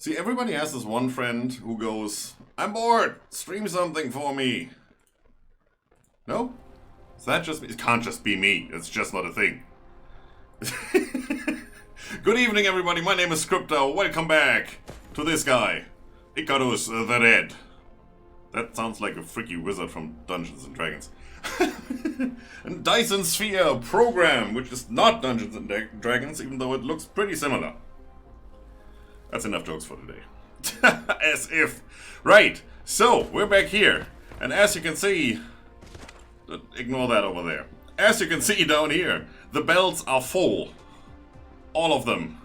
See, everybody has this one friend who goes, I'm bored, stream something for me. No? Is that just me? It can't just be me. It's just not a thing. Good evening, everybody. My name is Crypto. Welcome back to this guy, Icarus the Red. That sounds like a freaky wizard from Dungeons and Dragons. And Dyson Sphere program, which is not Dungeons and Dragons, even though it looks pretty similar. That's enough jokes for today. As if. Right, so we're back here. And as you can see, ignore that over there. As you can see down here, the belts are full. All of them.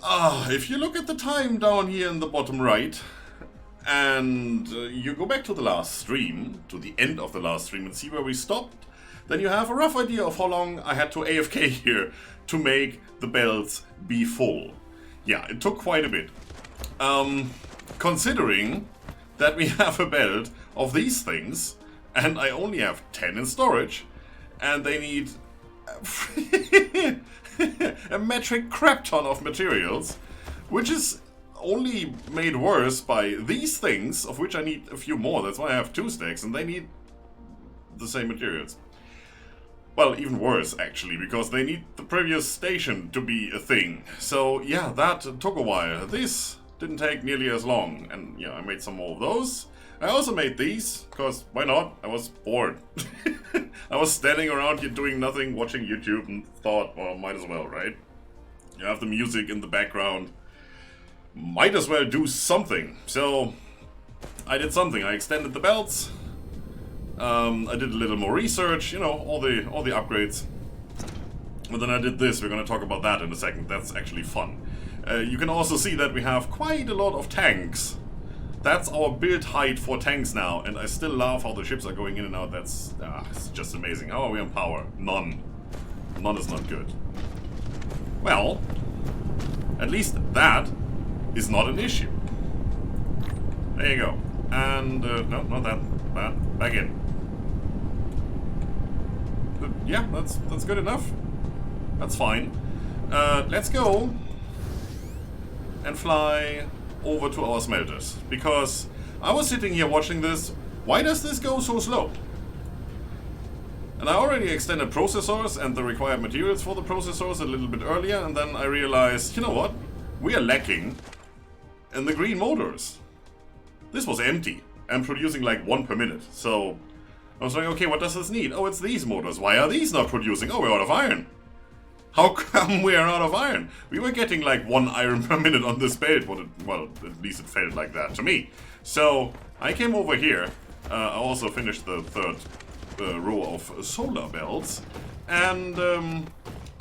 If you look at the time down here in the bottom right, and you go back to the last stream, to the end of the last stream, and see where we stopped, then you have a rough idea of how long I had to AFK here to make the belts be full. Yeah, it took quite a bit. Considering that we have a belt of these things, and I only have 10 in storage, and they need a metric crap ton of materials, which is only made worse by these things, of which I need a few more. That's why I have 2 stacks, and they need the same materials. Well, even worse, actually, because they need the previous station to be a thing. So, yeah, that took a while. This didn't take nearly as long, and yeah, I made some more of those. I also made these, because why not? I was bored. I was standing around here doing nothing, watching YouTube, and thought, well, might as well, right? You have the music in the background. Might as well do something. So, I did something. I extended the belts. I did a little more research, you know, all the upgrades. But then I did this. We're going to talk about that in a second. That's actually fun. You can also see that we have quite a lot of tanks. That's our build height for tanks now, and I still love how the ships are going in and out. That's it's just amazing. How are we on power? None. None is not good. Well, at least that is not an issue. There you go. And, no, not that. That. Back in. But yeah, that's good enough. That's fine. Let's go and fly over to our smelters, because I was sitting here watching this. Why does this go so slow? And I already extended processors and the required materials for the processors a little bit earlier, and then I realized, you know what? We are lacking in the green motors. This was empty and producing like 1 per minute. So I was like, okay, what does this need? Oh, it's these motors. Why are these not producing? Oh, we're out of iron. How come we are out of iron? We were getting like 1 iron per minute on this belt. Well, at least it felt like that to me. So I came over here. I also finished the third row of solar belts. And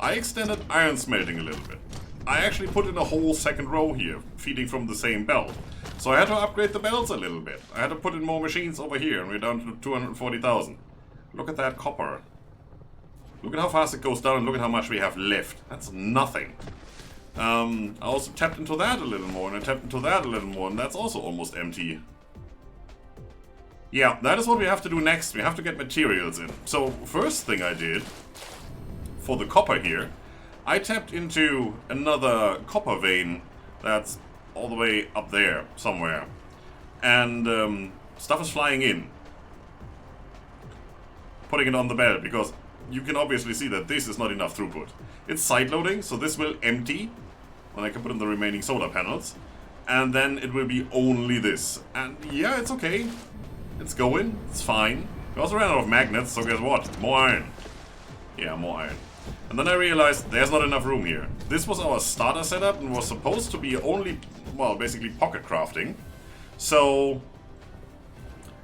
I extended iron smelting a little bit. I actually put in a whole second row here, feeding from the same belt. So I had to upgrade the belts a little bit. I had to put in more machines over here, and we're down to 240,000. Look at that copper. Look at how fast it goes down, and look at how much we have left. That's nothing. I also tapped into that a little more, and I tapped into that a little more, and that's also almost empty. Yeah, that is what we have to do next. We have to get materials in. So, first thing I did, for the copper here, I tapped into another copper vein that's all the way up there, somewhere. And stuff is flying in. Putting it on the belt, because you can obviously see that this is not enough throughput. It's side-loading, so this will empty when I can put in the remaining solar panels. And then it will be only this. And yeah, it's okay. It's going. It's fine. We also ran out of magnets, so guess what? More iron. Yeah, more iron. And then I realized there's not enough room here. This was our starter setup and was supposed to be only, well, basically pocket crafting. So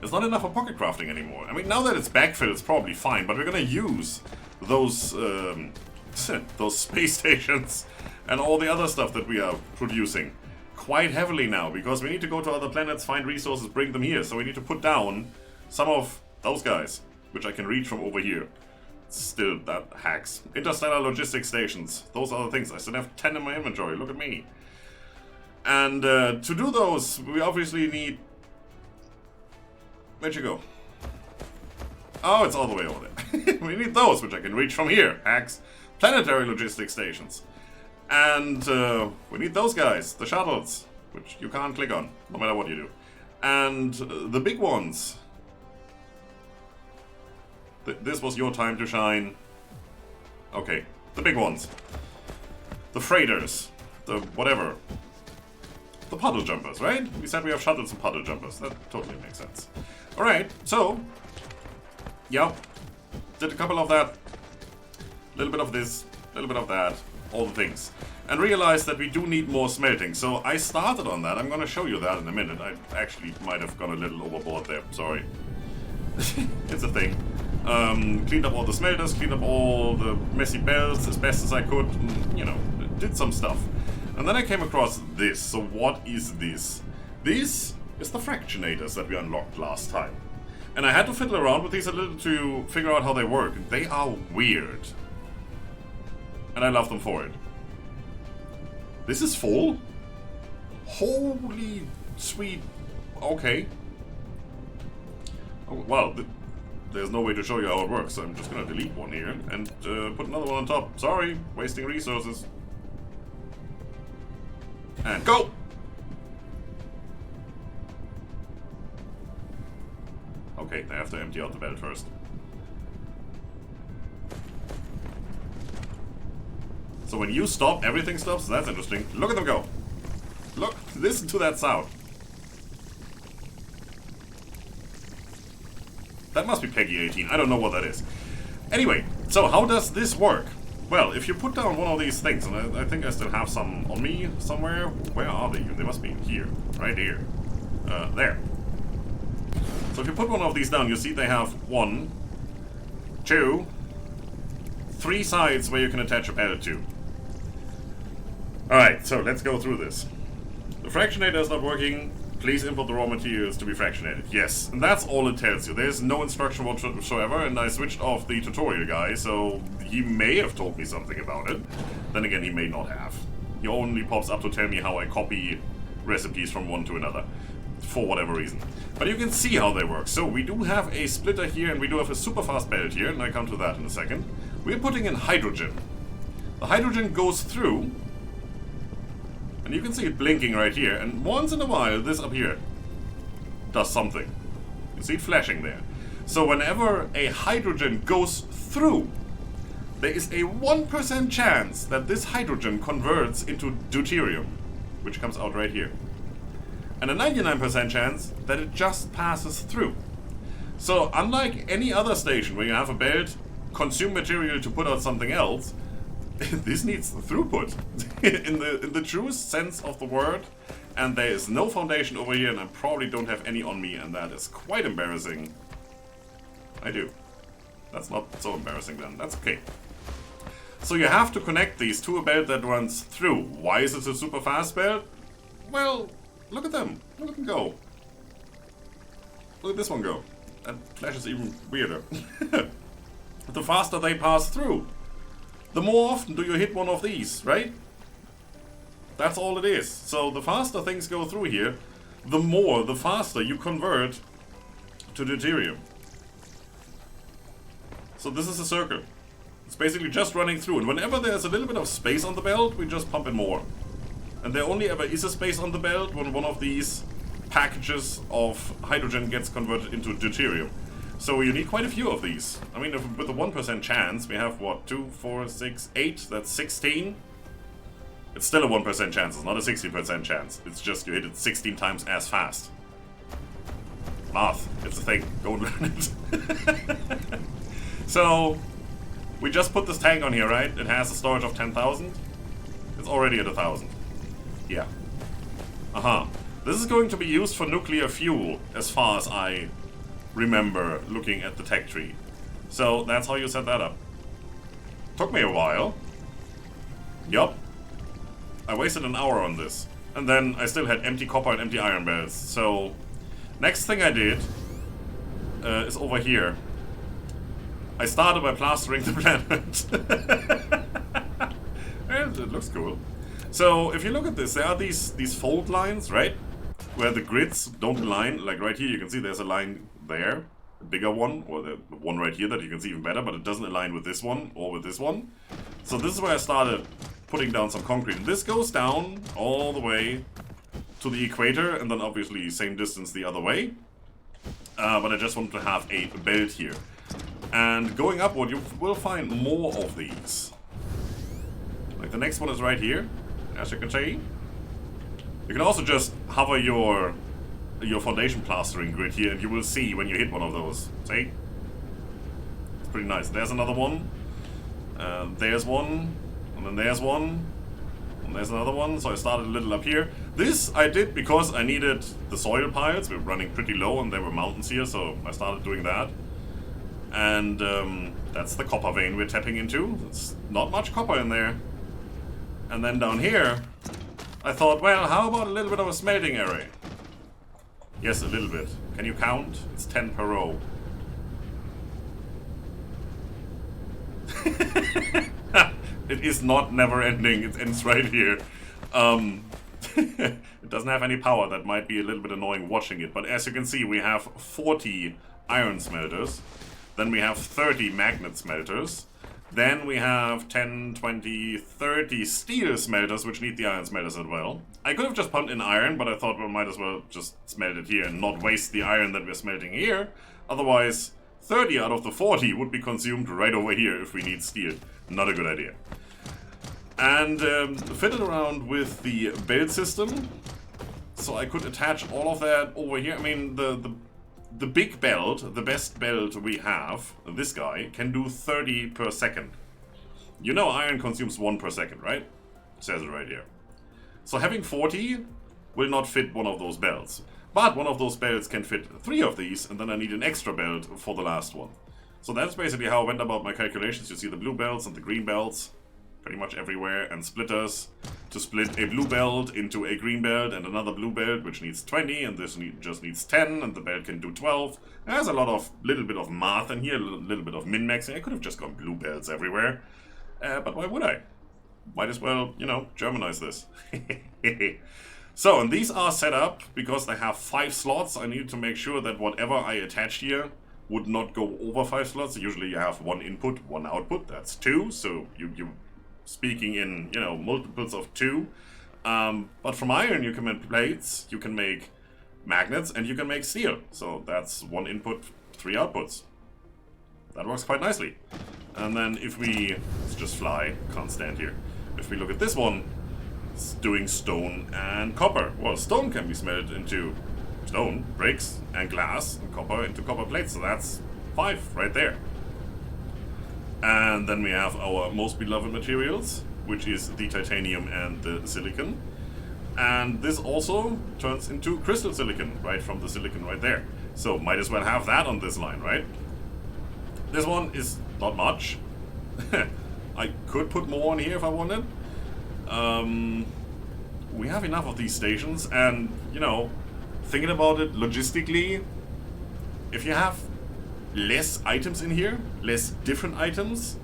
there's not enough for pocket crafting anymore. I mean, now that it's backfilled, it's probably fine, but we're gonna use those those space stations and all the other stuff that we are producing quite heavily now, because we need to go to other planets, find resources, bring them here. So we need to put down some of those guys, which I can reach from over here. Still, that hacks. Interstellar logistics stations. Those are the things. I still have 10 in my inventory. Look at me. And to do those, we obviously need... Where'd you go? Oh, it's all the way over there. We need those, which I can reach from here. Hacks. Planetary logistics stations. And we need those guys, the shuttles, which you can't click on, no matter what you do. And the big ones. This was your time to shine. Okay, the big ones. The freighters. The whatever. The puddle jumpers, right? We said we have shuttles and puddle jumpers. That totally makes sense. Alright, so... Yep. Did a couple of that. A little bit of this. A little bit of that. All the things. And realized that we do need more smelting. So I started on that. I'm gonna show you that in a minute. I actually might have gone a little overboard there. Sorry. It's a thing. Cleaned up all the smelters, cleaned up all the messy belts as best as I could, and, you know, did some stuff. And then I came across this. So what is this? This is the fractionators that we unlocked last time. And I had to fiddle around with these a little to figure out how they work. They are weird. And I love them for it. This is full? Holy sweet. Okay. Oh, well, there's no way to show you how it works, so I'm just gonna delete one here and put another one on top. Sorry, wasting resources. And go! Okay, I have to empty out the belt first. So when you stop, everything stops? That's interesting. Look at them go. Look, listen to that sound. That must be Peggy 18. I don't know what that is. Anyway, so how does this work? Well, if you put down one of these things, and I think I still have some on me somewhere. Where are they? They must be here. Right here. There. So if you put one of these down, you see they have 1, 2, 3 sides where you can attach a belt to. Alright, so let's go through this. The fractionator is not working. Please import the raw materials to be fractionated. Yes, and that's all it tells you. There's no instruction whatsoever, and I switched off the tutorial guy, so he may have told me something about it. Then again, he may not have. He only pops up to tell me how I copy recipes from one to another, for whatever reason. But you can see how they work. So we do have a splitter here, and we do have a super fast belt here, and I come to that in a second. We're putting in hydrogen. The hydrogen goes through, and you can see it blinking right here, and once in a while this up here does something. You see it flashing there. So whenever a hydrogen goes through, there is a 1% chance that this hydrogen converts into deuterium, which comes out right here. And a 99% chance that it just passes through. So unlike any other station where you have a belt, consume material to put out something else, this needs throughput in the truest sense of the word, and there is no foundation over here, and I probably don't have any on me, and that is quite embarrassing. I do. That's not so embarrassing then. That's okay. So you have to connect these to a belt that runs through. Why is it a super fast belt? Well, look at them. Look at them go. Look at this one go. That flash is even weirder. The faster they pass through, the more often do you hit one of these, right? That's all it is. So the faster things go through here, the faster you convert to deuterium. So this is a circle. It's basically just running through, and whenever there's a little bit of space on the belt, we just pump in more. And there only ever is a space on the belt when one of these packages of hydrogen gets converted into deuterium. So you need quite a few of these. I mean, with a 1% chance, we have, what, 2, 4, 6, 8? That's 16? It's still a 1% chance, it's not a 60% chance. It's just you hit it 16 times as fast. Math, it's a thing. Go and learn it. So, we just put this tank on here, right? It has a storage of 10,000. It's already at 1,000. Yeah. This is going to be used for nuclear fuel, as far as I remember looking at the tech tree. So that's how you set that up. Took me a while. Yup. I wasted an hour on this. And then I still had empty copper and empty iron belts. So next thing I did is over here. I started by plastering the planet. And it looks cool. So if you look at this, there are these fold lines, right? Where the grids don't align. Like right here, you can see there's a line there, a bigger one, or the one right here that you can see even better, but it doesn't align with this one or with this one. So this is where I started putting down some concrete. And this goes down all the way to the equator, and then obviously same distance the other way. But I just wanted to have a belt here. And going upward, you will find more of these. Like the next one is right here, as you can see. You can also just hover your foundation plastering grid here, and you will see when you hit one of those. See? It's pretty nice. There's another one. There's one. And then there's one. And there's another one. So I started a little up here. This I did because I needed the soil piles. We were running pretty low and there were mountains here, so I started doing that. And that's the copper vein we're tapping into. It's not much copper in there. And then down here, I thought, well, how about a little bit of a smelting array? Yes, a little bit. Can you count? It's 10 per row. It is not never ending. It ends right here. It doesn't have any power. That might be a little bit annoying watching it. But as you can see, we have 40 iron smelters. Then we have 30 magnet smelters. Then we have 10, 20, 30 steel smelters, which need the iron smelters as well. I could have just pumped in iron, but I thought we might as well just smelt it here and not waste the iron that we're smelting here. Otherwise, 30 out of the 40 would be consumed right over here if we need steel. Not a good idea. And fit it around with the belt system. So I could attach all of that over here. I mean, the big belt, the best belt we have, this guy, can do 30 per second. You know iron consumes 1 per second, right? It says it right here. So having 40 will not fit one of those belts. But one of those belts can fit 3 of these, and then I need an extra belt for the last one. So that's basically how I went about my calculations. You see the blue belts and the green belts pretty much everywhere, and splitters to split a blue belt into a green belt and another blue belt, which needs 20, and this just needs 10, and the belt can do 12. There's a little bit of math in here, a little bit of min-maxing. I could have just gone blue belts everywhere, but why would I? Might as well, you know, Germanize this. So, and these are set up because they have 5 slots. I need to make sure that whatever I attached here would not go over 5 slots. Usually you have 1 input, 1 output. That's 2. So you speaking in, you know, multiples of 2. But from iron you can make plates, you can make magnets, and you can make steel. So that's 1 input, 3 outputs. That works quite nicely. And then if we, let's just fly, can't stand here. If we look at this one, it's doing stone and copper. Well, stone can be smelted into stone, bricks, and glass, and copper into copper plates. So that's 5 right there. And then we have our most beloved materials, which is the titanium and the silicon. And this also turns into crystal silicon, right from the silicon right there. So might as well have that on this line, right? This one is not much. I could put more on here if I wanted. We have enough of these stations, and, you know, thinking about it logistically, if you have less items in here, less different items,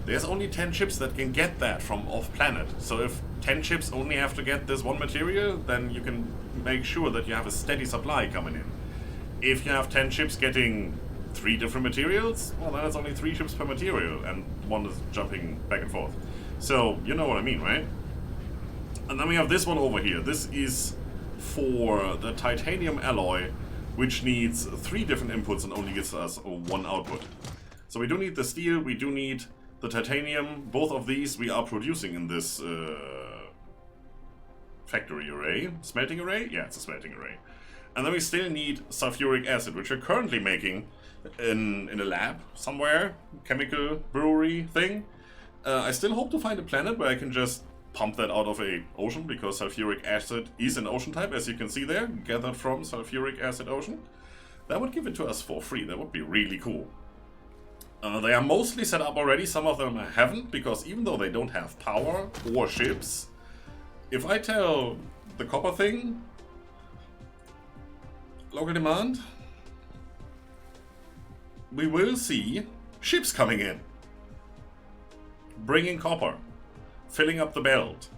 there's only 10 ships that can get that from off-planet. So if 10 ships only have to get this one material, then you can make sure that you have a steady supply coming in. If you have 10 ships getting 3 different materials, well, then it's only 3 ships per material, and one is jumping back and forth. So, you know what I mean, right? And then we have this one over here. This is for the titanium alloy, which needs 3 different inputs and only gives us 1 output. So we do need the steel, we do need the titanium. Both of these we are producing in this factory array. Smelting array? Yeah, it's a smelting array. And then we still need sulfuric acid, which we're currently making in a lab somewhere, chemical brewery thing. I still hope to find a planet where I can just pump that out of a ocean, because sulfuric acid is an ocean type, as you can see there, gathered from sulfuric acid ocean. That would give it to us for free. That would be really cool. They are mostly set up already. Some of them haven't, because even though they don't have power or ships, if I tell the copper thing, local demand, we will see ships coming in, bringing copper, filling up the belt.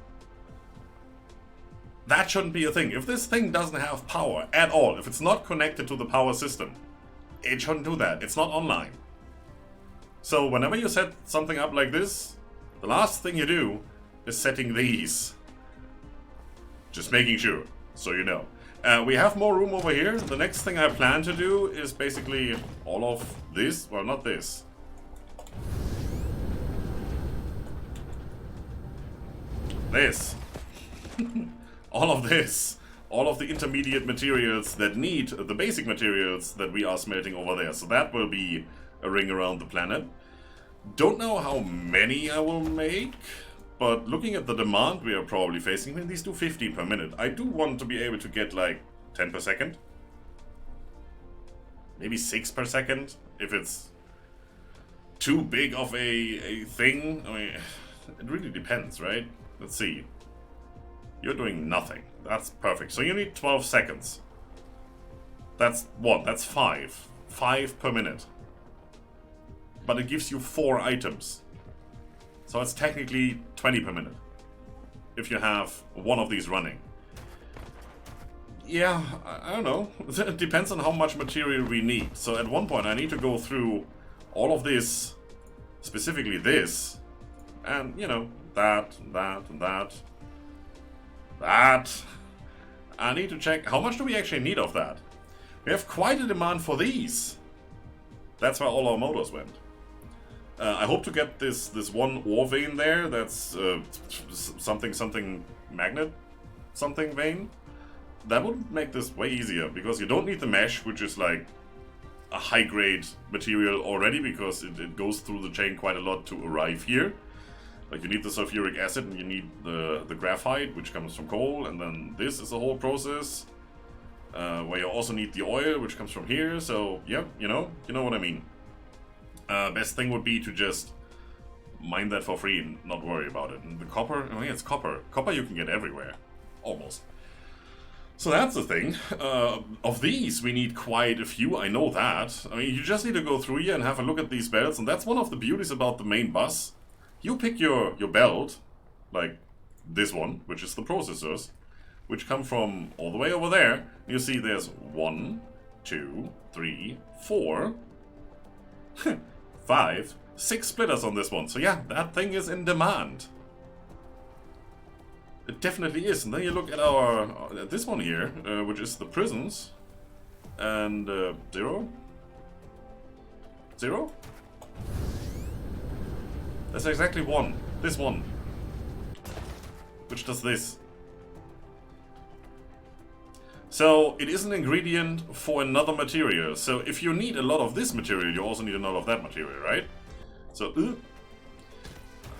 That shouldn't be a thing. If this thing doesn't have power at all, if it's not connected to the power system, it shouldn't do that. It's not online. So whenever you set something up like this, the last thing you do is setting these. Just making sure, so you know. We have more room over here. The next thing I plan to do is basically all of this. Well, not this. This. All of this. All of the intermediate materials that need the basic materials that we are smelting over there. So that will be a ring around the planet. Don't know how many I will make, but looking at the demand we are probably facing, I mean, these do 15 per minute. I do want to be able to get like 10 per second. Maybe 6 per second, if it's too big of a thing. I mean, it really depends, right? Let's see. You're doing nothing. That's perfect. So you need 12 seconds. That's what? That's 5. 5 per minute. But it gives you 4 items. So it's technically 20 per minute. If you have one of these running. Yeah, I don't know. It depends on how much material we need. So at one point I need to go through all of this, specifically this, and, you know, that. I need to check, how much do we actually need of that? We have quite a demand for these. That's where all our motors went. I hope to get this one ore vein there, that's something magnet something vein. That would make this way easier, because you don't need the mesh, which is like a high-grade material already, because it goes through the chain quite a lot to arrive here. Like, you need the sulfuric acid and you need the graphite, which comes from coal, and then this is a whole process where you also need the oil, which comes from here. So yeah, you know what I mean. Best thing would be to just mine that for free and not worry about it. And the copper, I mean, it's copper. Copper you can get everywhere, almost. So that's the thing. Of these, we need quite a few, I know that. I mean, you just need to go through here and have a look at these belts, and that's one of the beauties about the main bus. You pick your belt, like this one, which is the processors, which come from all the way over there. You see there's 1, 2, 3, 4, 5, 6 splitters on this one. So yeah, that thing is in demand. It definitely is. And then you look at this one here, which is the prisons, and 0. That's exactly 1. This one, which does this. So it is an ingredient for another material. So if you need a lot of this material, you also need a lot of that material, right? So,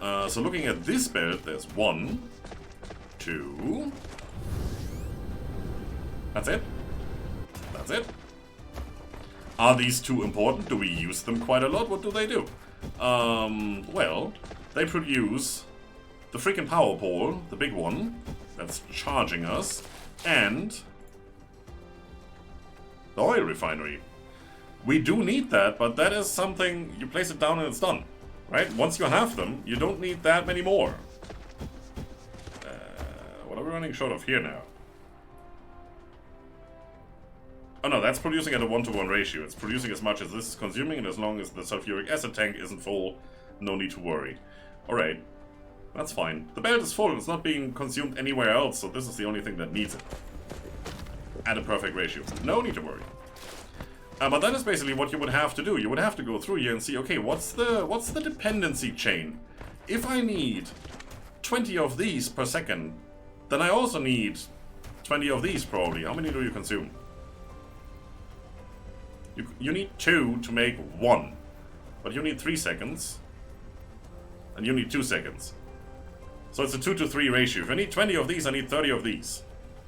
so looking at this belt, there's 1, 2. That's it. That's it. Are these 2 important? Do we use them quite a lot? What do they do? Well, they produce the freaking power pole, the big one, that's charging us, and the oil refinery. We do need that, but that is something, you place it down and it's done, right? Once you have them, you don't need that many more. What are we running short of here now? Oh no, that's producing at a 1-to-1 ratio. It's producing as much as this is consuming, and as long as the sulfuric acid tank isn't full, no need to worry. Alright, that's fine. The belt is full, it's not being consumed anywhere else, so this is the only thing that needs it. At a perfect ratio. No need to worry. But that is basically what you would have to do. You would have to go through here and see, okay, what's the dependency chain? If I need 20 of these per second, then I also need 20 of these probably. How many do you consume? You need 2 to make 1, but you need 3 seconds, and you need 2 seconds. So it's a 2-to-3 ratio. If I need 20 of these, I need 30 of these.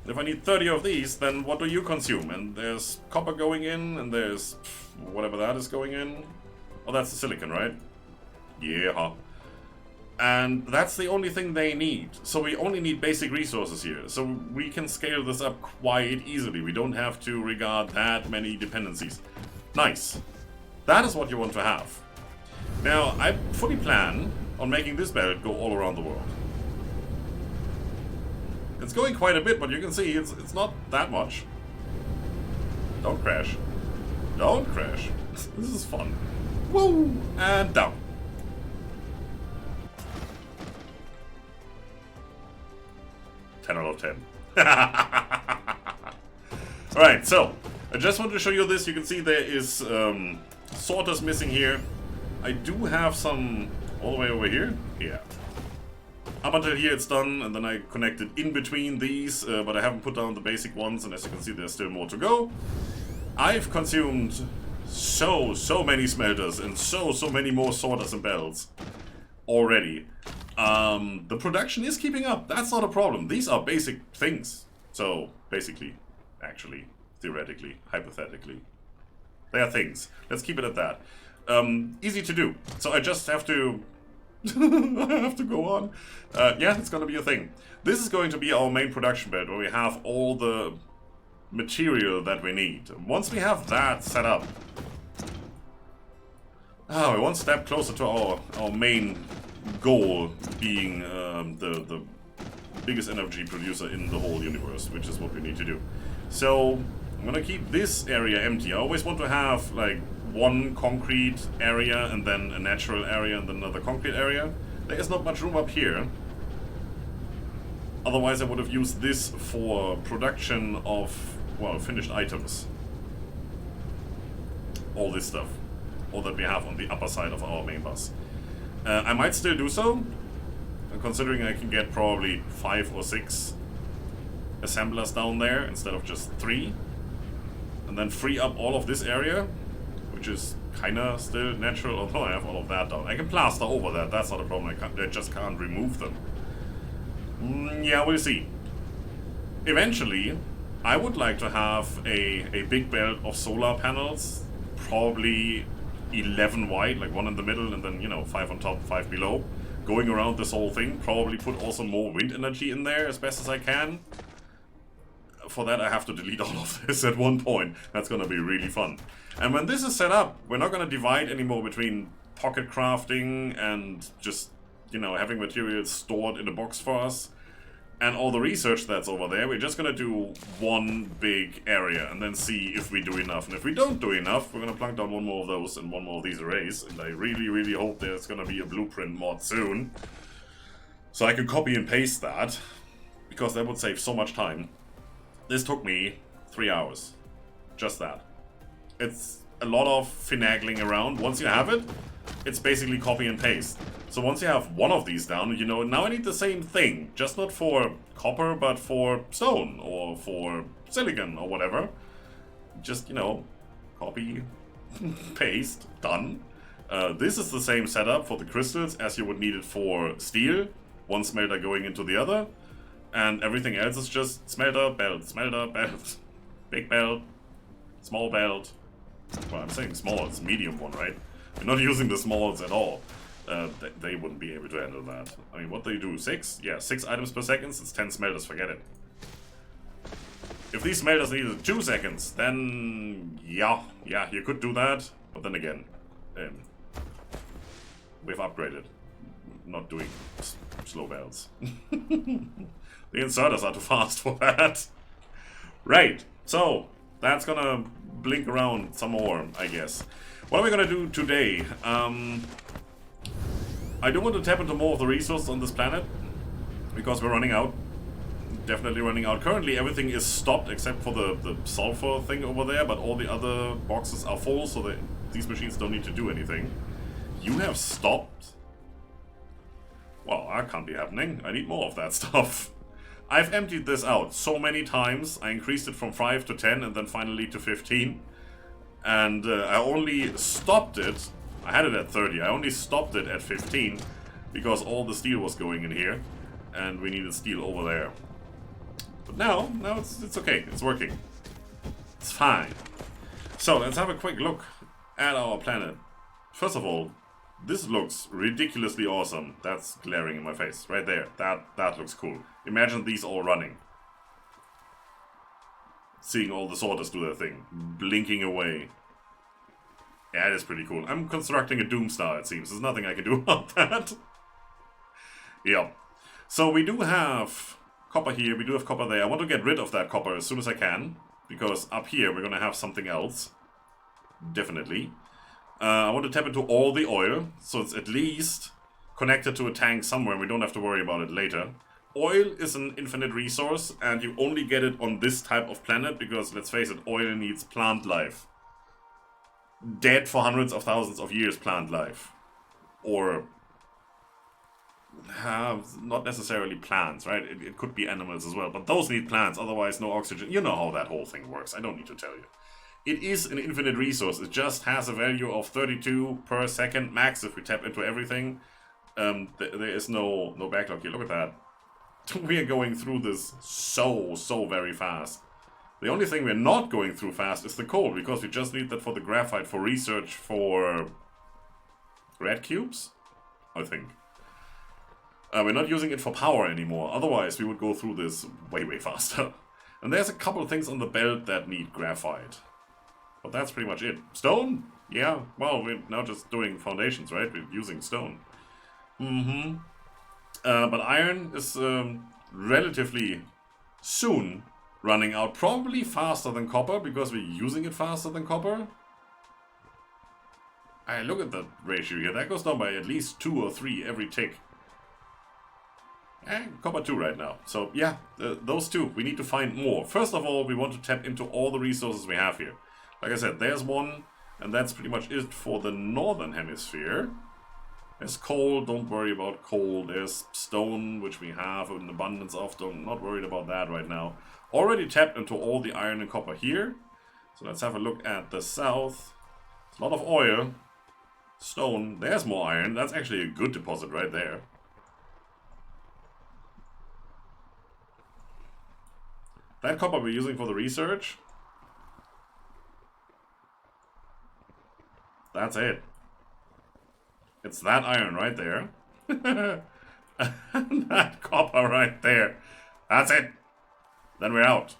If I need 30 of these, then what do you consume? And there's copper going in, and there's whatever that is going in. Oh, that's the silicon, right? Yeah. And that's the only thing they need. So we only need basic resources here. So we can scale this up quite easily. We don't have to regard that many dependencies. Nice. That is what you want to have. Now, I fully plan on making this belt go all around the world. It's going quite a bit, but you can see it's not that much. Don't crash. Don't crash. This is fun. Woo! And down. 10 out of 10. Alright, so, I just wanted to show you this. You can see there is sorters missing here. I do have some all the way over here. Yeah. Up until here it's done, and then I connected in between these, but I haven't put down the basic ones, and as you can see there's still more to go. I've consumed so many smelters and so many more sorters and belts already. The production is keeping up, that's not a problem. These are basic things. So, basically, actually, theoretically, hypothetically, they are things. Let's keep it at that. Easy to do. So I just have to I have to go on. Yeah, it's gonna be a thing. This is going to be our main production bed where we have all the material that we need. Once we have that set up, we're one step closer to our main goal, being the biggest energy producer in the whole universe, which is what we need to do. So I'm gonna keep this area empty. I always want to have like one concrete area and then a natural area and then another concrete area. There is not much room up here. Otherwise I would have used this for production of, well, finished items. All this stuff. All that we have on the upper side of our main bus. I might still do so, considering I can get probably 5 or 6 assemblers down there instead of just 3. And then free up all of this area, which is kinda still natural, although I have all of that down. I can plaster over that, that's not a problem, I just can't remove them. Yeah, we'll see. Eventually, I would like to have a big belt of solar panels, probably 11 wide, like 1 in the middle and then, you know, 5 on top, 5 below, going around this whole thing. Probably put also more wind energy in there as best as I can. For that I have to delete all of this at one point. That's gonna be really fun. And when this is set up, we're not gonna divide anymore between pocket crafting and just, you know, having materials stored in a box for us and all the research that's over there. We're just gonna do one big area and then see if we do enough. And if we don't do enough, we're gonna plunk down one more of those and one more of these arrays. And I really hope there's gonna be a blueprint mod soon, so I can copy and paste that, because that would save so much time. This took me 3 hours. Just that. It's a lot of finagling around. Once you have it, it's basically copy and paste. So once you have one of these down, you know, now I need the same thing. Just not for copper, but for stone, or for silicon, or whatever. Just, you know, copy, paste, done. This is the same setup for the crystals as you would need it for steel. One smelter going into the other. And everything else is just smelter, belt, big belt, small belt. Well, I'm saying small, it's medium one, right? We're not using the smalls at all. They wouldn't be able to handle that. I mean, what do you do? 6? Yeah, 6 items per second, it's 10 smelters, forget it. If these smelters needed 2 seconds, then yeah, you could do that. But then again, we've upgraded. Not doing slow belts. The inserters are too fast for that. Right, so that's gonna blink around some more, I guess. What are we gonna do today? I do want to tap into more of the resources on this planet, because we're running out. Definitely running out. Currently everything is stopped except for the sulfur thing over there, but all the other boxes are full, so that these machines don't need to do anything. You have stopped? Well, that can't be happening. I need more of that stuff. I've emptied this out so many times. I increased it from 5 to 10 and then finally to 15. And I only stopped it. I had it at 30. I only stopped it at 15 because all the steel was going in here and we needed steel over there. But now it's okay. It's working. It's fine. So let's have a quick look at our planet. First of all, this looks ridiculously awesome. That's glaring in my face. Right there. That looks cool. Imagine these all running. Seeing all the sorters do their thing. Blinking away. Yeah, it is pretty cool. I'm constructing a Doomstar, it seems. There's nothing I can do about that. Yep. So we do have copper here. We do have copper there. I want to get rid of that copper as soon as I can. Because up here we're going to have something else. Definitely. I want to tap into all the oil, so it's at least connected to a tank somewhere and we don't have to worry about it later. oil is an infinite resource, and you only get it on this type of planet because, let's face it, oil needs plant life. Dead for hundreds of thousands of years plant life. Or not necessarily plants, right? It could be animals as well, but those need plants, otherwise no oxygen. You know how that whole thing works, I don't need to tell you. It is an infinite resource, it just has a value of 32 per second max if we tap into everything. There is no backlog here, look at that. We are going through this so very fast. The only thing we're not going through fast is the coal, because we just need that for the graphite for research for red cubes, I think. We're not using it for power anymore, otherwise we would go through this way faster. And there's a couple of things on the belt that need graphite. But that's pretty much it. Stone? Yeah, well, we're now just doing foundations, right? We're using stone. But iron is relatively soon running out. Probably faster than copper, because we're using it faster than copper. Look at the ratio here. That goes down by at least 2 or 3 every tick. And copper 2 right now. So yeah, those two. We need to find more. First of all, we want to tap into all the resources we have here. Like I said, there's one, and that's pretty much it for the northern hemisphere. There's coal, don't worry about coal. There's stone, which we have an abundance of. Not worried about that right now. Already tapped into all the iron and copper here. So let's have a look at the south. There's a lot of oil. Stone. There's more iron. That's actually a good deposit right there. That copper we're using for the research. That's it. It's that iron right there. And that copper right there. That's it. Then we're out.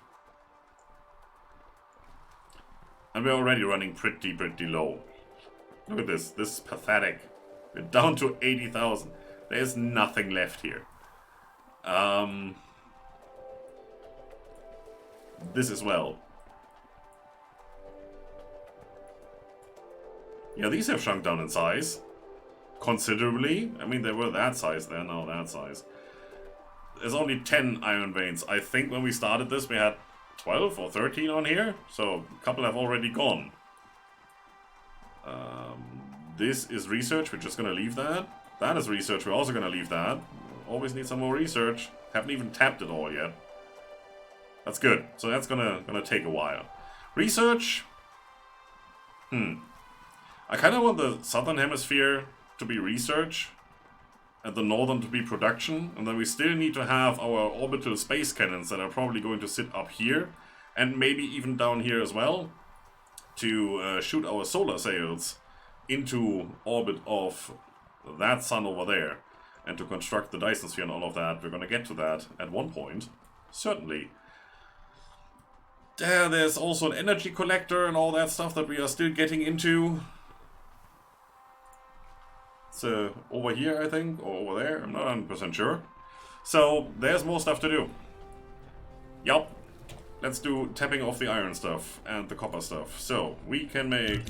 And we're already running pretty low. Look at this. This is pathetic. We're down to 80,000. There's nothing left here. This as well. Yeah, these have shrunk down in size. Considerably. I mean, they were that size, they're now that size. There's only 10 iron veins. I think when we started this we had 12 or 13 on here. So, a couple have already gone. This is research, we're just gonna leave that. That is research, we're also gonna leave that. Always need some more research. Haven't even tapped it all yet. That's good. So that's gonna take a while. Research. I kind of want the southern hemisphere to be research, and the northern to be production, and then we still need to have our orbital space cannons that are probably going to sit up here, and maybe even down here as well, to shoot our solar sails into orbit of that sun over there, and to construct the Dyson sphere and all of that. We're gonna get to that at one point, certainly. There's also an energy collector and all that stuff that we are still getting into. It's over here, I think, or over there. I'm not 100% sure. So, there's more stuff to do. Yup. Let's do tapping off the iron stuff and the copper stuff. So, we can make...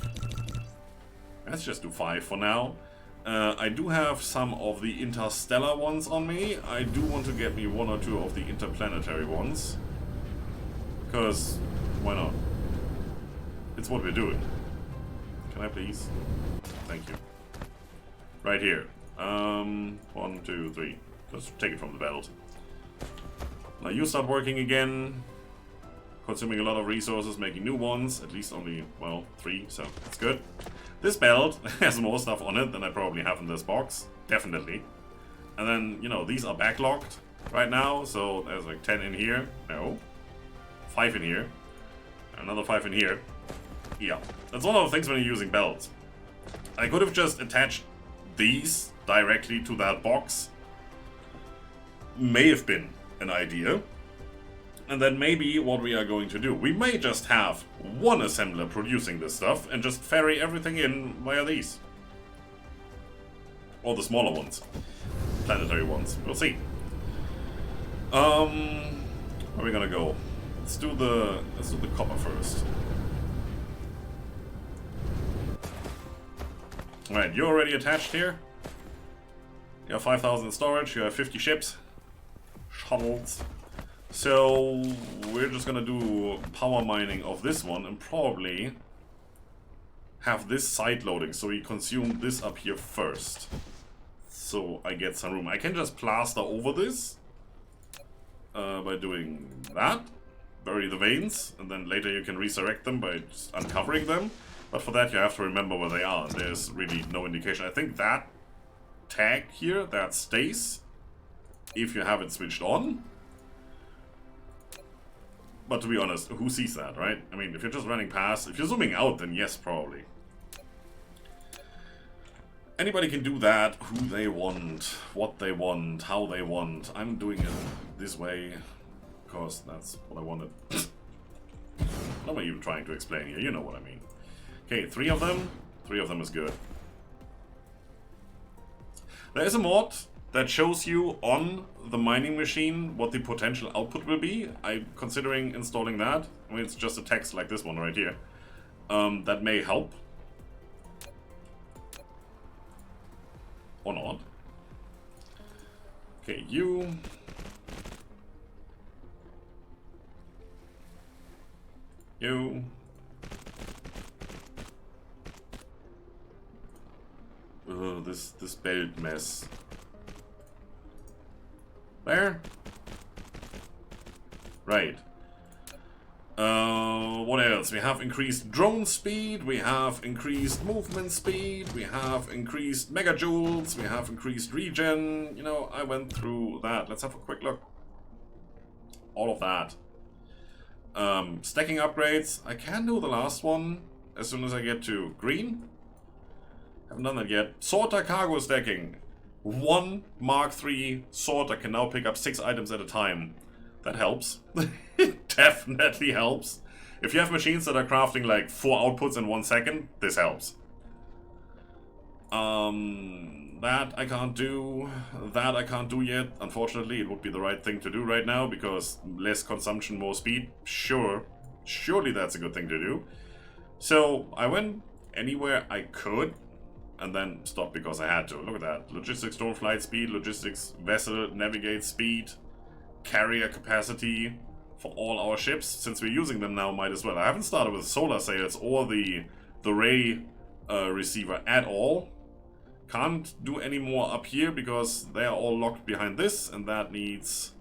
Let's just do 5 for now. I do have some of the interstellar ones on me. I do want to get me 1 or 2 of the interplanetary ones. Because, why not? It's what we're doing. Can I please? Thank you. Right here. 1, 2, 3. Let's take it from the belt. Now you start working again. Consuming a lot of resources, making new ones. At least only, well, 3, so that's good. This belt has more stuff on it than I probably have in this box. Definitely. And then, you know, these are backlogged right now. So there's like 10 in here. No. 5 in here. Another 5 in here. Yeah. That's one of the things when you're using belts. I could have just attached these directly to that box. May have been an idea. And then maybe what we are going to do, we may just have one assembler producing this stuff and just ferry everything in via these. Or the smaller ones. Planetary ones. We'll see. Where are we gonna go? Let's do the copper first. Alright, you're already attached here. You have 5,000 storage, you have 50 ships. shovels. So we're just gonna do power mining of this one and probably have this side loading, so we consume this up here first. So I get some room. I can just plaster over this by doing that. Bury the veins, and then later you can resurrect them by just uncovering them. But for that you have to remember where they are. There's really no indication. I think that tag here, that stays if you have it switched on. But to be honest, who sees that, right? I mean, if you're just running past, if you're zooming out, then yes, probably. Anybody can do that, who they want, what they want, how they want. I'm doing it this way, because that's what I wanted. What am I even trying to explain here? You know what I mean. Okay, 3 of them. 3 of them is good. There is a mod that shows you on the mining machine what the potential output will be. I'm considering installing that. I mean, it's just a text like this one right here. That may help. Or not. Okay, you. You. This belt mess. There. Right. What else? We have increased drone speed, we have increased movement speed, we have increased megajoules, we have increased regen. You know, I went through that. Let's have a quick look. All of that. Stacking upgrades. I can do the last one as soon as I get to green. Haven't done that yet. Sorter cargo stacking. 1 Mark III sorter can now pick up 6 items at a time. That helps. It definitely helps. If you have machines that are crafting like 4 outputs in 1 second, this helps. That I can't do. That I can't do yet. Unfortunately, it would be the right thing to do right now because less consumption, more speed. Sure. Surely that's a good thing to do. So I went anywhere I could and then stopped because I had to. Look at that. Logistics drone flight speed, logistics vessel navigate speed, carrier capacity for all our ships. Since we're using them now, might as well. I haven't started with solar sails or the ray receiver at all. Can't do any more up here because they are all locked behind this, and that needs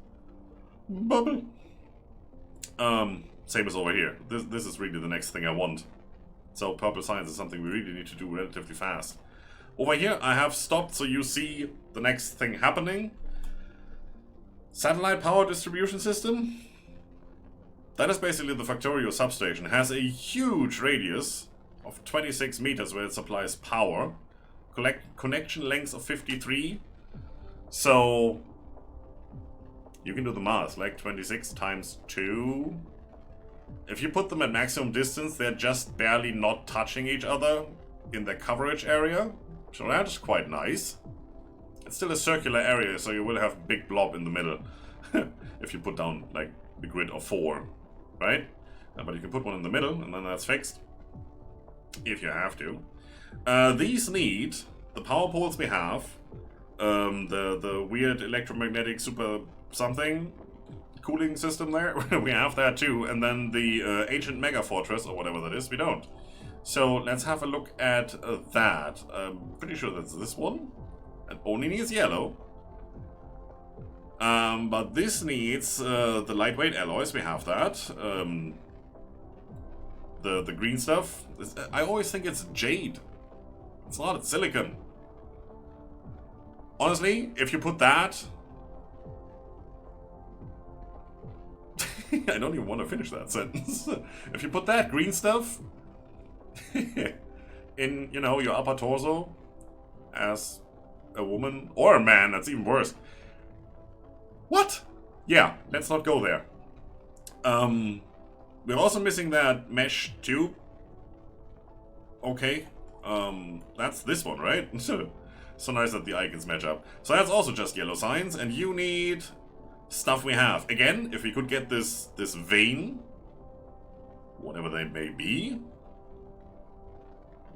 bubble. Same as over here. This is really the next thing I want. So purple science is something we really need to do relatively fast. Over here I have stopped so you see the next thing happening. Satellite power distribution system. That is basically the Factorio substation. It has a huge radius of 26 meters where it supplies power. Connection length of 53. So you can do the math, like 26 times 2. If you put them at maximum distance, they're just barely not touching each other in the coverage area. So that's quite nice. It's still a circular area, so you will have a big blob in the middle. If you put down like a grid of 4, right? But you can put one in the middle, and then that's fixed. If you have to. These need the power poles we have, the weird electromagnetic super something cooling system there. We have that too, and then the ancient mega fortress or whatever that is, we don't. So let's have a look at that. I'm pretty sure that's this one. It only needs yellow. But this needs the lightweight alloys. We have that. The green stuff. I always think it's jade. It's not. It's silicon. Honestly, if you put that, I don't even want to finish that sentence. If you put that green stuff in, you know, your upper torso as a woman or a man, that's even worse. What? Yeah, let's not go there. We're also missing that mesh tube. Okay, that's this one, right? So nice that the icons match up. So that's also just yellow signs, and you need stuff we have. Again, if we could get this vein, whatever they may be.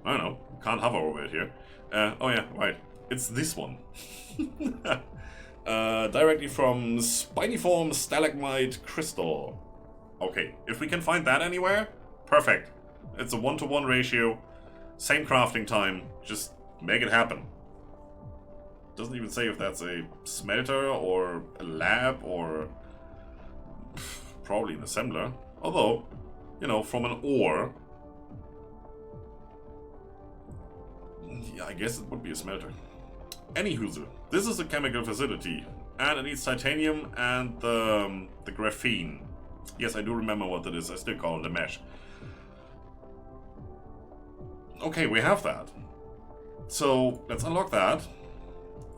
I don't know, can't hover over it here. Oh yeah, right, it's this one. Directly from Spiniform Stalagmite Crystal. Okay, if we can find that anywhere, perfect. It's a 1-to-1 ratio, same crafting time, just make it happen. Doesn't even say if that's a smelter or a lab or probably an assembler. Although, you know, from an ore, yeah, I guess it would be a smelter. Anywho, this is a chemical facility, and it needs titanium and the graphene. Yes, I do remember what that is. I still call it a mesh. Okay, we have that. So let's unlock that.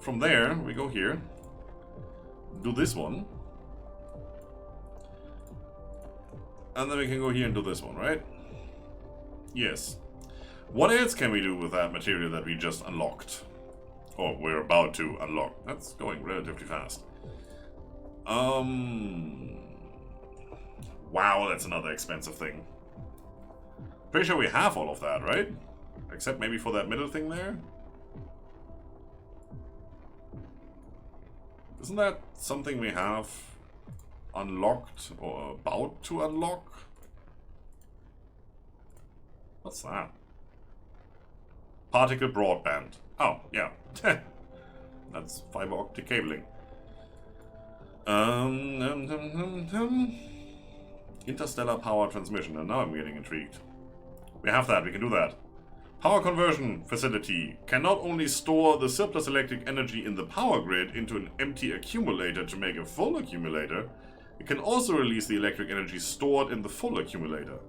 From there, we go here. Do this one. And then we can go here and do this one, right? Yes. What else can we do with that material that we just unlocked? Or we're about to unlock. That's going relatively fast. Wow, that's another expensive thing. Pretty sure we have all of that, right? Except maybe for that middle thing there. Isn't that something we have unlocked or about to unlock? What's that? Particle broadband. Oh, yeah. That's fiber optic cabling. Interstellar power transmission. And now I'm getting intrigued. We have that. We can do that. Power conversion facility can not only store the surplus electric energy in the power grid into an empty accumulator to make a full accumulator, it can also release the electric energy stored in the full accumulator.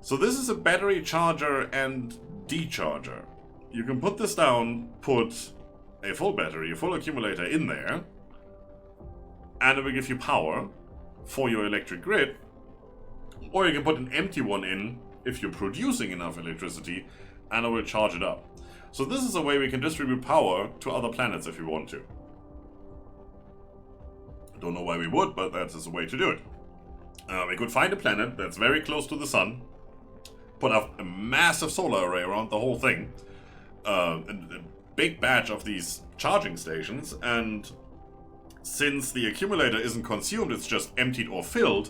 So this is a battery charger and decharger. You can put this down, put a full battery, a full accumulator in there, and it will give you power for your electric grid. Or you can put an empty one in if you're producing enough electricity, and it will charge it up. So this is a way we can distribute power to other planets if we want to. I don't know why we would, but that is a way to do it. We could find a planet that's very close to the sun, put up a massive solar array around the whole thing, a big batch of these charging stations, and since the accumulator isn't consumed, it's just emptied or filled,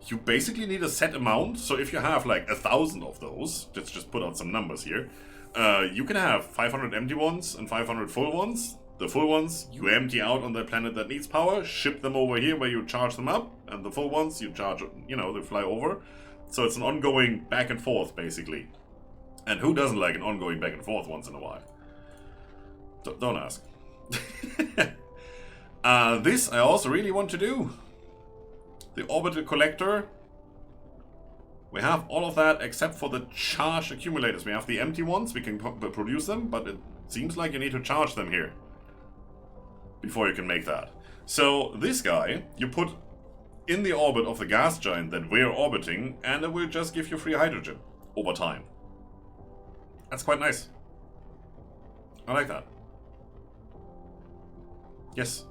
you basically need a set amount. So if you have like 1,000 of those, let's just put out some numbers here, you can have 500 empty ones and 500 full ones. The full ones you empty out on the planet that needs power, ship them over here where you charge them up, and the full ones you charge, you know, they fly over. So it's an ongoing back and forth basically. And who doesn't like an ongoing back and forth once in a while? Don't ask. This I also really want to do. The orbital collector. We have all of that except for the charged accumulators. We have the empty ones, we can produce them, but it seems like you need to charge them here before you can make that. So this guy, you put in the orbit of the gas giant that we're orbiting, and it will just give you free hydrogen over time. That's quite nice. I like that. Yes,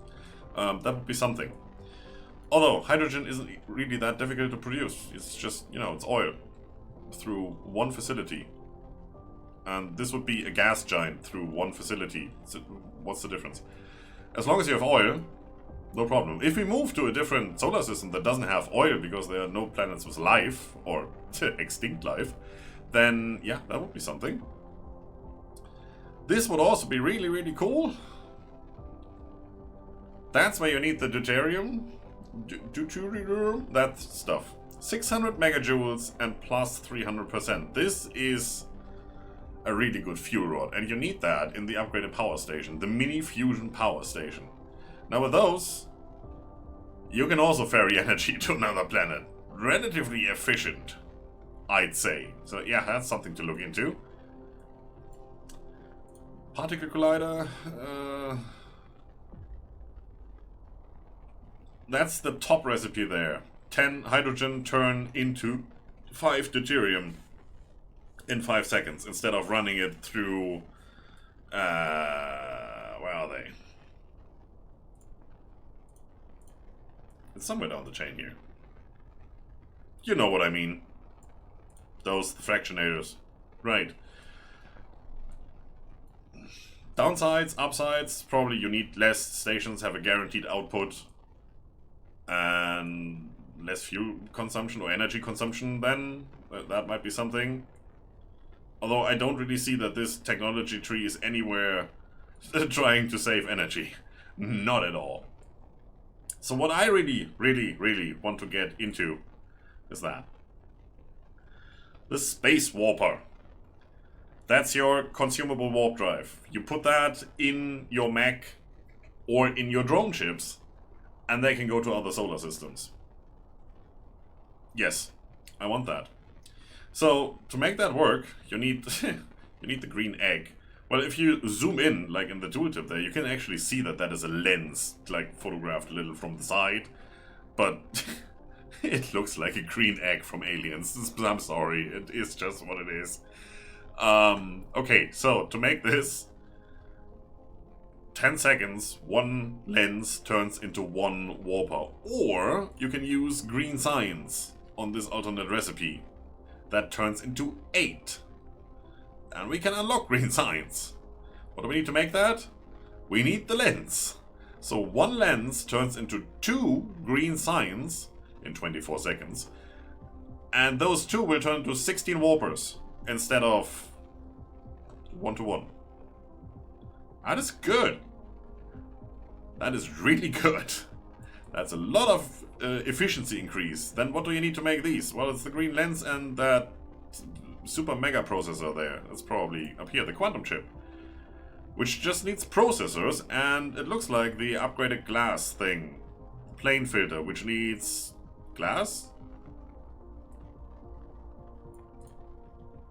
that would be something. Although, hydrogen isn't really that difficult to produce. It's just, you know, it's oil through one facility. And this would be a gas giant through one facility. So what's the difference? As long as you have oil, no problem. If we move to a different solar system that doesn't have oil because there are no planets with life, or extinct life, then yeah, that would be something. This would also be really, really cool. That's where you need the deuterium. That stuff. 600 megajoules and plus 300%. This is a really good fuel rod, and you need that in the upgraded power station, the mini fusion power station. Now with those, you can also ferry energy to another planet. Relatively efficient, I'd say. So yeah, that's something to look into. Particle collider. That's the top recipe there. 10 hydrogen turn into 5 deuterium in 5 seconds instead of running it through... where are they? It's somewhere down the chain here. You know what I mean. Those fractionators. Right. Downsides, upsides, probably you need less stations, have a guaranteed output, and less fuel consumption or energy consumption then. That might be something. Although I don't really see that this technology tree is anywhere trying to save energy. Not at all. So what I really want to get into is that. The Space Warper. That's your consumable warp drive. You put that in your mech or in your drone ships, and they can go to other solar systems. Yes, I want that. So, to make that work, you need you need the green egg. Well, if you zoom in, like in the tooltip there, you can actually see that that is a lens, like photographed a little from the side. But it looks like a green egg from Aliens. I'm sorry, it is just what it is. Okay, so to make this, 10 seconds, one lens turns into one warper. Or you can use green science on this alternate recipe. That turns into 8. And we can unlock green science. What do we need to make that? We need the lens. So one lens turns into 2 green science in 24 seconds. And those 2 will turn into 16 warpers instead of 1-to-1. That is good. That is really good. That's a lot of efficiency increase. Then what do you need to make these? Well, it's the green lens and that super mega processor there. That's probably up here, the quantum chip. Which just needs processors, and it looks like the upgraded glass thing. Plane filter, which needs glass?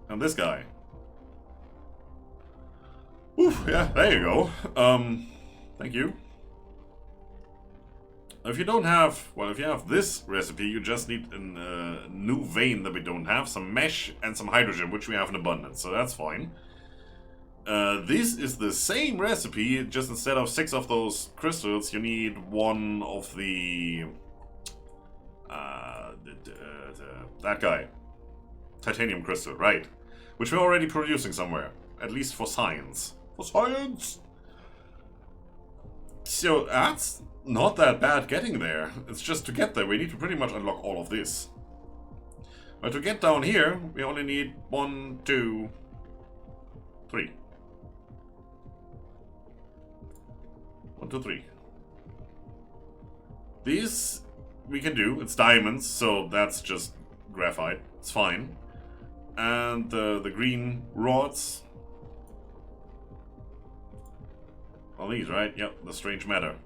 And this guy. Oof, yeah, there you go. Thank you. If you don't have, well, if you have this recipe, you just need a new vein that we don't have, some mesh and some hydrogen, which we have in abundance, so that's fine. This is the same recipe, just instead of 6 of those crystals, you need 1 of the that guy. Titanium crystal, right. Which we're already producing somewhere, at least for science. For science! So that's not that bad getting there. It's just to get there, we need to pretty much unlock all of this. But to get down here, we only need 1, 2, 3. 1, 2, 3. These we can do. It's diamonds, so that's just graphite. It's fine. And the green rods. All these, right? Yep, the strange matter.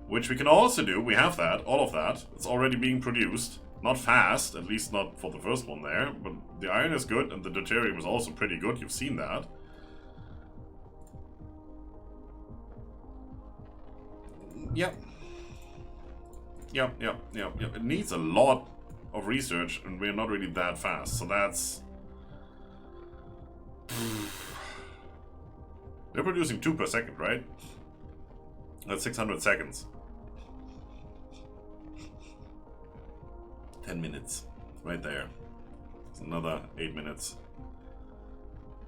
Which we can also do. We have that, all of that. It's already being produced. Not fast, at least not for the first one there. But the iron is good, and the deuterium is also pretty good. You've seen that. Yep. Yep. It needs a lot of research, and we're not really that fast. So that's... They're producing 2 per second, right? That's 600 seconds. 10 minutes. Right there. It's another 8 minutes.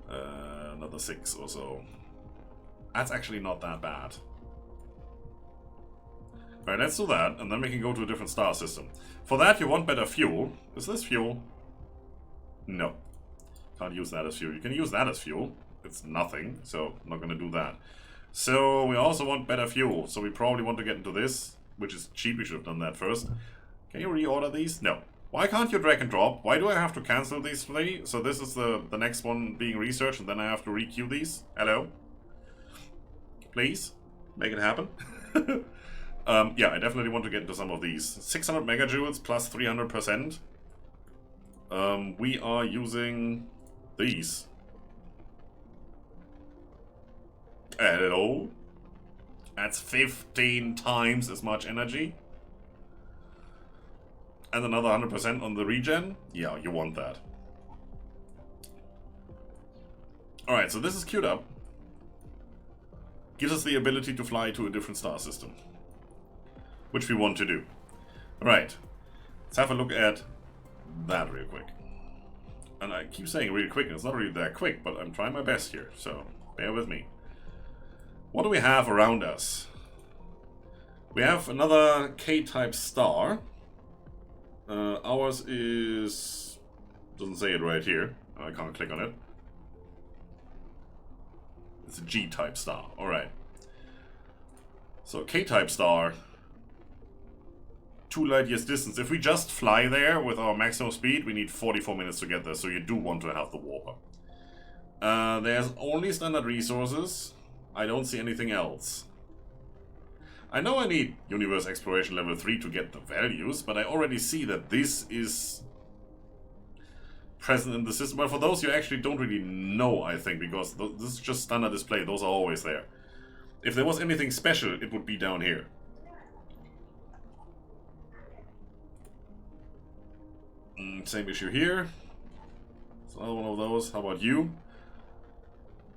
Another 6 or so. That's actually not that bad. Alright, let's do that, and then we can go to a different star system. For that, you want better fuel. Is this fuel? No. Can't use that as fuel. You can use that as fuel. It's nothing, so I'm not gonna do that. So we also want better fuel, so we probably want to get into this, which is cheap. We should have done that first. Can you reorder these? No. Why can't you drag and drop? Why do I have to cancel these 3? So this is the next one being researched, and then I have to re-queue these? Hello? Please? Make it happen? Yeah, I definitely want to get into some of these. 600 megajoules plus 300%. We are using these. Hello? That's 15 times as much energy. And another 100% on the regen? Yeah, you want that. Alright, so this is queued up. Gives us the ability to fly to a different star system. Which we want to do. Alright. Let's have a look at that real quick. And I keep saying really quick, and it's not really that quick, but I'm trying my best here, so... Bear with me. What do we have around us? We have another K-type star. Ours is... doesn't say it right here. I can't click on it. It's a G-type star. Alright. So K-type star. 2 light years distance. If we just fly there with our maximum speed, we need 44 minutes to get there. So you do want to have the warper. There's only standard resources. I don't see anything else. I know I need Universe Exploration level 3 to get the values, but I already see that this is present in the system. But for those you actually don't really know, I think, because this is just standard display. Those are always there. If there was anything special, it would be down here. Same issue here. It's another one of those. How about you?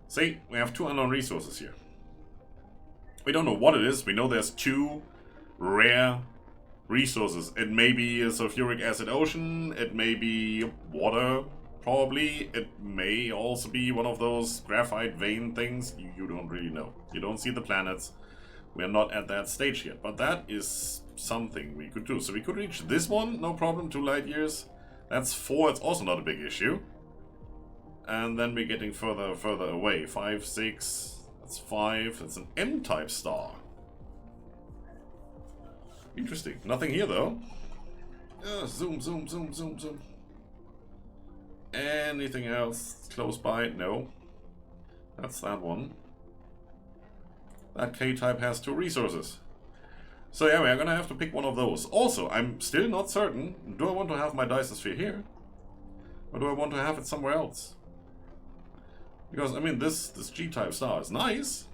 See, we have 2 unknown resources here. We don't know what it is. We know there's 2 rare resources. It may be a sulfuric acid ocean. It may be water, probably. It may also be one of those graphite vein things. You don't really know. You don't see the planets. We are not at that stage yet. But that is something we could do. So we could reach this one, no problem, 2 light years. That's 4. It's also not a big issue. And then we're getting further away. 5, 6... That's 5. It's an M-type star. Interesting. Nothing here, though. Zoom, zoom, zoom, zoom, zoom. Anything else close by? No. That's that one. That K-type has 2 resources. So yeah, we're gonna have to pick one of those. Also, I'm still not certain. Do I want to have my Dyson sphere here? Or do I want to have it somewhere else? Because, I mean, this G-type star is nice.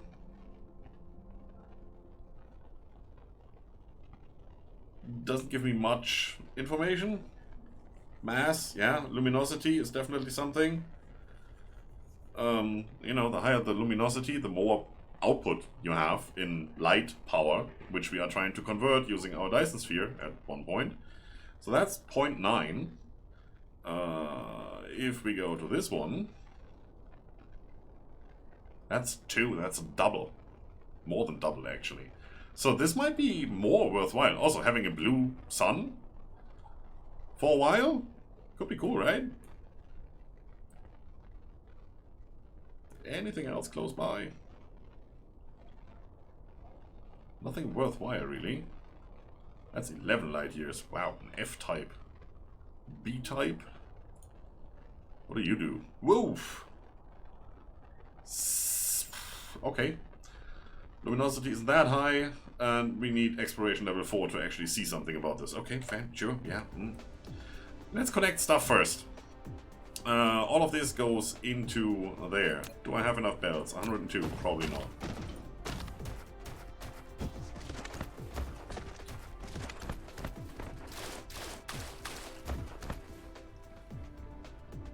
Doesn't give me much information. Mass, yeah. Luminosity is definitely something. You know, the higher the luminosity, the more output you have in light power, which we are trying to convert using our Dyson sphere at one point. So that's 0.9. If we go to this one... That's 2, that's a double. More than double, actually. So this might be more worthwhile. Also, having a blue sun for a while could be cool, right? Anything else close by? Nothing worthwhile, really. That's 11 light years. Wow, an F-type. B-type? What do you do? Woof! Okay. Luminosity isn't that high, and we need exploration level 4 to actually see something about this. Okay, fair, sure, yeah. Let's connect stuff first. All of this goes into there. Do I have enough belts? 102, probably not.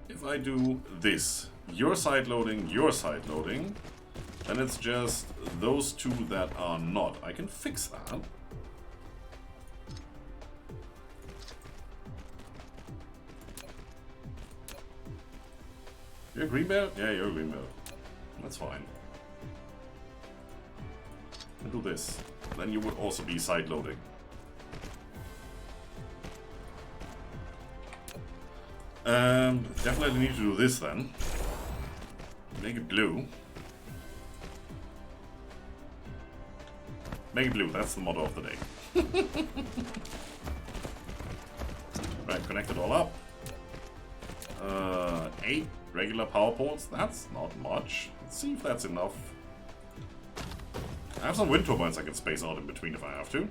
If I do this, your side loading, then it's just those 2 that are not. I can fix that. You're a green belt? Yeah, you're a green belt. That's fine. And do this. Then you would also be side loading. Definitely need to do this then. Make it blue. Make it blue, that's the motto of the day. Right, connect it all up. 8 regular power ports, that's not much. Let's see if that's enough. I have some wind turbines I can space out in between if I have to.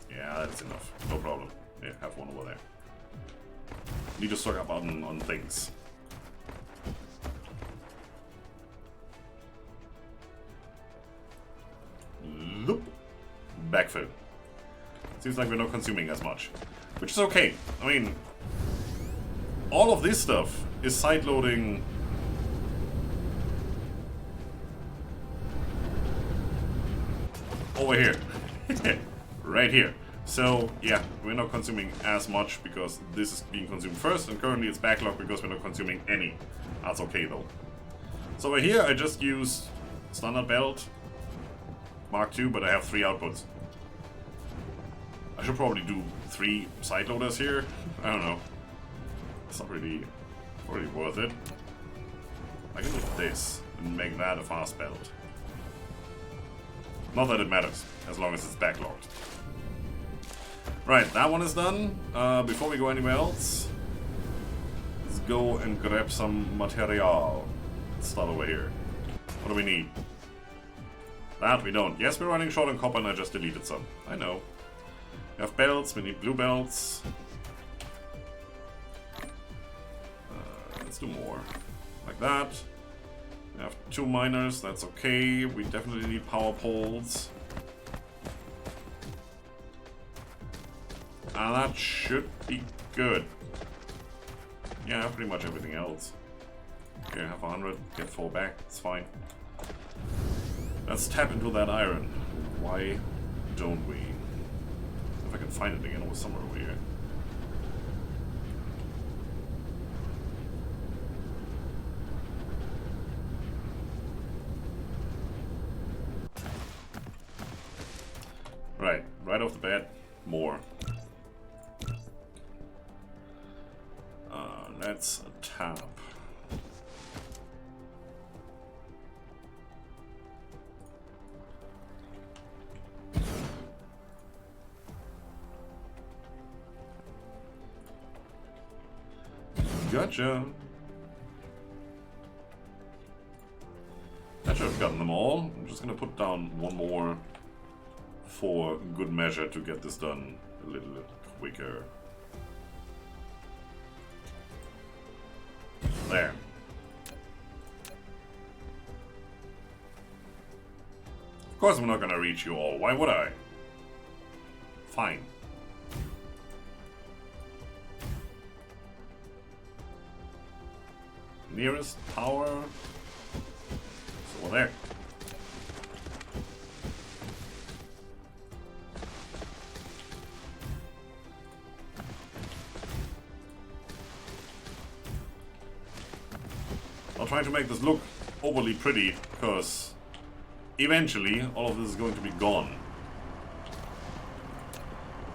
Yeah, that's enough. No problem. Yeah, have one over there. Need to stock up on things. Loop. Backfill. Seems like we're not consuming as much. Which is okay. I mean, all of this stuff is side-loading over here. Right here. So, yeah, we're not consuming as much because this is being consumed first, and currently it's backlogged because we're not consuming any. That's okay though. So over here I just use standard belt, Mark II, but I have 3 outputs. I should probably do 3 side loaders here. I don't know. It's not really worth it. I can do this and make that a fast belt. Not that it matters, as long as it's backlogged. Right, that one is done. Before we go anywhere else, let's go and grab some material. Let's start over here. What do we need? That we don't. Yes, we're running short on copper and I just deleted some. I know. We have belts, we need blue belts. Let's do more. Like that. We have 2 miners, that's okay. We definitely need power poles. And that should be good. Yeah, I have pretty much everything else. Okay, I have 100, get 4 back, it's fine. Let's tap into that iron. Why don't we? If I can find it again, it was somewhere over here. Right off the bat, more. Let's tap. Gotcha. I should have gotten them all. I'm just gonna put down one more for good measure to get this done a little quicker. There. Of course I'm not gonna reach you all. Why would I? Fine. Nearest power. So over there. I'm trying to make this look overly pretty because eventually all of this is going to be gone.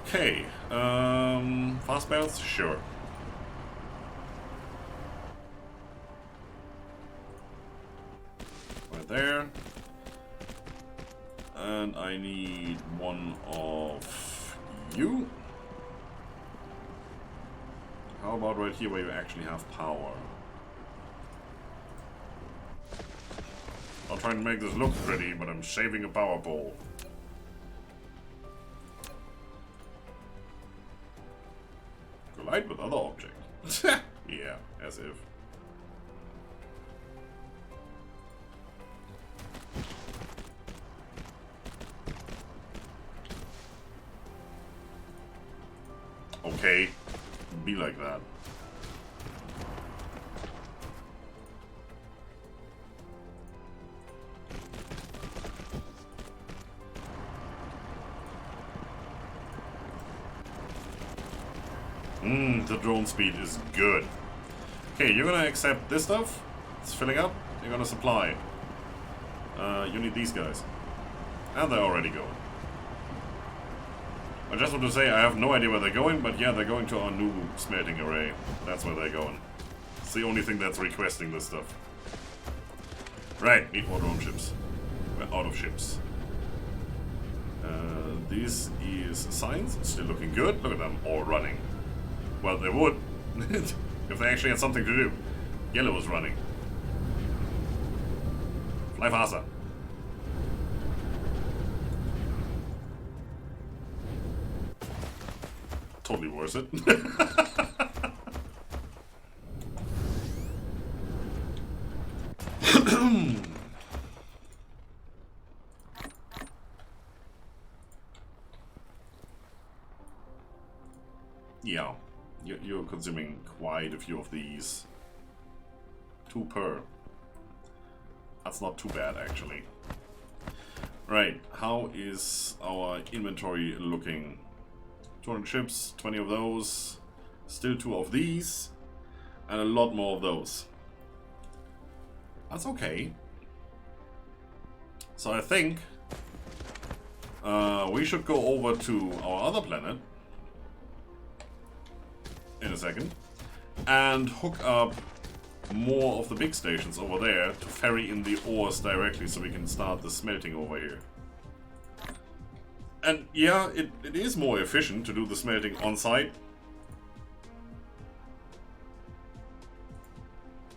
Okay, fast belts? Sure. Right there. And I need one of you. How about right here where you actually have power? I'm trying to make this look pretty, but I'm saving a power pole. Collide with other objects. Yeah, as if. Okay, be like that. The drone speed is good. Okay, you're gonna accept this stuff. It's filling up. You're gonna supply. You need these guys. And they're already going. I just want to say I have no idea where they're going, but yeah, they're going to our new smelting array. That's where they're going. It's the only thing that's requesting this stuff. Right, need more drone ships. We're out of ships. This is science. Still looking good. Look at them all running. Well, they would, if they actually had something to do. Yellow is running. Fly faster. Totally worth it. Yeah. You're consuming quite a few of these. 2 per. That's not too bad, actually. Right, how is our inventory looking? 200 ships, 20 of those, still 2 of these, and a lot more of those. That's okay. So I think we should go over to our other planet in a second and hook up more of the big stations over there to ferry in the ores directly so we can start the smelting over here. And yeah, it is more efficient to do the smelting on site.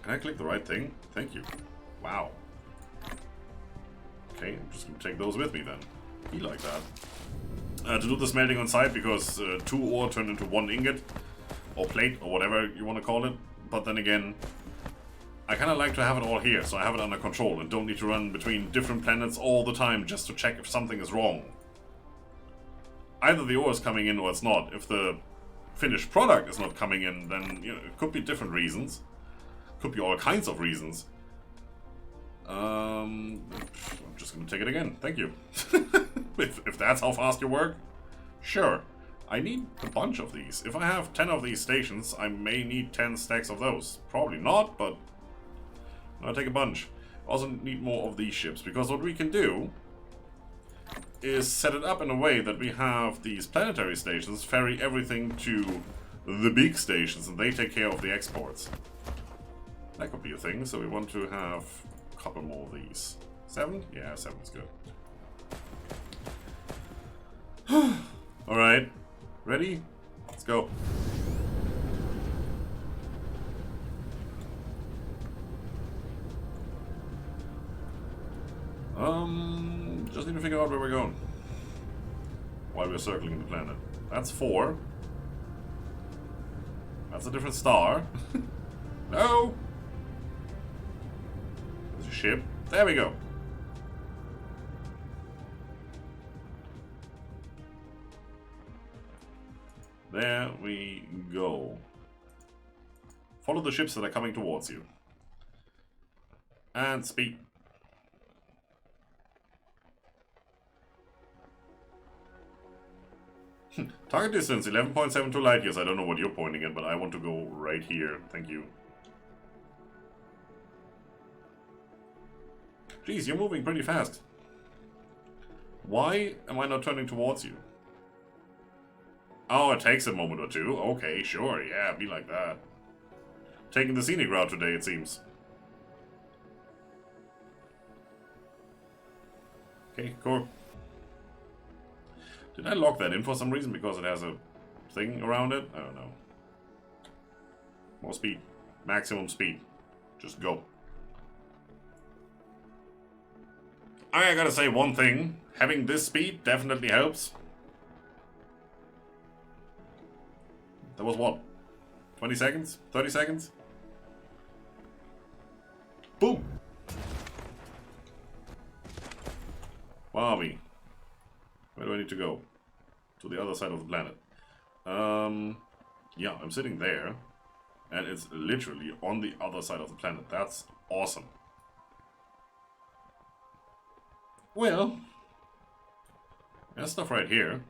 Can I click the right thing? Thank you. Wow. Okay, I'm just gonna take those with me then. Be like that. To do the smelting on site, because 2 ore turned into 1 ingot, or plate, or whatever you want to call it. But then again, I kind of like to have it all here, so I have it under control and don't need to run between different planets all the time just to check if something is wrong. Either the ore is coming in or it's not. If the finished product is not coming in, then you know, it could be different reasons. Could be all kinds of reasons. I'm just gonna take it again. Thank you. if that's how fast you work, sure. I need a bunch of these. If I have 10 of these stations, I may need 10 stacks of those. Probably not, but I'll take a bunch. Also need more of these ships, because what we can do is set it up in a way that we have these planetary stations ferry everything to the big stations and they take care of the exports. That could be a thing, so we want to have a couple more of these. 7? Yeah, 7 is good. Alright, ready? Let's go. Just need to figure out where we're going while we're circling the planet. That's 4. That's a different star. No! There's a ship. There we go. There we go. Follow the ships that are coming towards you. And speed. Target distance 11.72 light years. I don't know what you're pointing at, but I want to go right here. Thank you. Geez, you're moving pretty fast. Why am I not turning towards you? Oh, it takes a moment or two. Okay, sure, yeah, be like that. Taking the scenic route today, it seems. Okay, cool. Did I lock that in for some reason? Because it has a thing around it? I don't know. More speed. Maximum speed. Just go. I gotta say one thing. Having this speed definitely helps. That was what? 20 seconds? 30 seconds? Boom! Bobby. Where do I need to go? To the other side of the planet. Yeah, I'm sitting there. And it's literally on the other side of the planet. That's awesome. Well, there's stuff right here.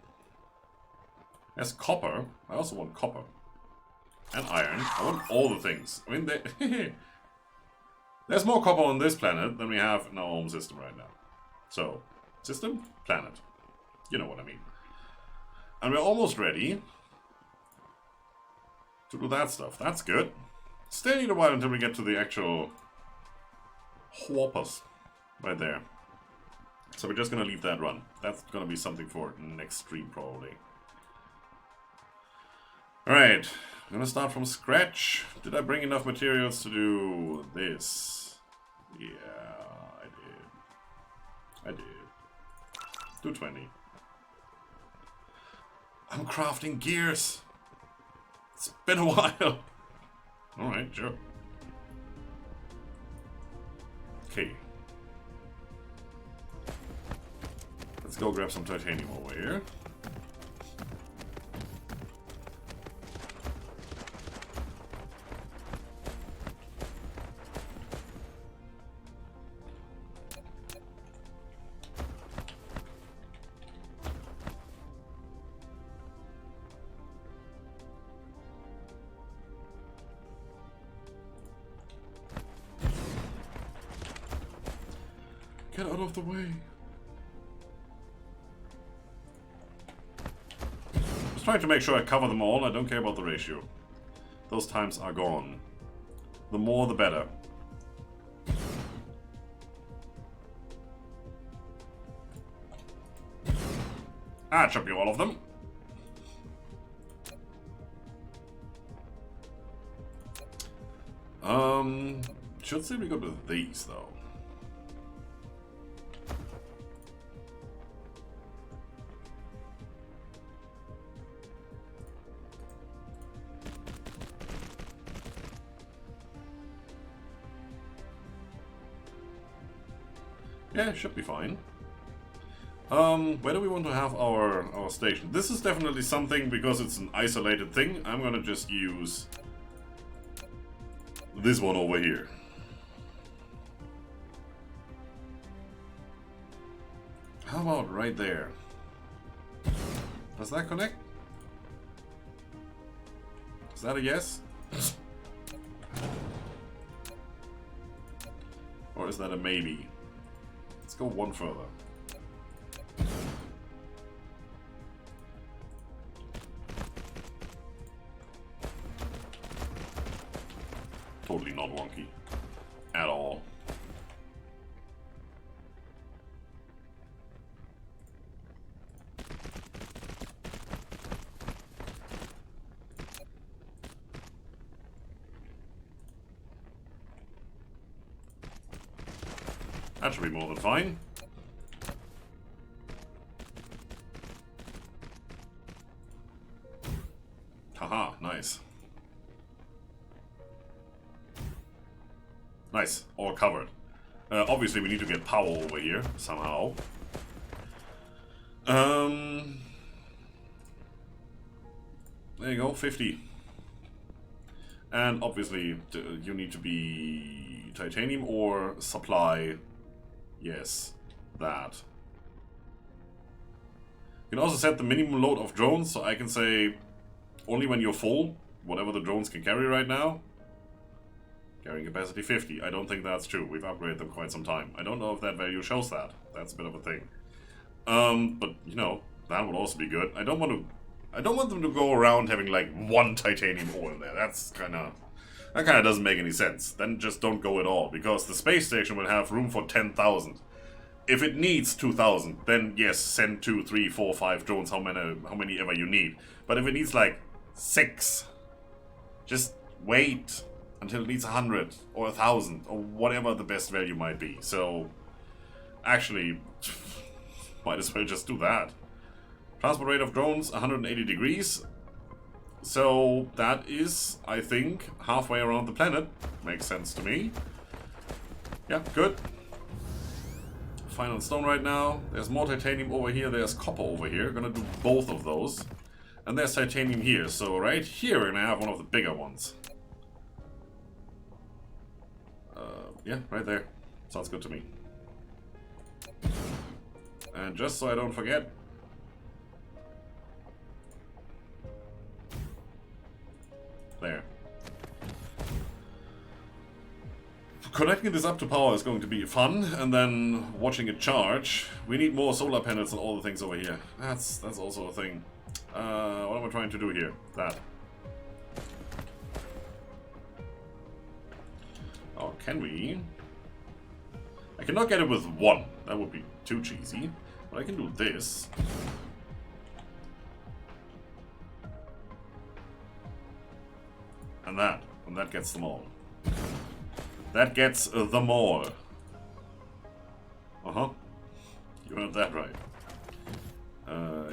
There's copper. I also want copper. And iron. I want all the things. I mean, there's more copper on this planet than we have in our home system right now. So, system, planet. You know what I mean. And we're almost ready to do that stuff. That's good. Still need a while until we get to the actual whoppers right there. So we're just gonna leave that run. That's gonna be something for next stream probably. Alright, I'm gonna start from scratch. Did I bring enough materials to do this? Yeah, I did. 220. I'm crafting gears. It's been a while. Alright, sure. Okay. Let's go grab some titanium over here. Get out of the way. Just trying to make sure I cover them all. I don't care about the ratio. Those times are gone. The more, the better. That should be all of them. Should still be good with these though. Yeah, should be fine. Where do we want to have our station? This is definitely something, because it's an isolated thing, I'm gonna just use this one over here. How about right there? Does that connect? Is that a yes? Or is that a maybe? Let's go one further. Totally not wonky. At all. That should be more than fine. Haha, nice. Nice, all covered. Obviously we need to get power over here, somehow. There you go, 50. And obviously you need to be titanium or supply. Yes, that. You can also set the minimum load of drones, so I can say only when you're full, whatever the drones can carry right now. Carrying capacity 50. I don't think that's true. We've upgraded them quite some time. I don't know if that value shows that. That's a bit of a thing. But you know, that would also be good. I don't want them to go around having like one titanium ore in there. That kind of doesn't make any sense. Then just don't go at all, because the space station will have room for 10,000. If it needs 2,000, then yes, send 2, 3, 4, 5 drones, how many ever you need. But if it needs like 6, just wait until it needs 100 or 1,000 or whatever the best value might be. So actually, might as well just do that. Transport rate of drones 180 degrees. So that is, I think, halfway around the planet. Makes sense to me. Yeah, good. Fine on stone right now. There's more titanium over here. There's copper over here. Gonna do both of those. And there's titanium here. So right here we're gonna have one of the bigger ones. Yeah, right there. Sounds good to me. And just so I don't forget, there. Connecting this up to power is going to be fun, and then watching it charge. We need more solar panels and all the things over here. That's also a thing. What am I trying to do here? That. Oh, can we? I cannot get it with one. That would be too cheesy. But I can do this. And that gets them all. That gets them all. Uh-huh. You heard that right.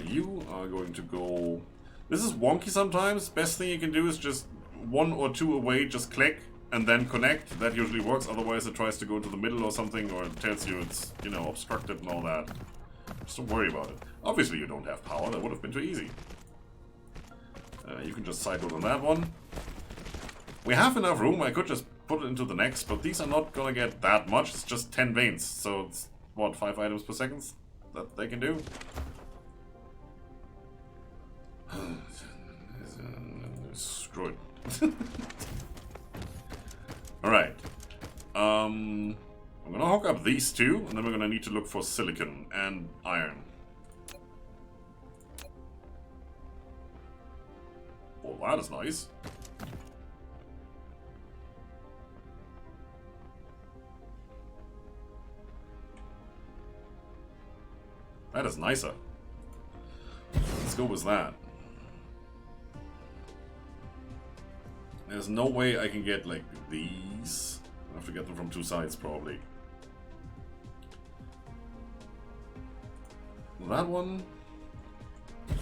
You are going to go... This is wonky sometimes. Best thing you can do is just 1 or 2 away, just click, and then connect. That usually works. Otherwise it tries to go into the middle or something, or it tells you it's, you know, obstructed and all that. Just don't worry about it. Obviously you don't have power. That would have been too easy. You can just side load on that one. We have enough room. I could just put it into the next, but these are not gonna get that much. It's just 10 veins, so it's, what, 5 items per second that they can do? Screw it. Alright. I'm gonna hook up these two, and then we're gonna need to look for silicon and iron. Oh, that is nice. That is nicer. Let's go with that. There's no way I can get, like, these. I have to get them from two sides, probably. That one. I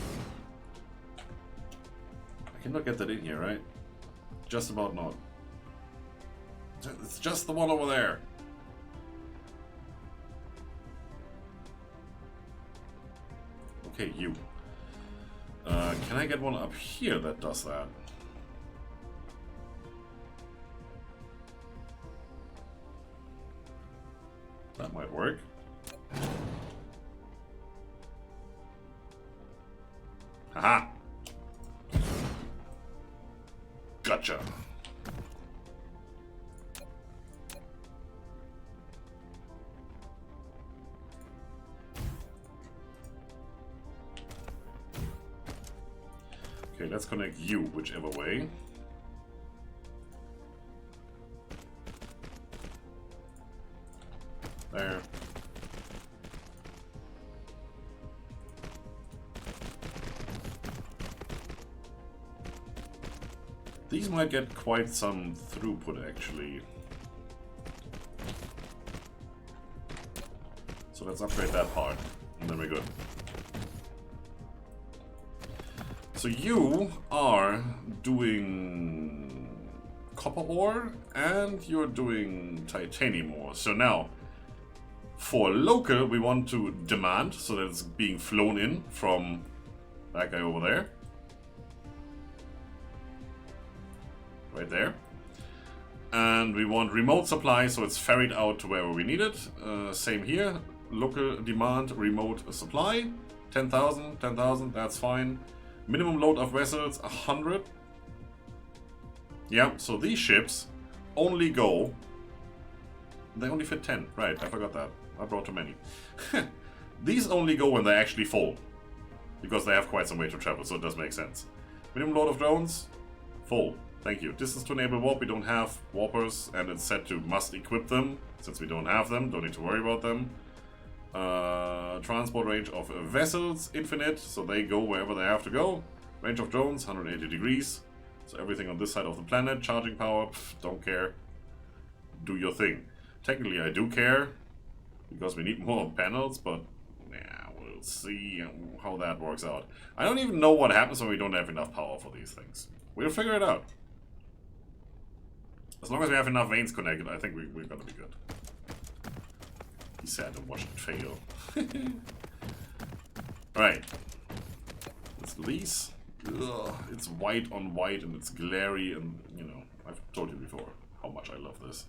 cannot get that in here, right? Just about not. It's just the one over there. Okay, you. Can I get one up here that does that? That might work. Haha! Gotcha. Okay, let's connect you whichever way. There. These might get quite some throughput, actually. So let's upgrade that part, and then we're good. So you are doing copper ore, and you're doing titanium ore. So now, for local, we want to demand, so that it's being flown in from that guy over there. Right there. And we want remote supply, so it's ferried out to wherever we need it. Same here. Local demand, remote supply. 10,000, 10,000, that's fine. Minimum load of vessels, 100. Yeah, so these ships only go... They only fit 10. Right, I forgot that. I brought too many. These only go when they actually fall. Because they have quite some way to travel, so it does make sense. Minimum load of drones, full. Thank you. Distance to enable warp, we don't have warpers, and it's set to must equip them. Since we don't have them, don't need to worry about them. Transport range of vessels, infinite, so they go wherever they have to go. Range of drones, 180 degrees. So everything on this side of the planet. Charging power, don't care. Do your thing. Technically I do care, because we need more panels, but yeah, we'll see how that works out. I don't even know what happens when we don't have enough power for these things. We'll figure it out. As long as we have enough veins connected, I think we're gonna be good. He said and watched it fail. Alright. Let's do these. Ugh, it's white on white and it's glary and, you know, I've told you before how much I love this.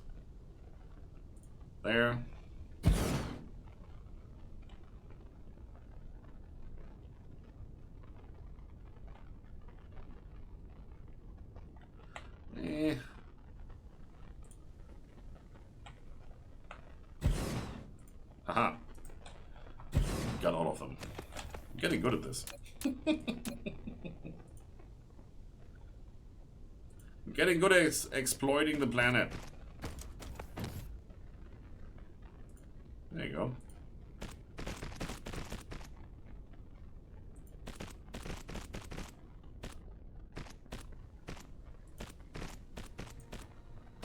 There. Eh. Haha. Got all of them. I'm getting good at this. I'm getting good at exploiting the planet. There you go.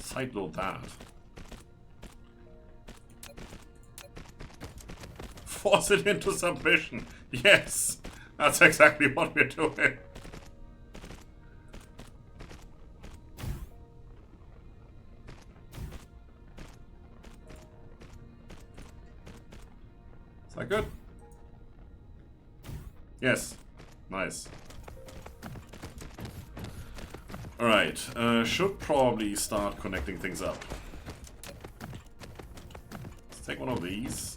Sideload that. Force it into submission. Yes, that's exactly what we're doing. Is that good? Yes. Nice. Alright, should probably start connecting things up. Let's take one of these.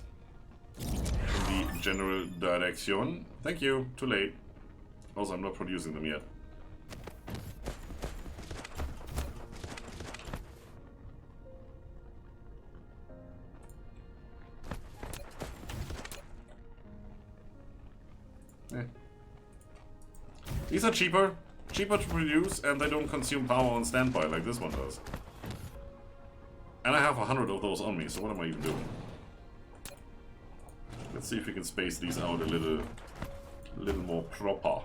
In the general direction. Thank you, too late. Also, I'm not producing them yet. These are cheaper. Cheaper to produce, and they don't consume power on standby like this one does. And I have 100 of those on me, so what am I even doing? Let's see if we can space these out a little more proper.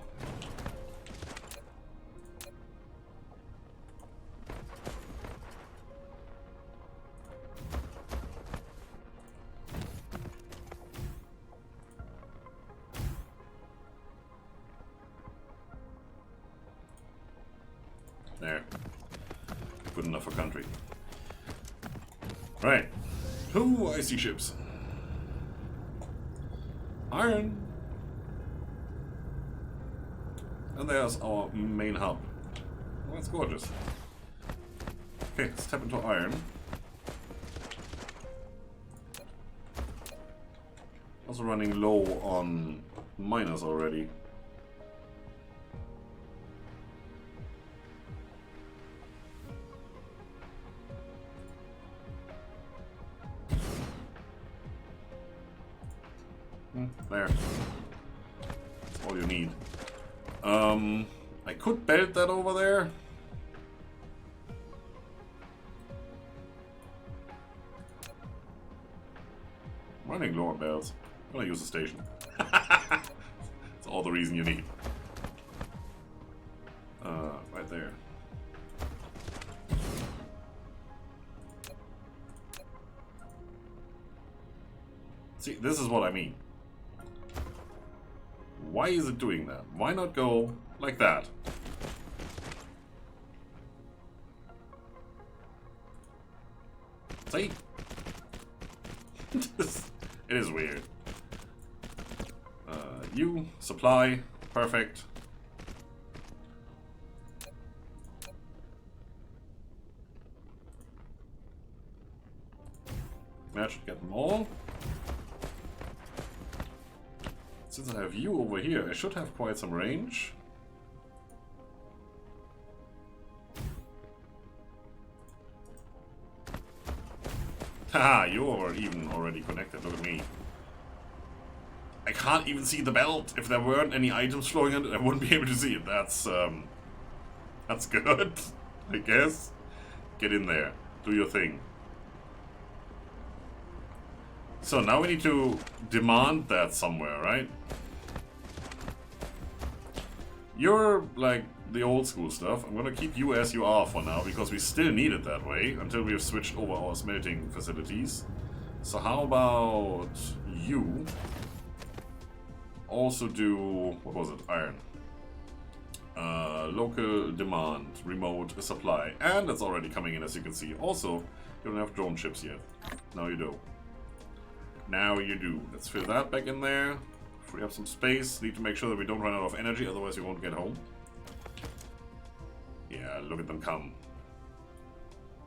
There. Good enough for country. Right. Ooh, I see ships. Iron. And there's our main hub. Oh, that's gorgeous. Okay, let's tap into iron. Also running low on miners already. There. That's all you need. I could belt that over there. Running low on belts. I'm gonna use the station. That's all the reason you need. Right there. See, this is what I mean. Why is it doing that? Why not go like that? See? It is weird. You, supply, perfect. That should get them all. Since I have you over here, I should have quite some range. Haha, you are even already connected, look at me. I can't even see the belt. If there weren't any items flowing in it, I wouldn't be able to see it. That's good, I guess. Get in there, do your thing. So now we need to demand that somewhere, right? You're like the old school stuff. I'm gonna keep you as you are for now because we still need it that way until we have switched over our smelting facilities. So how about you also do, what was it, iron. Local demand, remote supply. And it's already coming in as you can see. Also, you don't have drone ships yet. Now you do. Now you do. Let's fill that back in there. Free up some space. Need to make sure that we don't run out of energy, otherwise we won't get home. Yeah, look at them come.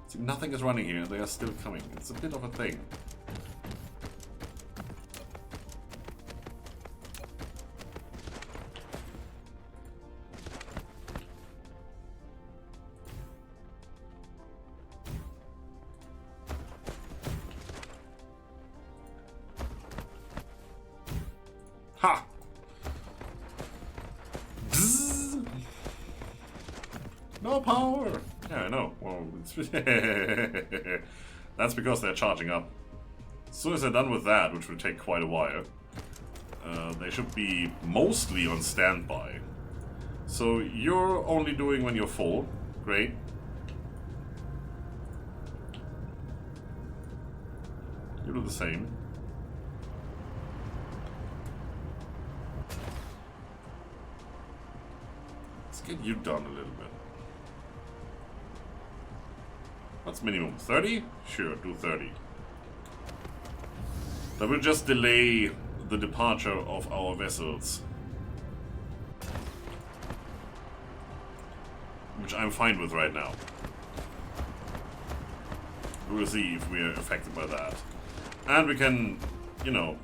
See, nothing is running here. They are still coming. It's a bit of a thing. Ha! Bzzz. No power! Yeah, I know. Well, that's because they're charging up. As soon as they're done with that, which will take quite a while, they should be mostly on standby. So you're only doing when you're full. Great. You do the same. Get you done a little bit. What's minimum? 30? Sure, do 30. That will just delay the departure of our vessels. Which I'm fine with right now. We'll see if we're affected by that. And we can, you know,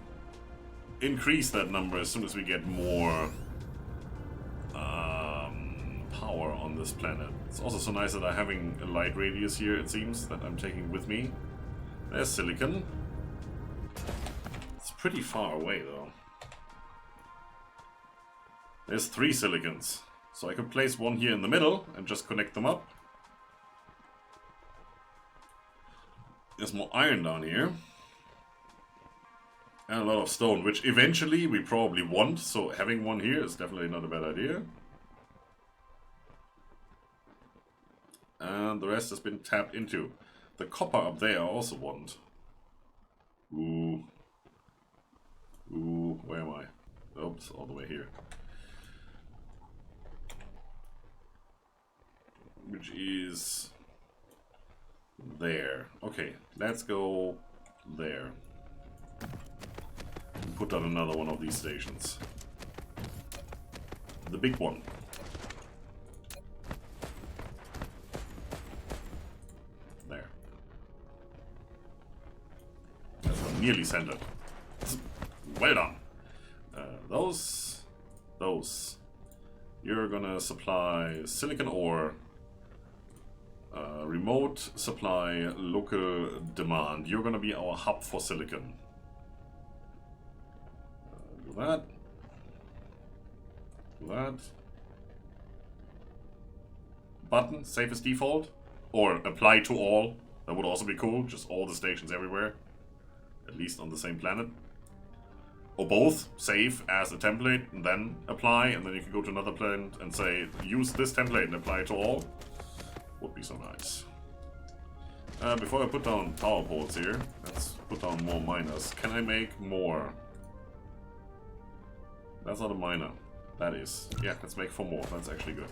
increase that number as soon as we get more power on this planet. It's also so nice that I'm having a light radius here, it seems, that I'm taking with me. There's silicon. It's pretty far away, though. There's 3 silicons. So I could place one here in the middle and just connect them up. There's more iron down here. And a lot of stone, which eventually we probably want. So having one here is definitely not a bad idea. And the rest has been tapped into. The copper up there I also want. Ooh. Ooh, where am I? Oops, all the way here. Which is there. Okay, let's go there. And put down another one of these stations. The big one. There. That's nearly centered. Well done. Those. You're gonna supply silicon ore. Remote supply, local demand. You're gonna be our hub for silicon. Do that. Do that. Button, save as default. Or apply to all. That would also be cool. Just all the stations everywhere. At least on the same planet. Or both, save as a template and then apply, and then you can go to another planet and say, use this template and apply it to all. Would be so nice. Before I put down power poles here, let's put down more miners. Can I make more? That's not a miner. That is. Yeah, let's make 4 more. That's actually good.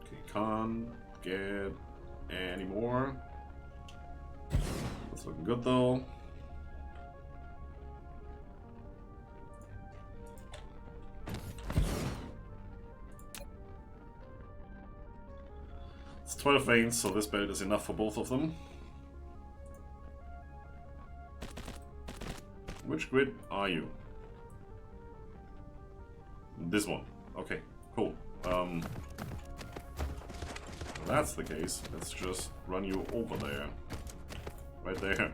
Okay, can't get any more. That's looking good though. It's 12 veins, so this belt is enough for both of them. Which grid are you? This one. Okay, cool. If that's the case, let's just run you over there. Right there.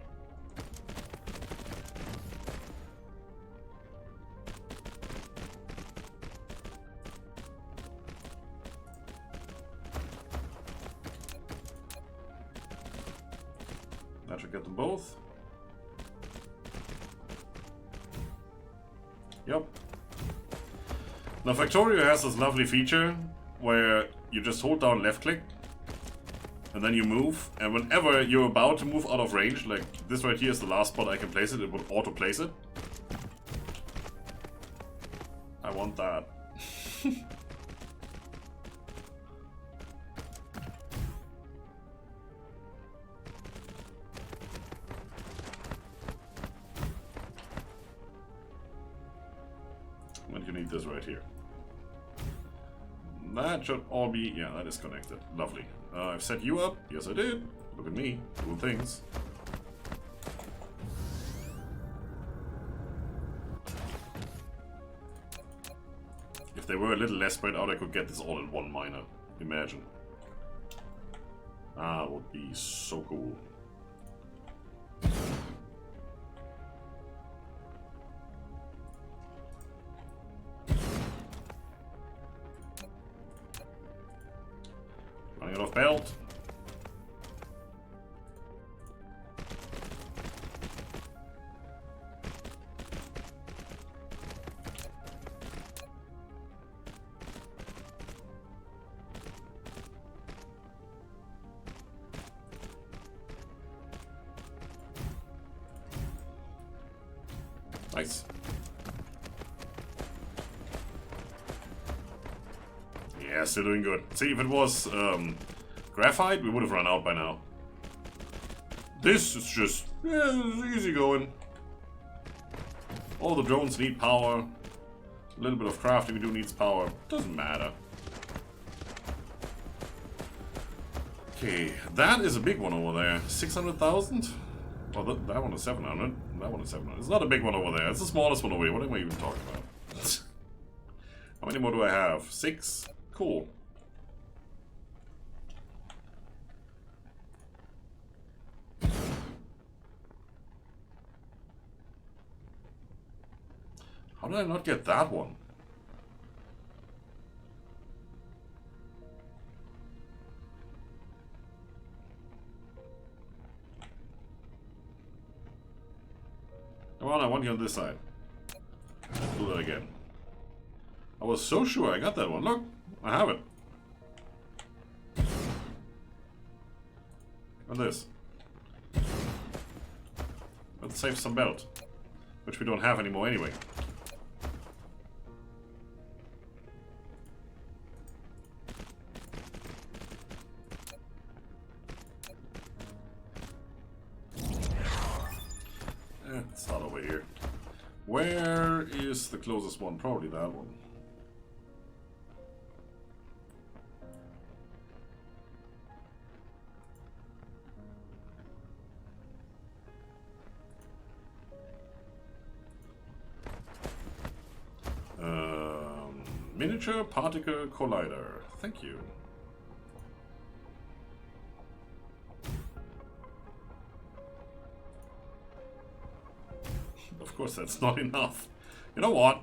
That should get them both. Yep. Now Factorio has this lovely feature where you just hold down left click and then you move, and whenever you're about to move out of range, like this right here is the last spot I can place it, it would auto place it. I want that. And you need this right here. That should all be... yeah, that is connected. Lovely. I've set you up. Yes, I did. Look at me. Doing things. If they were a little less spread out, I could get this all in one miner. Imagine. Ah, that would be so cool. Running out of belt. Nice. Yeah, still doing good. See, if it was graphite, we would have run out by now. This is just easy going. All the drones need power. A little bit of crafting we do needs power. Doesn't matter. Okay, that is a big one over there. 600,000? Oh, that one is 700. That one is 700. It's not a big one over there. It's the smallest one over here. What am I even talking about? How many more do I have? 6? Cool. How did I not get that one? Come on, I want you on this side. Let's do that again. I was so sure I got that one. Look, I have it. And this. Let's save some belt. Which we don't have anymore anyway. Let's start over here. Where is the closest one? Probably that one. Miniature particle collider. Thank you. Of course, that's not enough. You know what?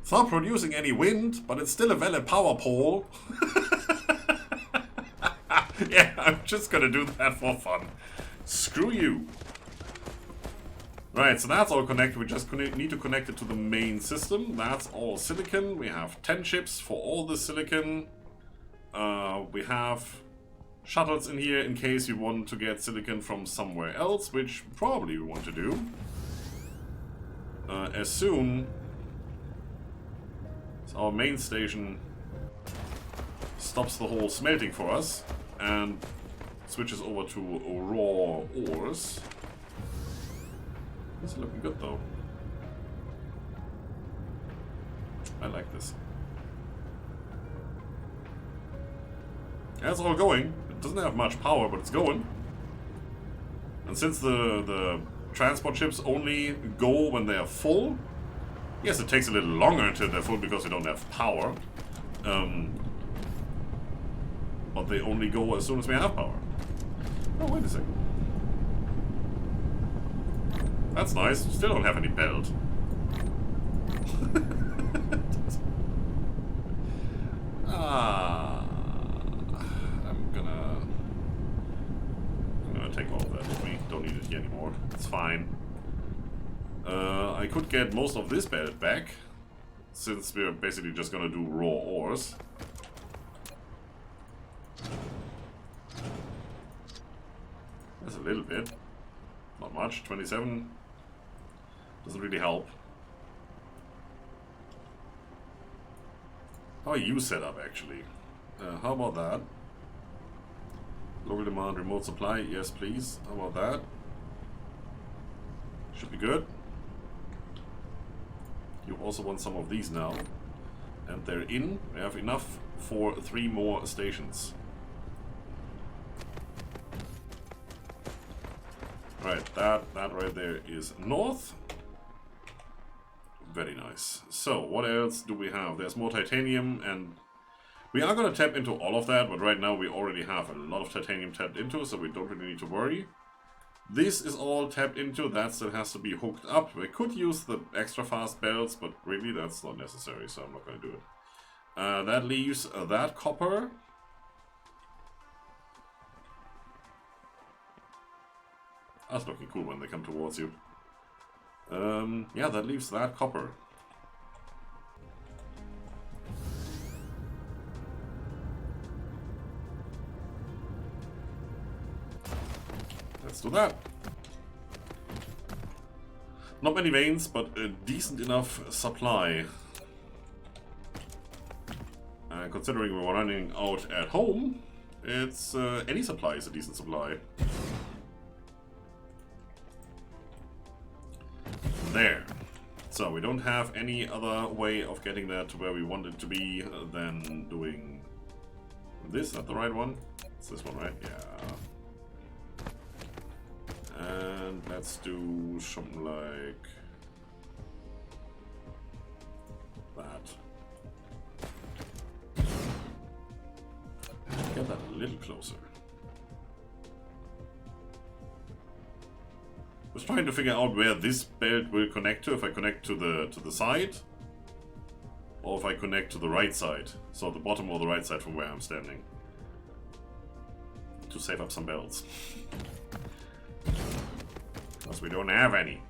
It's not producing any wind, but it's still a valid power pole. Yeah, I'm just gonna do that for fun. Screw you. Right, so that's all connected. We just need to connect it to the main system. That's all silicon. We have 10 chips for all the silicon. We have shuttles in here in case you want to get silicon from somewhere else, which probably we want to do. As soon as our main station stops the whole smelting for us and switches over to raw ores. This is looking good though. I like this. Yeah, it's all going. It doesn't have much power, but it's going. And since the transport chips only go when they are full, yes, it takes a little longer until they're full because we don't have power. But they only go as soon as we have power. Oh, wait a second. That's nice. Still don't have any belt. I'm gonna take all of that with me. Don't need it here anymore. It's fine. I could get most of this belt back, since we're basically just gonna do raw ores. That's a little bit. Not much. 27. Doesn't really help. How are you set up, actually? How about that? Local demand, remote supply. Yes, please. How about that? Should be good. You also want some of these now. And they're in. We have enough for 3 more stations. Right, that right there is north. Very nice. So, what else do we have? There's more titanium, and we are going to tap into all of that, but right now we already have a lot of titanium tapped into, so we don't really need to worry. This is all tapped into, that still has to be hooked up. We could use the extra fast belts, but really that's not necessary, so I'm not going to do it. That leaves that copper. That's looking cool when they come towards you. Yeah, that leaves that copper. Let's do that. Not many veins, but a decent enough supply. Considering we're running out at home, it's any supply is a decent supply. There. So we don't have any other way of getting that to where we want it to be than doing this. Is that the right one? It's this one, right? Yeah. And let's do something like that. Get that a little closer. was trying to figure out where this belt will connect to, if I connect to the side, or if I connect to the right side, so the bottom or the right side from where I'm standing, to save up some belts. Because we don't have any.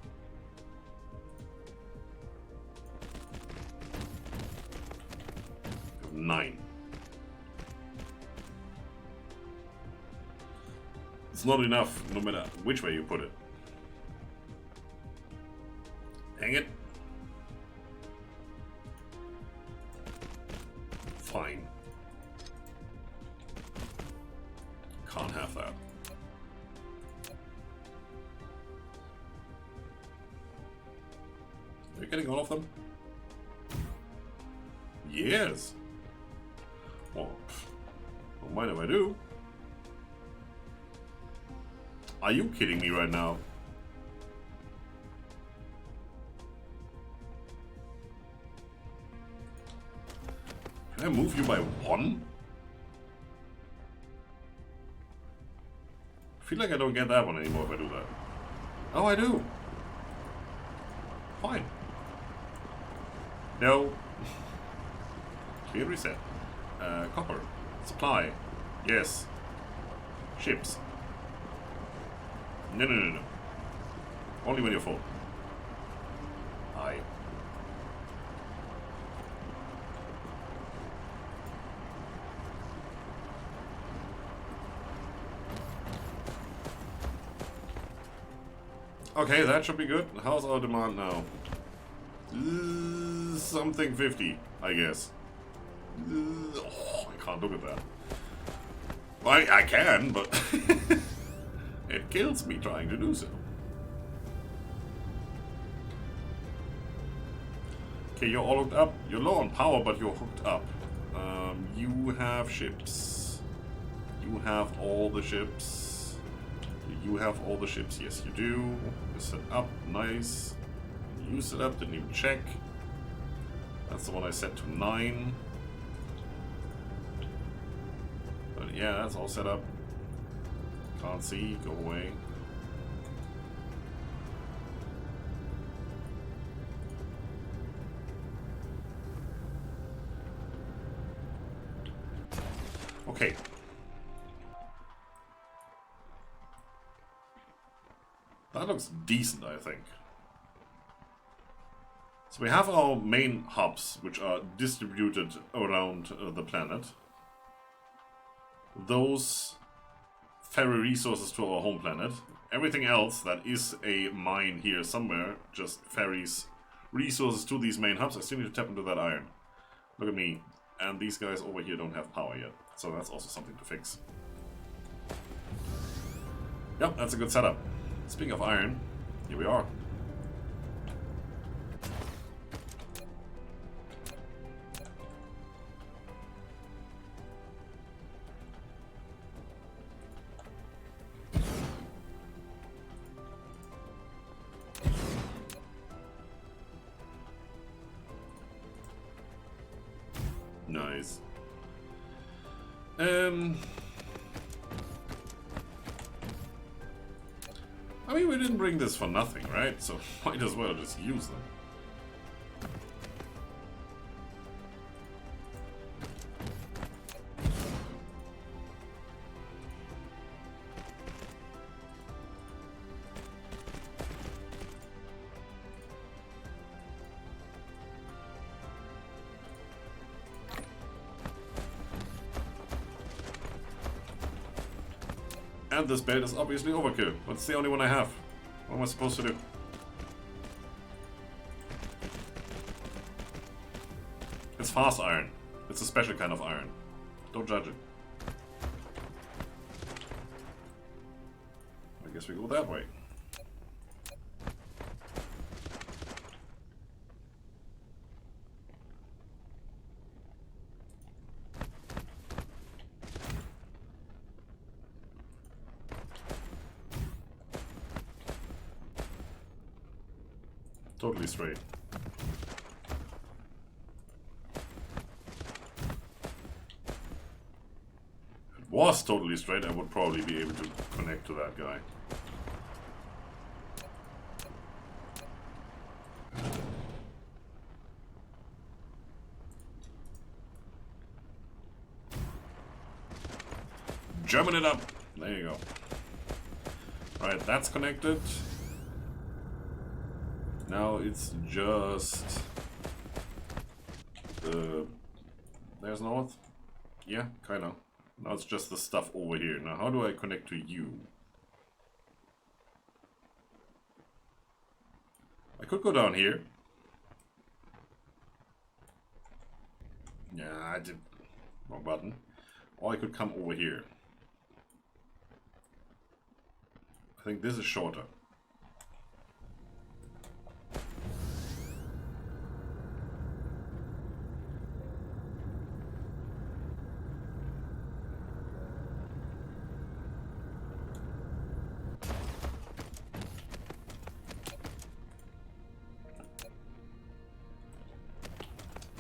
We have 9. It's not enough, no matter which way you put it. Hang it. Fine. Can't have that. Are you getting all of them? Yes. Well, don't mind if I do. Are you kidding me right now? Can I move you by 1? I feel like I don't get that one anymore if I do that. Oh, I do. Fine. No. Clear reset. Copper. Supply. Yes. Ships. No. Only when you're full. Aye. Okay, that should be good. How's our demand now? Something 50, I guess. Oh, I can't look at that. Well, I can, but it kills me trying to do so. Okay, you're all hooked up. You're low on power, but you're hooked up. You have ships. You have all the ships. You have all the ships. Yes, you do. You're set up. Nice. You set up. Didn't even check. That's the one I set to 9. But yeah, that's all set up. Can't see. Go away. Okay. That looks decent, I think. So we have our main hubs, which are distributed around the planet. Those ferry resources to our home planet. Everything else that is a mine here somewhere just ferries resources to these main hubs. I still need to tap into that iron. Look at me. And these guys over here don't have power yet. So that's also something to fix. Yep, that's a good setup. Speaking of iron, here we are. Nice. I mean, we didn't bring this for nothing, right? So might as well just use them. And this bait is obviously overkill. That's the only one I have. What am I supposed to do? It's fast iron. It's a special kind of iron. Don't judge it. I guess we go that way. Totally straight. If it was totally straight, I would probably be able to connect to that guy. German it up. There you go. Right, that's connected. Now it's just... there's north? Yeah, kinda. Now it's just the stuff over here. Now how do I connect to you? I could go down here. Yeah, I did... wrong button. Or I could come over here. I think this is shorter.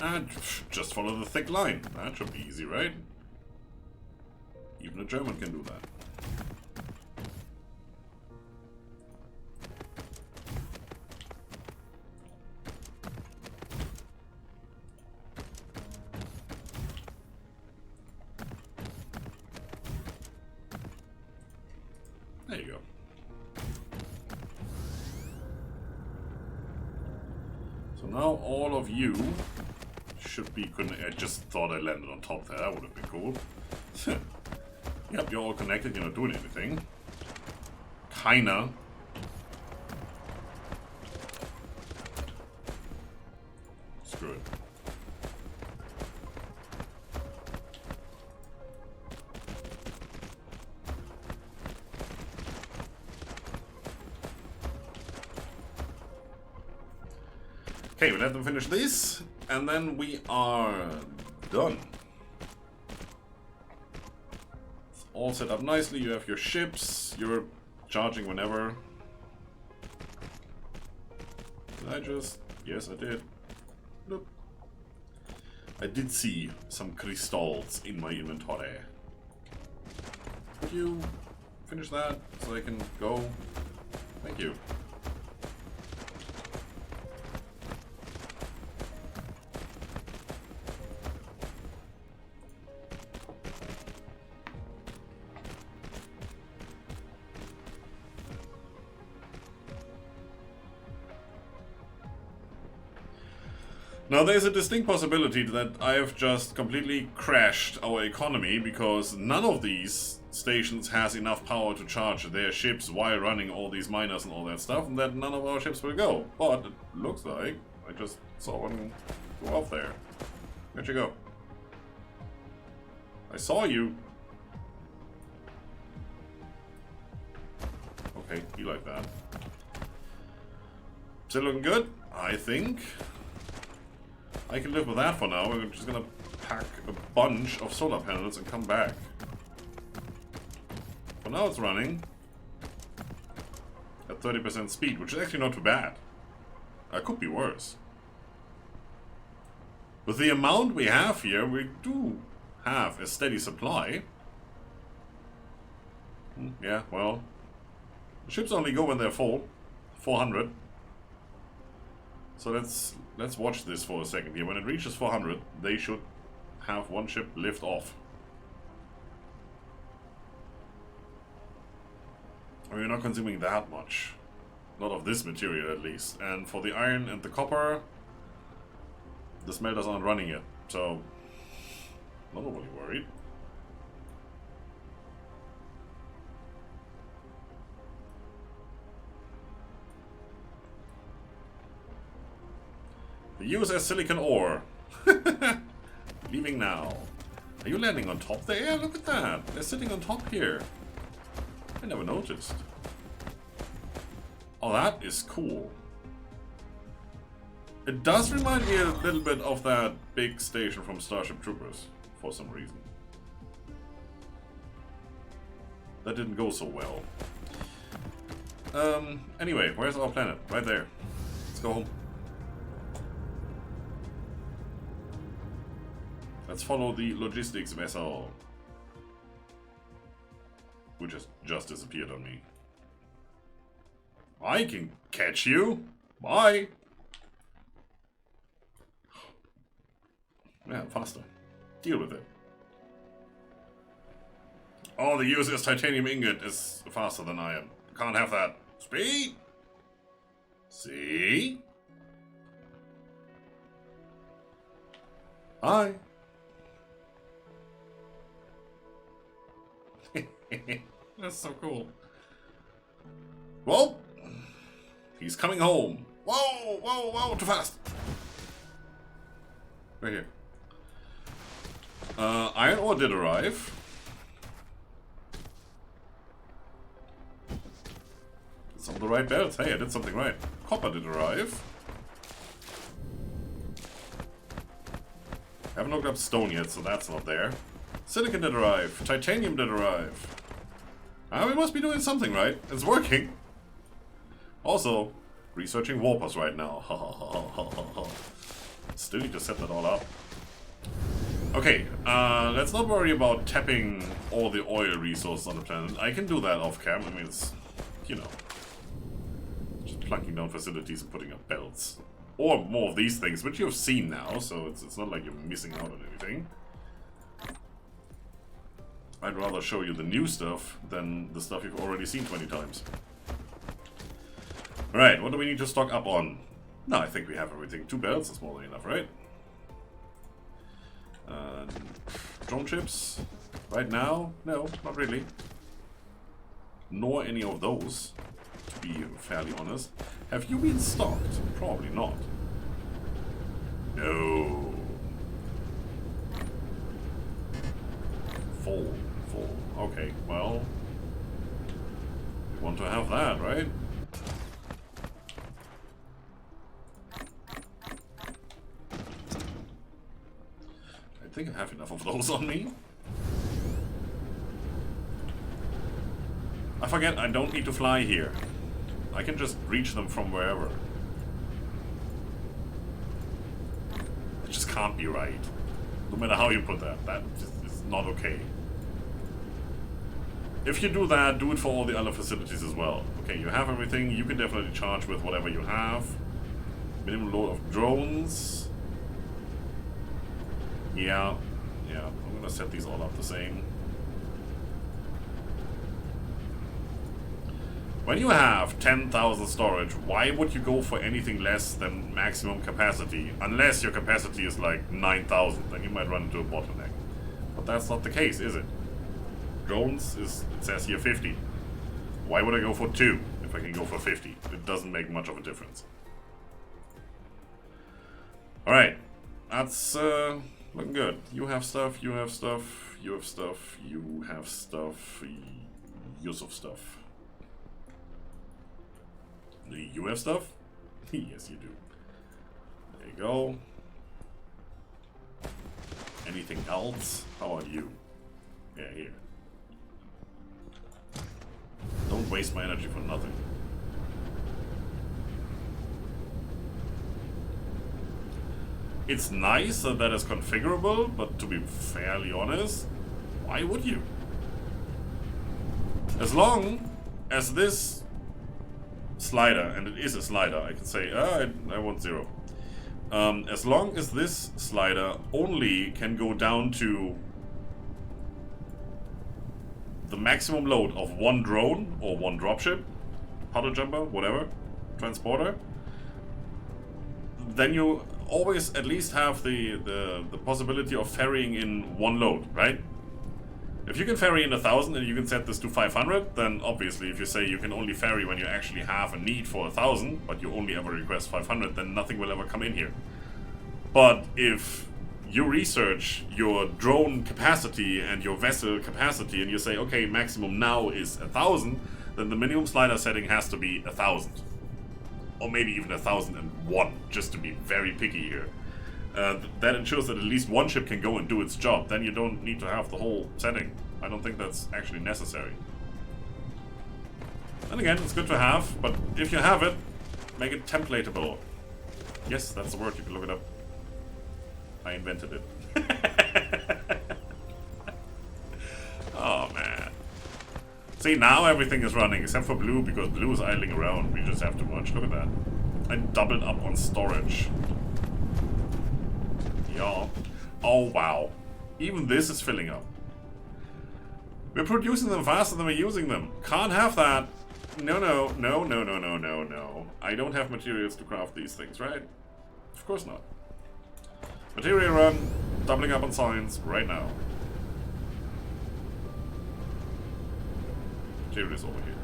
And just follow the thick line. That should be easy, right? Even a German can do that. There you go. So now all of you should be connected. I just thought I landed on top there. That would have been cool. Yep, you're all connected. You're not doing anything. Kinda. Screw it. Okay, we let them finish this, and then we are done. It's all set up nicely. You have your ships. You're charging whenever. Did I just... Yes, I did. Nope. I did see some crystals in my inventory. Could you finish that so I can go? Thank you. Now there's a distinct possibility that I have just completely crashed our economy because none of these stations has enough power to charge their ships while running all these miners and all that stuff, and that none of our ships will go. But it looks like I just saw one go off there. Where'd you go? I saw you. Okay, you like that. Still looking good, I think. I can live with that for now. We're just gonna pack a bunch of solar panels and come back. For now it's running at 30% speed, which is actually not too bad. Could be worse. With the amount we have here, we do have a steady supply. Yeah, well, the ships only go when they're full. 400. So let's watch this for a second here. When it reaches 400, they should have one ship lift off. We're not consuming that much. Not of this material, at least. And for the iron and the copper, the smelters aren't running yet. So, not overly worried. The USS Silicon Ore. Leaving now. Are you landing on top there? Yeah, look at that. They're sitting on top here. I never noticed. Oh, that is cool. It does remind me a little bit of that big station from Starship Troopers, for some reason. That didn't go so well. Anyway, where's our planet? Right there. Let's go home. Let's follow the logistics vessel, which has just disappeared on me. I can catch you. Bye. Yeah, faster. Deal with it. Oh, the user's titanium ingot is faster than I am. Can't have that. Speed! See? Hi. That's so cool. Well, he's coming home. Whoa, whoa, whoa, too fast. Right here. Iron ore did arrive. It's on the right belt. Hey, I did something right. Copper did arrive. Haven't looked up stone yet, so that's not there. Silicon did arrive. Titanium did arrive. We must be doing something right. It's working. Also, researching warpers right now. Still need to set that all up. Okay, let's not worry about tapping all the oil resources on the planet. I can do that off cam. I mean, it's, you know, just plunking down facilities and putting up belts. Or more of these things, which you've seen now, so it's not like you're missing out on anything. I'd rather show you the new stuff than the stuff you've already seen 20 times. Alright, what do we need to stock up on? No, I think we have everything. 2 belts is more than enough, right? Drone chips? Right now? No, not really. Nor any of those, to be fairly honest. Have you been stocked? Probably not. No. Full. Okay, well, we want to have that, right? I think I have enough of those on me. I forget I don't need to fly here. I can just reach them from wherever. It just can't be right. No matter how you put that, that just is not okay. If you do that, do it for all the other facilities as well. Okay, you have everything, you can definitely charge with whatever you have. Minimum load of drones. Yeah, I'm gonna set these all up the same. When you have 10,000 storage, why would you go for anything less than maximum capacity? Unless your capacity is like 9,000, then you might run into a bottleneck. But that's not the case, is it? Drones is, it says here 50. Why would I go for 2 if I can go for 50? It doesn't make much of a difference. Alright, that's looking good. You have stuff, you have stuff, you have stuff, you have stuff, use of stuff. You have stuff? Yes, you do. There you go. Anything else? How about you? Yeah, here. Don't waste my energy for nothing. It's nice that that is configurable, but to be fairly honest, why would you? As long as this slider, and it is a slider, I can say, I want 0. As long as this slider only can go down to the maximum load of 1 drone or 1 dropship, puddle jumper, whatever, transporter, then you always at least have the possibility of ferrying in 1 load, right? If you can ferry in 1,000 and you can set this to 500, then obviously if you say you can only ferry when you actually have a need for 1,000, but you only ever request 500, then nothing will ever come in here. But if you research your drone capacity and your vessel capacity and you say, okay, maximum now is 1,000, then the minimum slider setting has to be 1,000. Or maybe even 1,001, just to be very picky here. That ensures that at least 1 ship can go and do its job. Then you don't need to have the whole setting. I don't think that's actually necessary. And again, it's good to have, but if you have it, make it templateable. Yes, that's the word, you can look it up. I invented it. Oh man. See, now everything is running, except for blue, because blue is idling around. We just have too much. Look at that. I doubled up on storage. Yeah. Oh, wow. Even this is filling up. We're producing them faster than we're using them. Can't have that. No, no, no, no, no, no, no, no. I don't have materials to craft these things, right? Of course not. Material run, doubling up on science right now. Material is over here.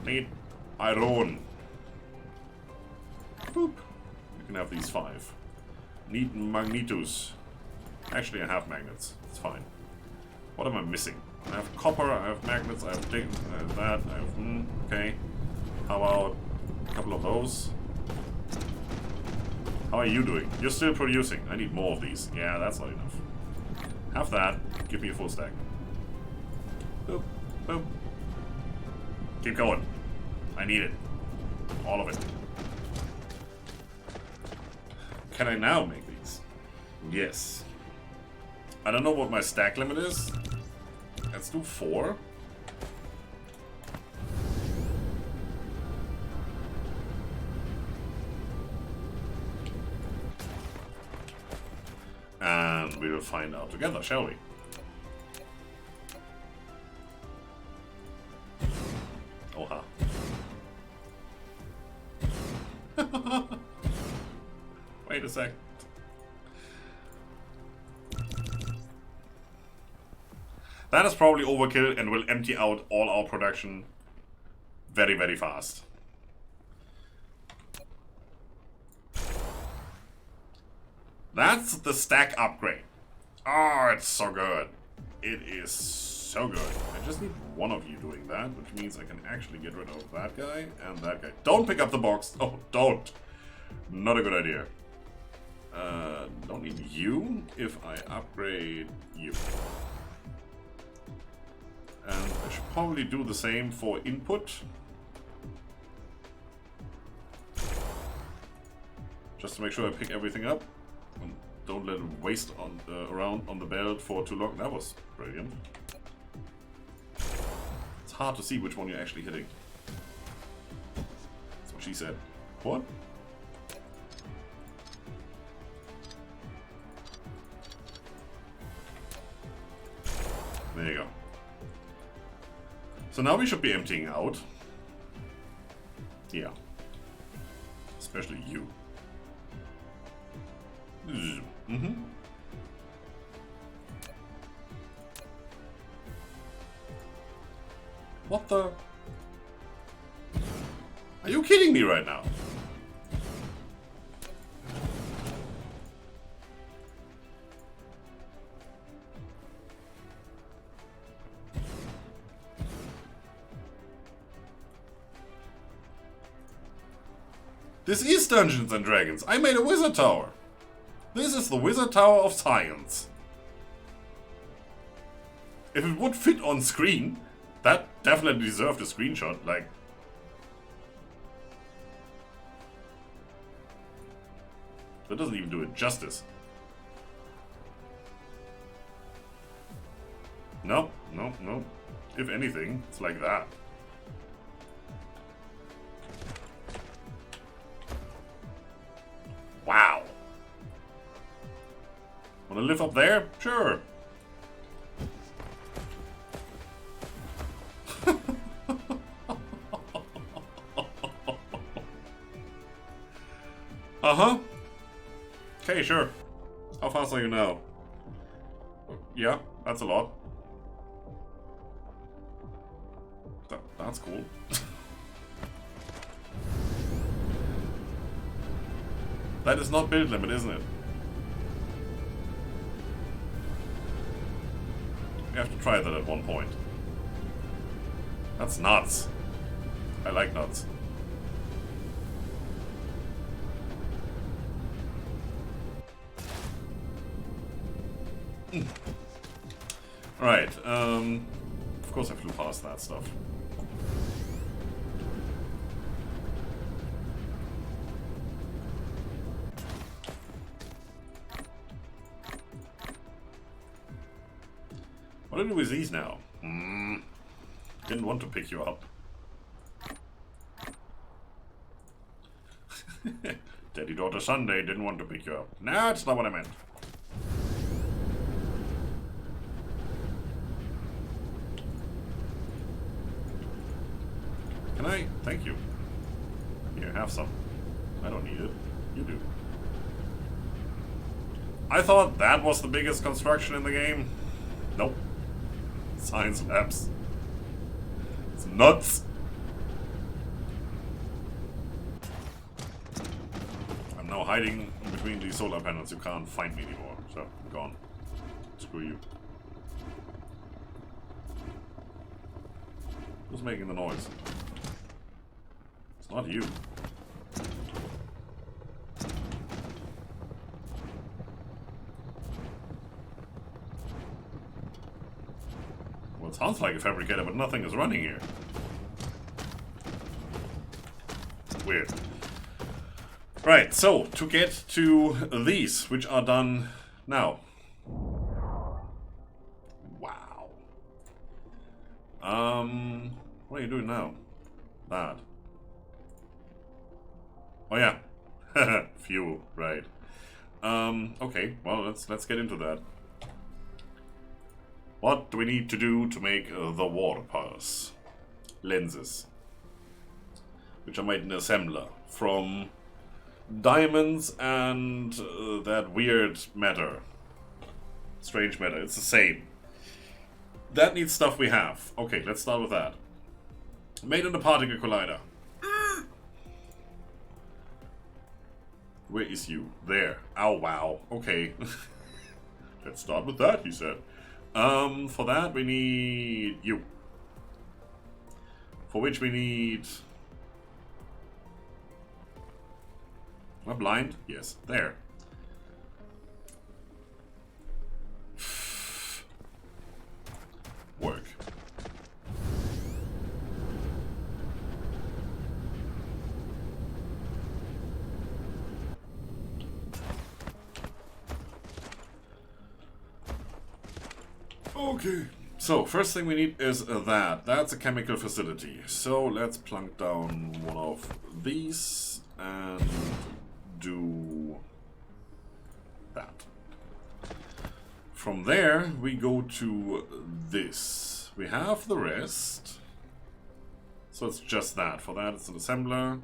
Need iron. Boop. You can have these 5. Need magnetos. Actually, I have magnets. It's fine. What am I missing? I have copper, I have magnets, I have that, I have... okay. How about a couple of those? How are you doing? You're still producing. I need more of these. Yeah, that's not enough. Have that. Give me a full stack. Boop. Boop. Keep going. I need it. All of it. Can I now make these? Yes. I don't know what my stack limit is. Let's do 4. And we will find out together, shall we? Oha. Wait a sec. That is probably overkill and will empty out all our production very, very fast. That's the stack upgrade. Oh, it's so good. It is so good. I just need one of you doing that, which means I can actually get rid of that guy and that guy. Don't pick up the box. Oh, don't. Not a good idea. Don't need you if I upgrade you. And I should probably do the same for input. Just to make sure I pick everything up. And don't let it waste on around on the belt for too long. That was brilliant. It's hard to see which one you're actually hitting. That's what she said. What? There you go. So now we should be emptying out. Yeah. Especially you. Mm-hmm. What the? Are you kidding me right now? This is Dungeons and Dragons. I made a wizard tower. This is the wizard tower of science. If it would fit on screen, that definitely deserved a screenshot. Like, that doesn't even do it justice. No, no, no. If anything, it's like that. Wow. Wanna live up there? Sure. Uh-huh. Okay, sure. How fast are you now? Yeah, that's a lot. That's cool. That is not build limit, isn't it? We have to try that at one point. That's nuts. I like nuts. Right, of course I flew past that stuff. What do I do with these now? Didn't want to pick you up. Daddy Daughter Sunday didn't want to pick you up. No, that's not what I meant. Thank you. Here, have some. I don't need it. You do. I thought that was the biggest construction in the game. Nope. Science labs. It's nuts. I'm now hiding in between these solar panels. You can't find me anymore. So, I'm gone. Screw you. Who's making the noise? It's not you. Well, it sounds like a fabricator, but nothing is running here. Weird. Right, so, to get to these, which are done now. Wow. What are you doing now? That. Oh yeah. Fuel, right. Okay, well, let's get into that. What do we need to do to make the water pulse? Lenses. Which I made an assembler from diamonds and that weird matter. Strange matter, it's the same. That needs stuff we have. Okay, let's start with that. Made in the particle collider. Where is you? There. Ow, wow. Okay. Let's start with that, he said. For that we need you. For which we need... Am I blind? Yes. There. Work. Okay. So, first thing we need is that. That's a chemical facility. So, let's plunk down one of these and do that. From there, we go to this. We have the rest. So it's just that. For that, it's an assembler.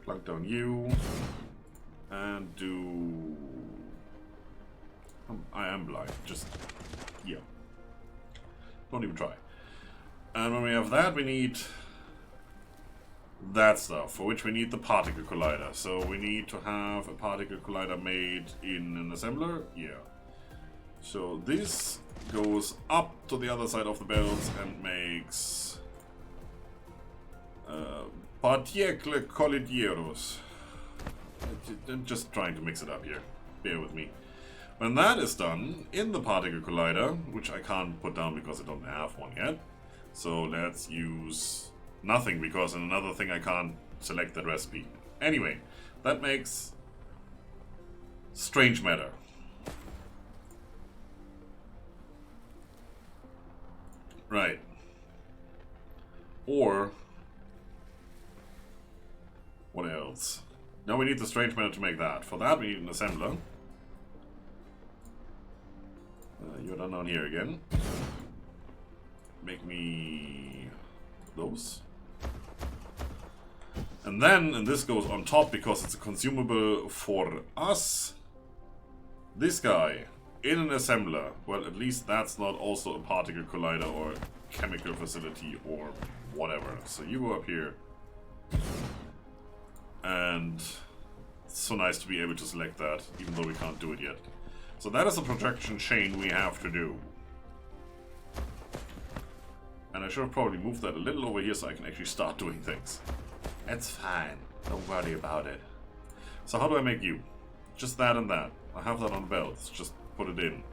Plunk down you. And do... I am blind. Just... yeah. Don't even try. And when we have that, we need... that stuff, for which we need the particle collider. So we need to have a particle collider made in an assembler. Yeah. So this goes up to the other side of the belts and makes particle collideros. I'm just trying to mix it up here. Bear with me. When that is done, in the particle collider, which I can't put down because I don't have one yet, so let's use nothing because in another thing I can't select that recipe. Anyway, that makes strange matter. Right. Or what else? Now we need the strange matter to make that. For that we need an assembler. You're done down here again. Make me those. And then, and this goes on top because it's a consumable for us, this guy in an assembler. Well, at least that's not also a particle collider or chemical facility or whatever. So you go up here. And it's so nice to be able to select that, even though we can't do it yet. So that is a projection chain we have to do. And I should have probably moved that a little over here so I can actually start doing things. It's fine. Don't worry about it. So how do I make you? Just that and that. I have that on belts. Just put it in.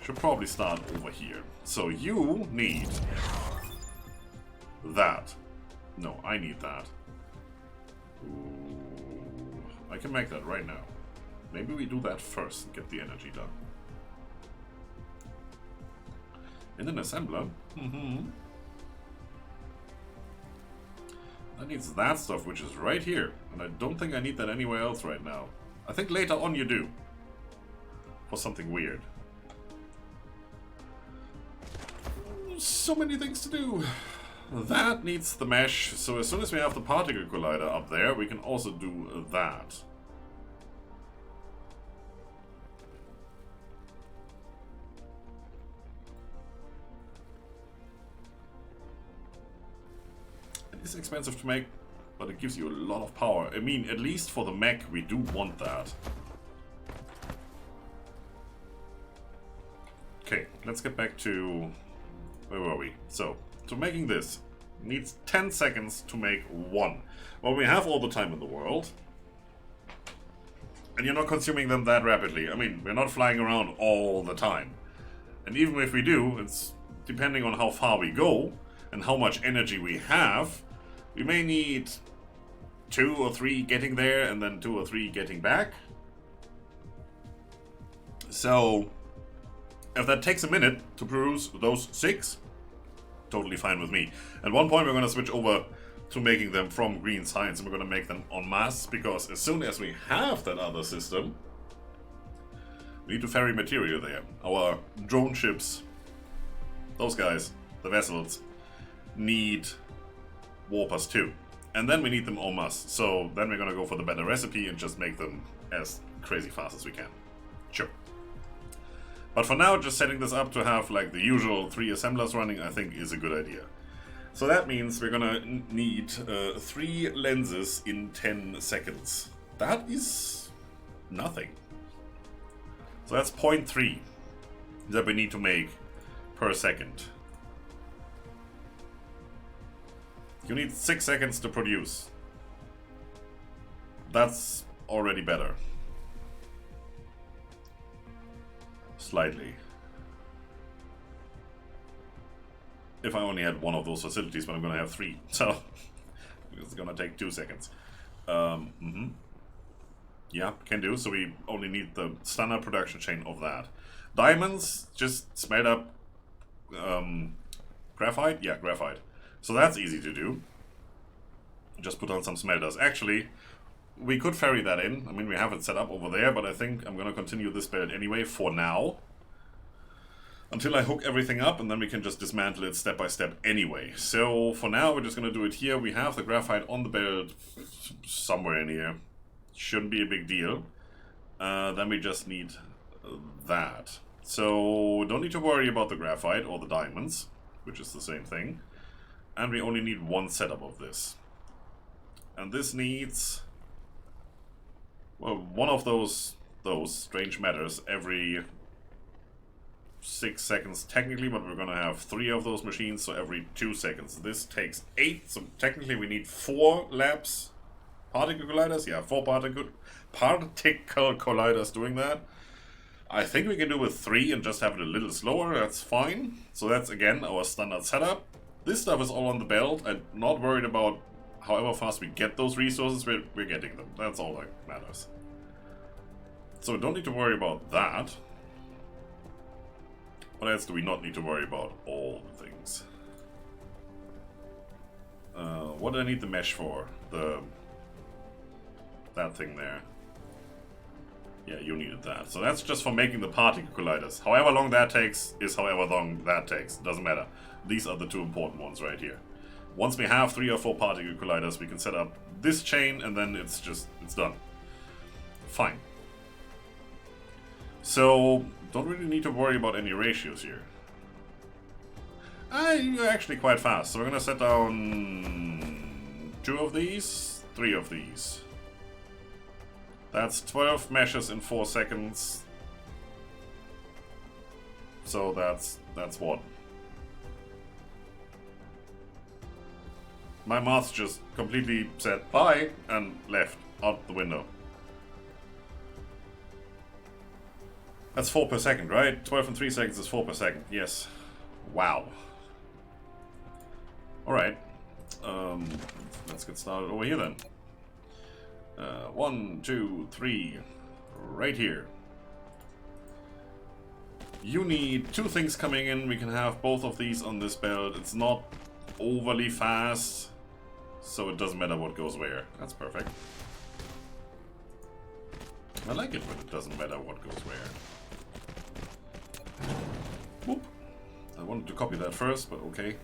Should probably start over here. So you need that. No, I need that. Ooh, I can make that right now. Maybe we do that first and get the energy done. In an assembler. That needs that stuff, which is right here. And I don't think I need that anywhere else right now. I think later on you do. For something weird. So many things to do. that needs the mesh, so as soon as we have the particle collider up there, we can also do that. It's expensive to make, but it gives you a lot of power. I mean, at least for the mech, we do want that. Okay, let's get back to... where were we? So, to making this, needs 10 seconds to make one. Well, we have all the time in the world. And you're not consuming them that rapidly. I mean, we're not flying around all the time. And even if we do, it's depending on how far we go and how much energy we have, we may need 2 or 3 getting there and then 2 or 3 getting back. So, if that takes a minute to produce those 6, totally fine with me. At one point we're going to switch over to making them from green science, and we're going to make them en masse, because as soon as we have that other system, we need to ferry material there. Our drone ships, those guys, the vessels, need warpers too. And then we need them en masse. So then we're going to go for the better recipe and just make them as crazy fast as we can. Sure. But for now, just setting this up to have like the usual 3 assemblers running, I think is a good idea. So that means we're gonna need 3 lenses in 10 seconds. That is nothing. So that's 0.3 that we need to make per second. You need 6 seconds to produce. That's already better. Slightly. If I only had one of those facilities, but I'm gonna have 3, so it's gonna take 2 seconds. Yeah, can do. So we only need the standard production chain of that. Diamonds, just smelt up graphite? Yeah, graphite. So that's easy to do. Just put on some smelters. Actually, we could ferry that in. I mean, we have it set up over there, but I think I'm going to continue this build anyway for now. Until I hook everything up, and then we can just dismantle it step by step anyway. So for now, we're just going to do it here. We have the graphite on the build somewhere in here. Shouldn't be a big deal. Then we just need that. So don't need to worry about the graphite or the diamonds, which is the same thing. And we only need 1 setup of this. And this needs... well, one of those strange matters every 6 seconds technically, but we're gonna have 3 of those machines, so every 2 seconds. This takes 8, so technically we need 4 labs. Particle colliders? Yeah, 4 particle colliders doing that. I think we can do with 3 and just have it a little slower, that's fine. So that's again our standard setup. This stuff is all on the belt. I'm not worried about however fast we get those resources, we're getting them. That's all that matters. So we don't need to worry about that. What else do we not need to worry about? All the things. What do I need the mesh for? That thing there. Yeah, you needed that. So that's just for making the particle colliders. However long that takes is however long that takes. Doesn't matter. These are the 2 important ones right here. Once we have 3 or 4 particle colliders, we can set up this chain, and then it's done. Fine. So, don't really need to worry about any ratios here. You're actually quite fast. So we're gonna set down 2 of these, 3 of these. That's 12 meshes in 4 seconds. So that's what? My mouse just completely said bye and left out the window. That's 4 per second, right? 12 and 3 seconds is 4 per second. Yes. Wow. Alright. Let's get started over here then. 1, 2, 3. Right here. You need 2 things coming in. We can have both of these on this belt. It's not overly fast, so it doesn't matter what goes where. That's perfect. I like it when it doesn't matter what goes where. Whoop. I wanted to copy that first, but okay.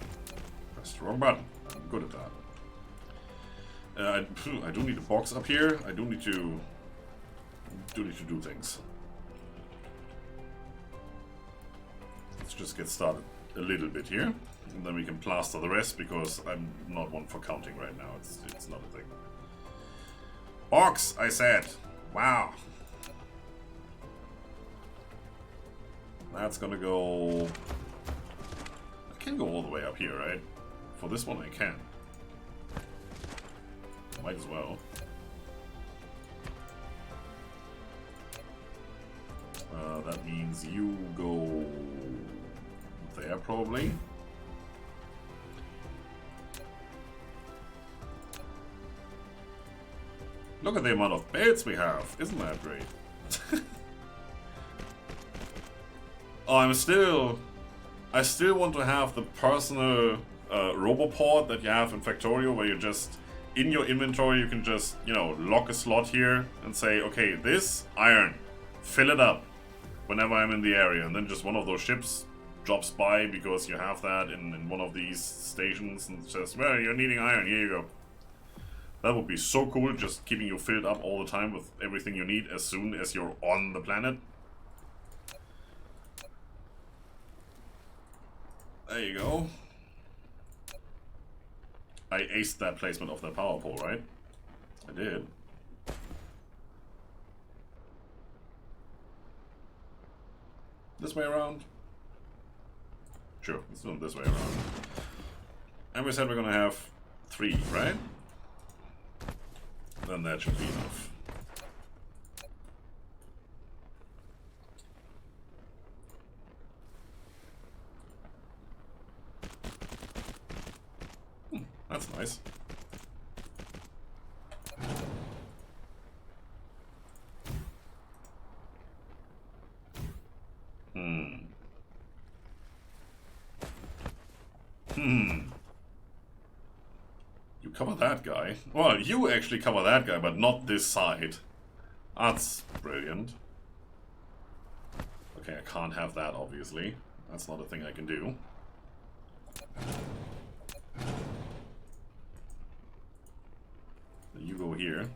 Press wrong button. I'm good at that. I do need a box up here. I do need to do things. Let's just get started a little bit here, and then we can plaster the rest, because I'm not one for counting right now. It's not a thing. Box, I said. Wow. That's gonna go... I can go all the way up here, right? For this one I can. Might as well. That means you go there, probably. Look at the amount of beds we have. Isn't that great? Oh, I still want to have the personal Roboport that you have in Factorio, where you just, in your inventory, you can just, you know, lock a slot here and say, okay, this iron, fill it up whenever I'm in the area, and then just one of those ships drops by because you have that in one of these stations and says, well, you're needing iron, here you go. That would be so cool, just keeping you filled up all the time with everything you need as soon as you're on the planet. There you go. I aced that placement of the power pole, right? I did. This way around? Sure, let's do it this way around. And we said we're gonna have 3, right? Then that should be enough. That's nice. You cover that guy. Well, you actually cover that guy, but not this side. That's brilliant. Okay, I can't have that, obviously. That's not a thing I can do. You go here, and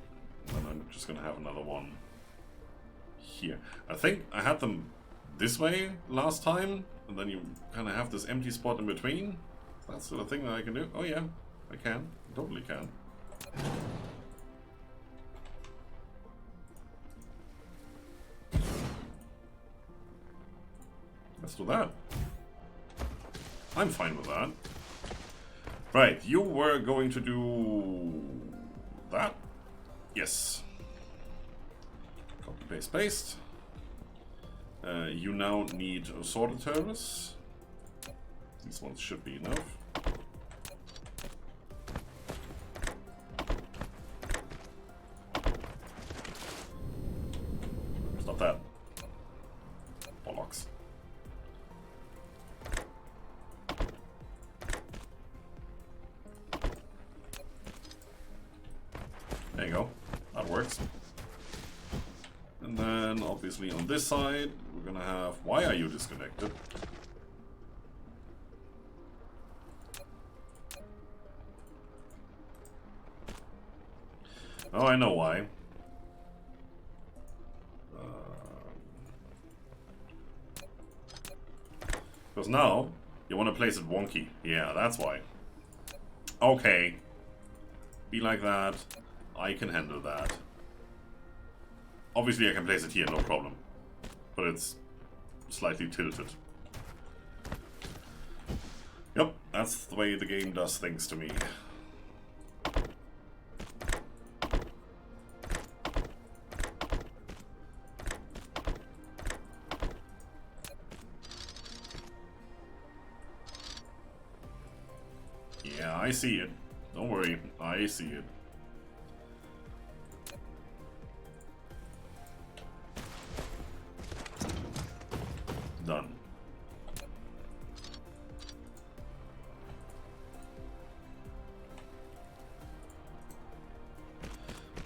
then I'm just gonna have another one here. I think I had them this way last time, and then you kind of have this empty spot in between. That's the thing that I can do. Oh yeah, I can. I totally can. Let's do that. I'm fine with that. Right, you were going to do that? Yes. Copy, paste, paste. You now need a sorted service. These ones should be enough. Stop that. Bollocks. There you go. That works. And then, obviously, on this side, we're gonna have... Why are you disconnected? Oh, I know why. Because now, you want to place it wonky. Yeah, that's why. Okay. Be like that. I can handle that. Obviously I can place it here, no problem. But it's slightly tilted. Yep, that's the way the game does things to me. Yeah, I see it. Don't worry, I see it. Done.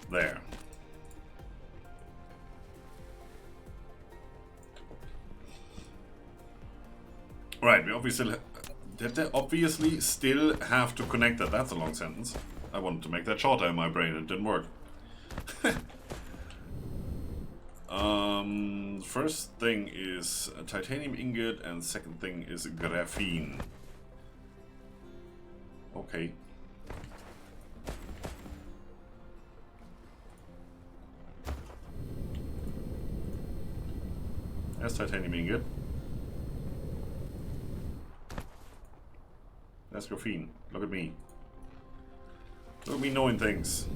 There. Right, we obviously Did they obviously still have to connect that? That's a long sentence. I wanted to make that shorter in my brain, it didn't work. First thing is a titanium ingot, and second thing is graphene. Okay. There's titanium ingot. That's graphene. Look at me. Look at me knowing things.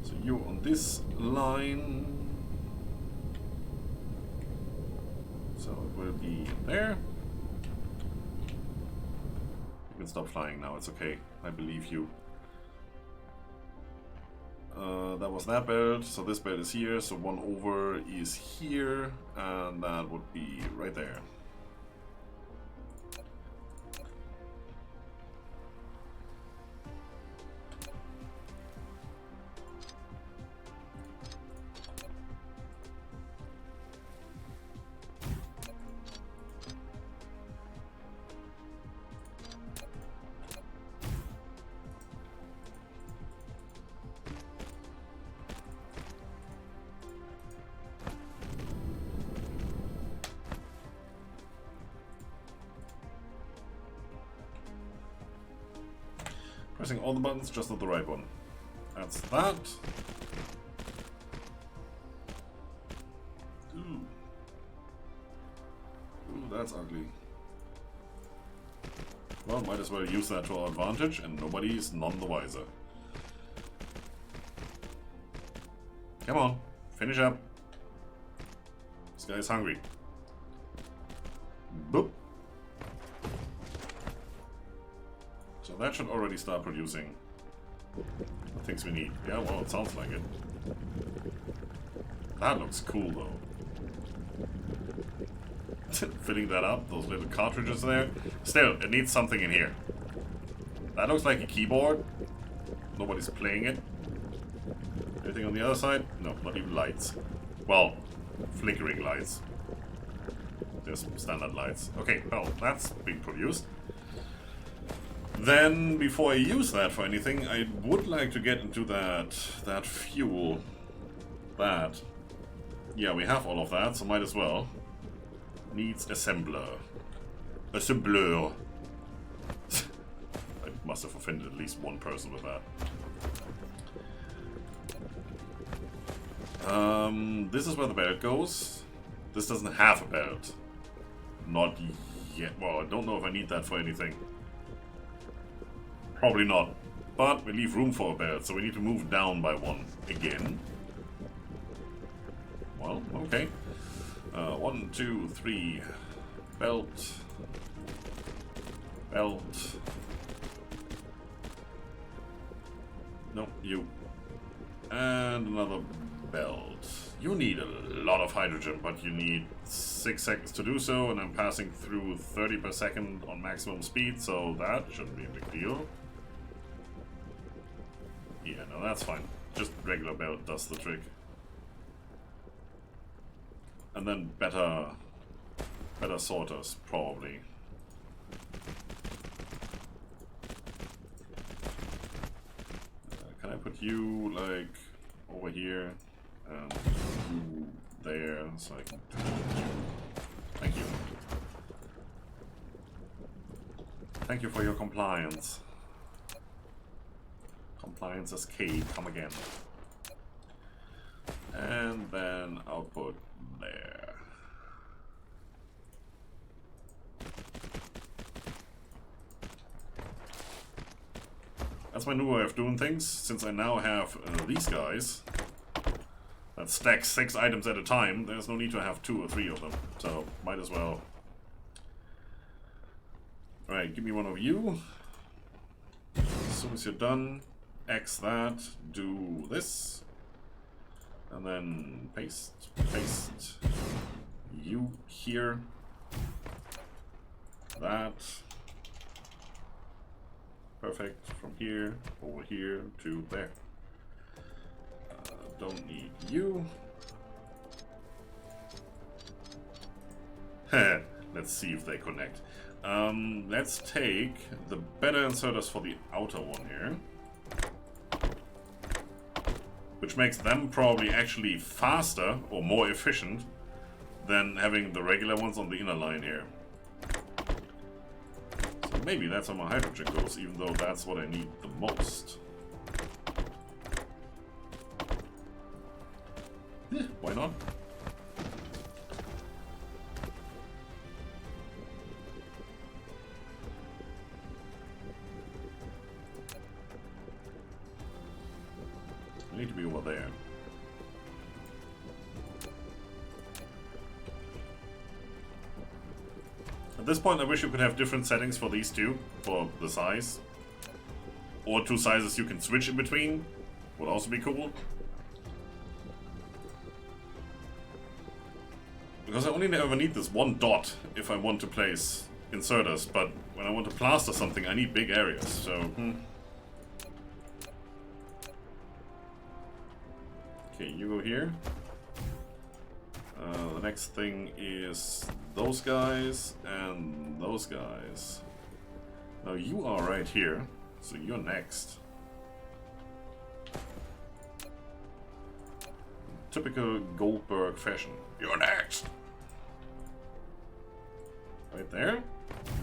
So you're on this line. So it will be there. You can stop flying now, it's okay. I believe you. That was that belt, so this belt is here, so one over is here, and that would be right there. Pressing all the buttons, just not the right one. That's that. Ooh. Ooh, that's ugly. Well, might as well use that to our advantage, and nobody's none the wiser. Come on, finish up. This guy's hungry. Boop. So that should already start producing the things we need. Yeah, well, it sounds like it. That looks cool, though. Filling that up, those little cartridges there. Still, it needs something in here. That looks like a keyboard. Nobody's playing it. Anything on the other side? No, not even lights. Well, flickering lights. Just standard lights. Okay, well, that's being produced. Then, before I use that for anything, I would like to get into that fuel. That. Yeah, we have all of that, so might as well. Needs assembler. Assembler. I must have offended at least one person with that. This is where the belt goes. This doesn't have a belt. Not yet. Well, I don't know if I need that for anything. Probably not. But we leave room for a belt, so we need to move down by one again. Well, okay. 1, 2, 3. Belt. Belt. Nope, you. And another belt. You need a lot of hydrogen, but you need 6 seconds to do so, and I'm passing through 30 per second on maximum speed, so that shouldn't be a big deal. Yeah, no, that's fine. Just regular belt does the trick. And then better sorters, probably. Can I put you, like, over here? And you there, so I can... Thank you. Thank you for your compliance. Compliance is key, come again. And then output there. That's my new way of doing things, since I now have these guys that stack 6 items at a time. There's no need to have 2 or 3 of them, so might as well. Alright, give me one of you. As soon as you're done, X that, do this, and then paste, you here, that, perfect, from here, over here to there. Don't need you. Let's see if they connect. Let's take the better inserters for the outer one here. Which makes them probably actually faster or more efficient than having the regular ones on the inner line here. So maybe that's where my hydrogen goes, even though that's what I need the most. Yeah, why not? I need to be over there. At this point, I wish you could have different settings for these two, for the size. Or two sizes you can switch in between. Would also be cool. Because I only ever need this one dot if I want to place inserters, but when I want to plaster something, I need big areas, so... Okay, you go here. The next thing is those guys and those guys. Now you are right here, so you're next. Typical Goldberg fashion. You're next! Right there.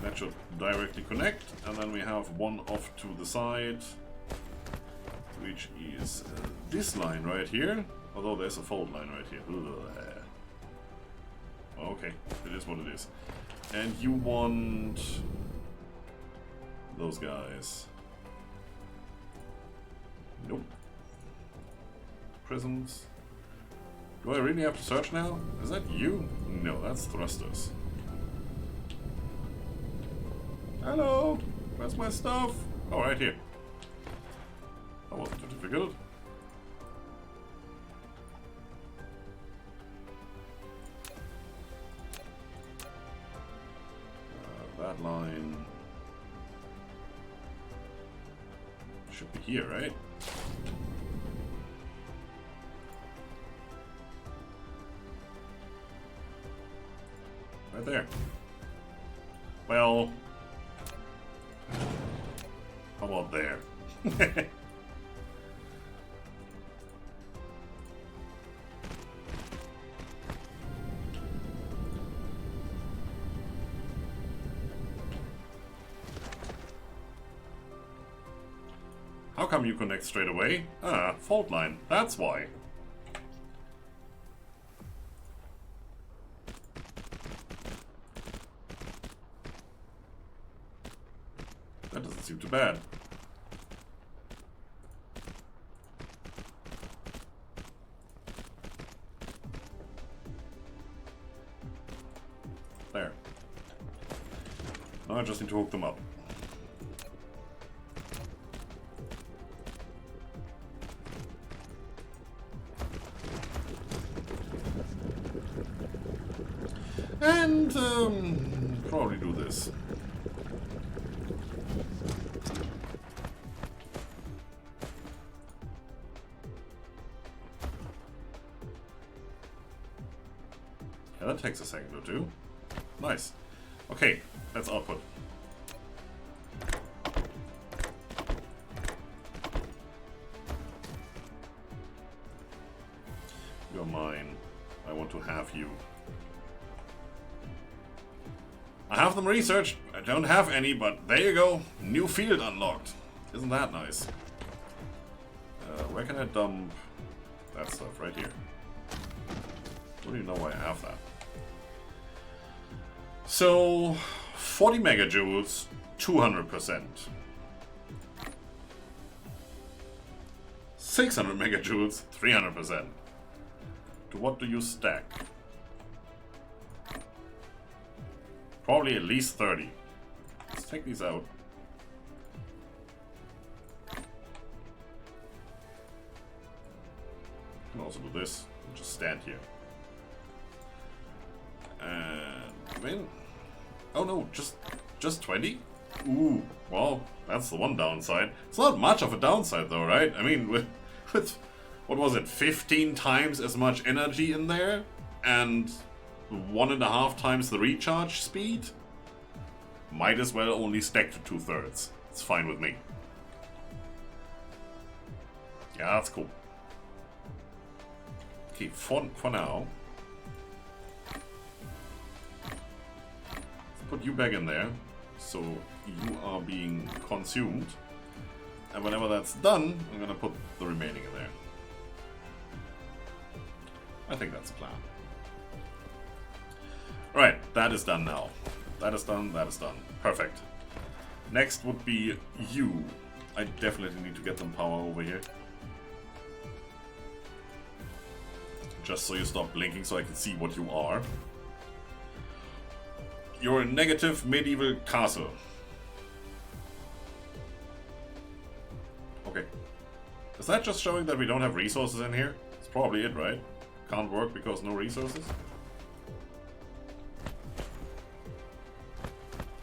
That should directly connect, and then we have one off to the side, which is this line right here, although there's a fault line right here. Okay, it is what it is. And you want those guys. Nope. Prisms. Do I really have to search now? Is that you? No, that's thrusters. Hello! Where's my stuff? Oh, right here. That wasn't too difficult. That line should be here, right? Right there. Well, how about there? How come you connect straight away? Ah, fault line. That's why. That doesn't seem too bad. There. Now I just need to hook them up. And probably do this. Yeah, that takes a second or two. Nice. Okay, let's output. You're mine. I want to have you. I have them researched. I don't have any, but there you go. New field unlocked. Isn't that nice? Where can I dump that stuff? Right here. I don't even know why I have that. So, 40 megajoules, 200%. 600 megajoules, 300%. To what do you stack? Probably at least 30. Let's take these out. I can also do this and just stand here. And win. Oh no, just 20? Ooh, well, that's the one downside. It's not much of a downside though, right? I mean, with what was it, 15 times as much energy in there? And 1.5 times the recharge speed, might as well only stack to 2/3. It's fine with me. Yeah, that's cool. Okay, for now, let's put you back in there, so you are being consumed. And whenever that's done, I'm gonna put the remaining in there. I think that's the plan. Right, that is done now. That is done, that is done. Perfect. Next would be you. I definitely need to get some power over here. Just so you stop blinking so I can see what you are. You're a negative medieval castle. Okay. Is that just showing that we don't have resources in here? It's probably it, right? Can't work because no resources?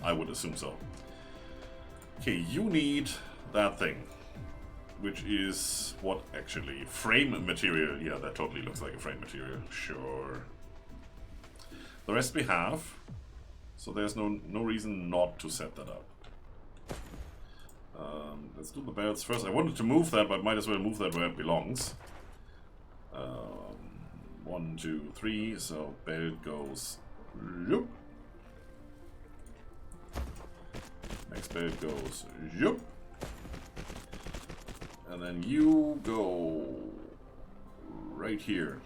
I would assume so. Okay, you need that thing. Which is what actually? Frame material. Yeah, that totally looks like a frame material. Sure. The rest we have. So there's no reason not to set that up. Let's do the belts first. I wanted to move that, but might as well move that where it belongs. 1, 2, 3. So belt goes. Yoop. Next belt goes. Yoop. And then you go right here.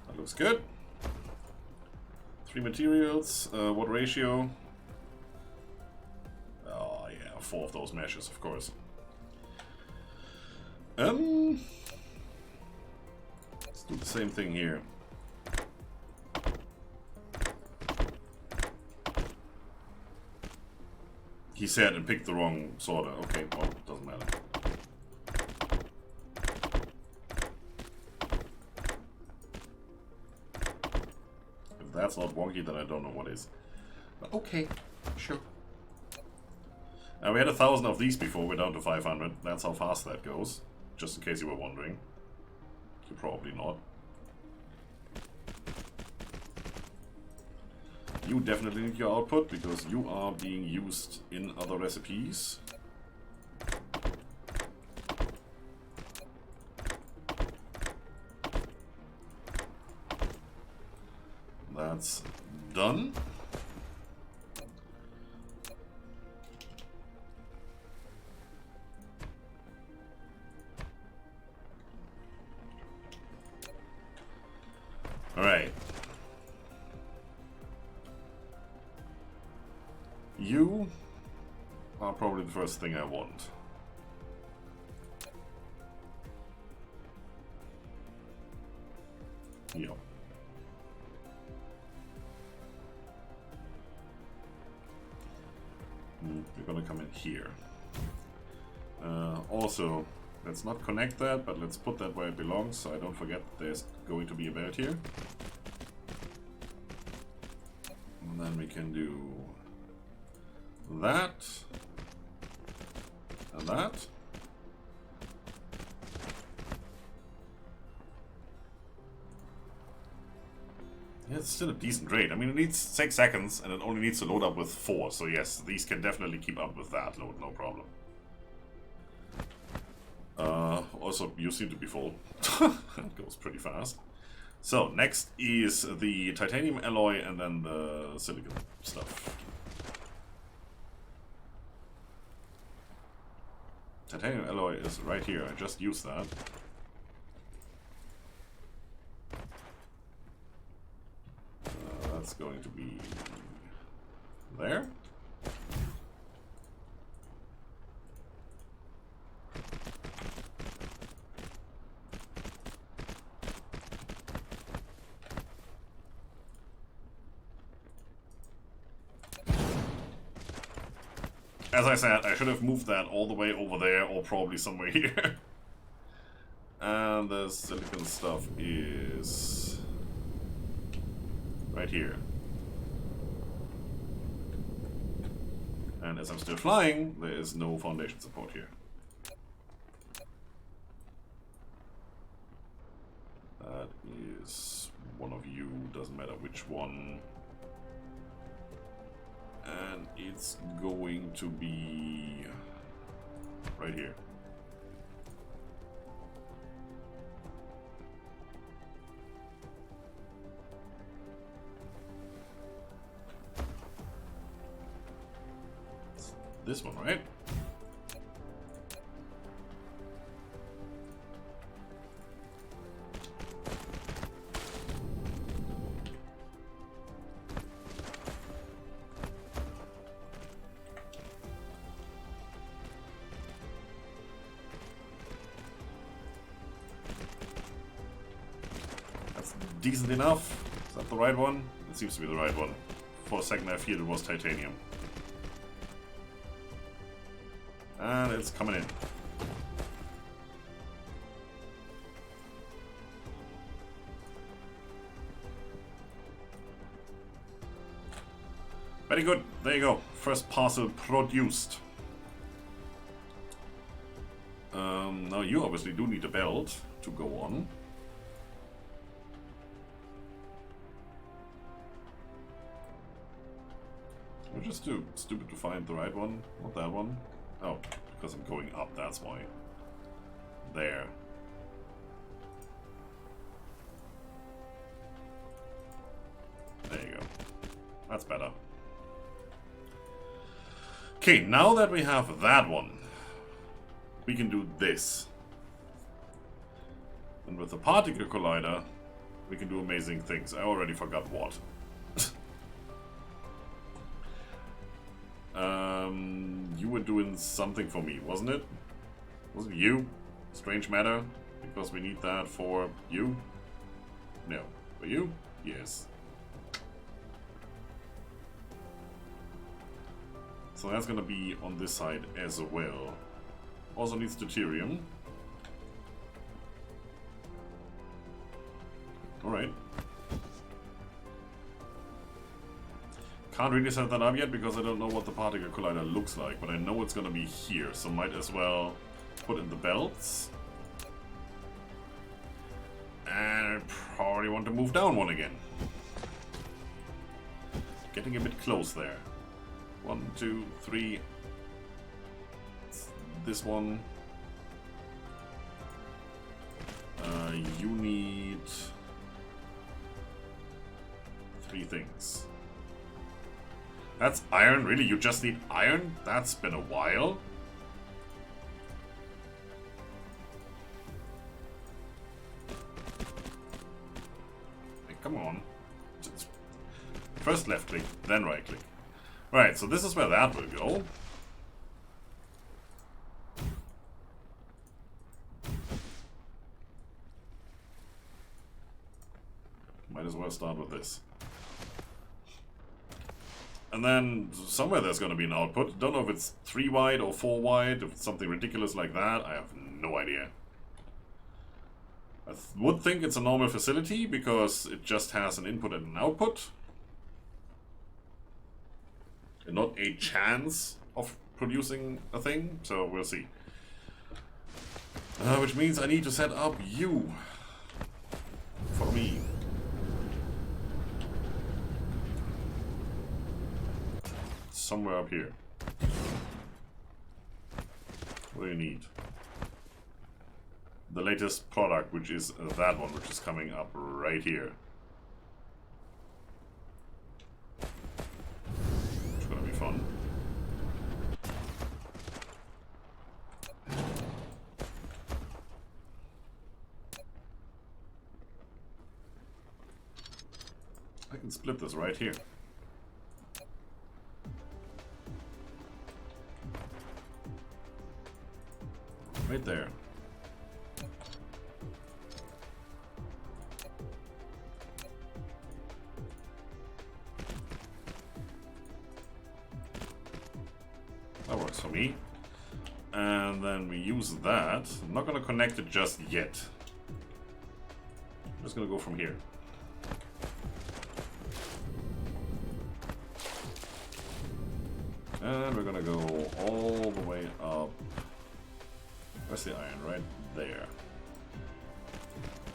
That looks good. 3 materials, what ratio? Oh yeah, 4 of those meshes, of course. Let's do the same thing here. He said and picked the wrong sorter. Okay, well, doesn't matter. That's not wonky, then I don't know what is. But okay, sure. Now we had 1,000 of these before, we're down to 500. That's how fast that goes. Just in case you were wondering. You're probably not. You definitely need your output, because you are being used in other recipes. That's done. All right. You are probably the first thing I want. Yeah. We're gonna come in here. Also, let's not connect that, but let's put that where it belongs, so I don't forget there's going to be a belt here. And then we can do that and that. Yeah, it's still a decent rate. I mean, it needs 6 seconds, and it only needs to load up with 4. So yes, these can definitely keep up with that load, no problem. Also, you seem to be full. It goes pretty fast. So, next is the titanium alloy and then the silicon stuff. Titanium alloy is right here. I just used that. That's going to be there. As I said, I should have moved that all the way over there, or probably somewhere here. And the silicon stuff is right here. And as I'm still flying, there is no foundation support here. That is one of you, doesn't matter which one. And it's going to be right here. It's this one, right? Decent enough. Is that the right one? It seems to be the right one. For a second I feared it was titanium. And it's coming in. Very good. There you go. First parcel produced. Now you obviously do need a belt to go on. We're just too stupid to find the right one. Not that one. Oh, because I'm going up, that's why. There. There you go. That's better. Okay, now that we have that one, we can do this. And with the particle collider, we can do amazing things. I already forgot what. You were doing something for me, wasn't it? Was it you? Strange matter? Because we need that for you? No. For you? Yes. So that's gonna be on this side as well. Also needs deuterium. Alright. Can't really set that up yet because I don't know what the particle collider looks like, but I know it's gonna be here, so might as well put in the belts. And I probably want to move down one again. Getting a bit close there. 1, 2, 3. This one. You need 3 things. That's iron? Really? You just need iron? That's been a while. Hey, come on. Just first left click, then right click. Right, so this is where that will go. Might as well start with this. And then somewhere there's going to be an output. Don't know if it's 3 wide or 4 wide, if it's something ridiculous like that. I have no idea. I would think it's a normal facility because it just has an input and an output. And not a chance of producing a thing, so we'll see. Which means I need to set up you for me. Somewhere up here. What do you need? The latest product, which is that one, which is coming up right here. It's gonna be fun. I can split this right here. Right there. That works. works for me. And then we use that. I'm not gonna connect it just yet. I'm just gonna go from here. And we're gonna go all the way up. Where's the iron? Right there.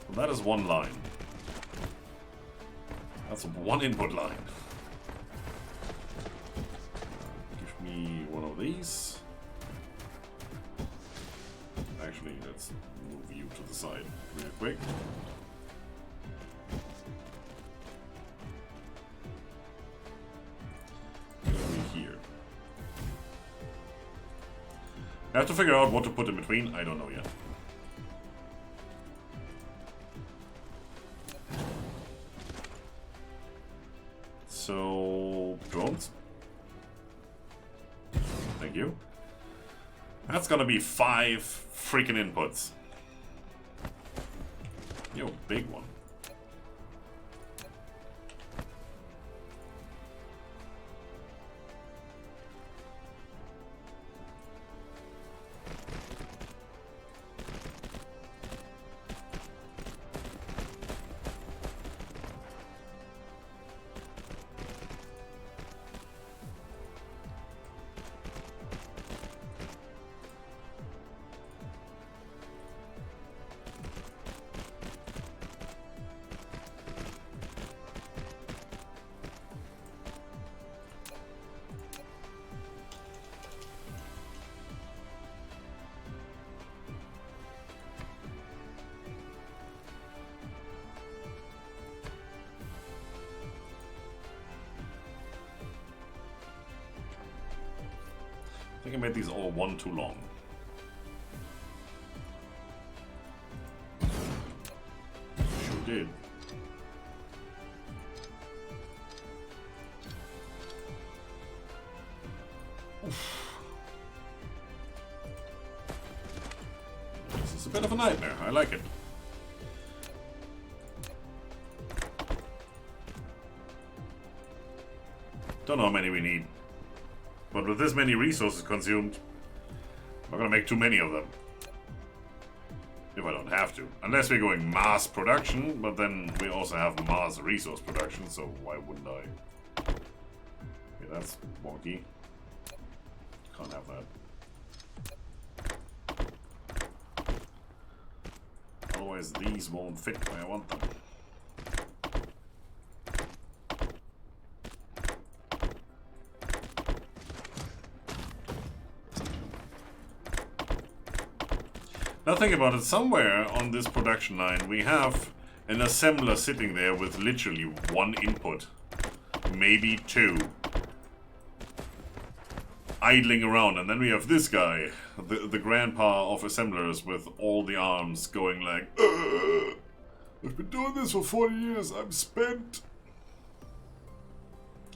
Well, that is one line. That's one input line. Give me one of these. Actually, let's move you to the side real quick. Here. I have to figure out what to put in between. I don't know yet. So, drones. Thank you. That's gonna be 5 freaking inputs. Yo, big one. I think I made these all one too long. Sure did. Oof. This is a bit of a nightmare. I like it. Don't know how many we need. But with this many resources consumed, I'm not gonna make too many of them. If I don't have to. Unless we're going mass production, but then we also have mass resource production, so why wouldn't I? Okay, that's wonky. Can't have that. Otherwise these won't fit where I want them. Now think about it, somewhere on this production line we have an assembler sitting there with literally 1 input, maybe 2, idling around, and then we have this guy, the grandpa of assemblers with all the arms going like, I've been doing this for 40 years, I'm spent.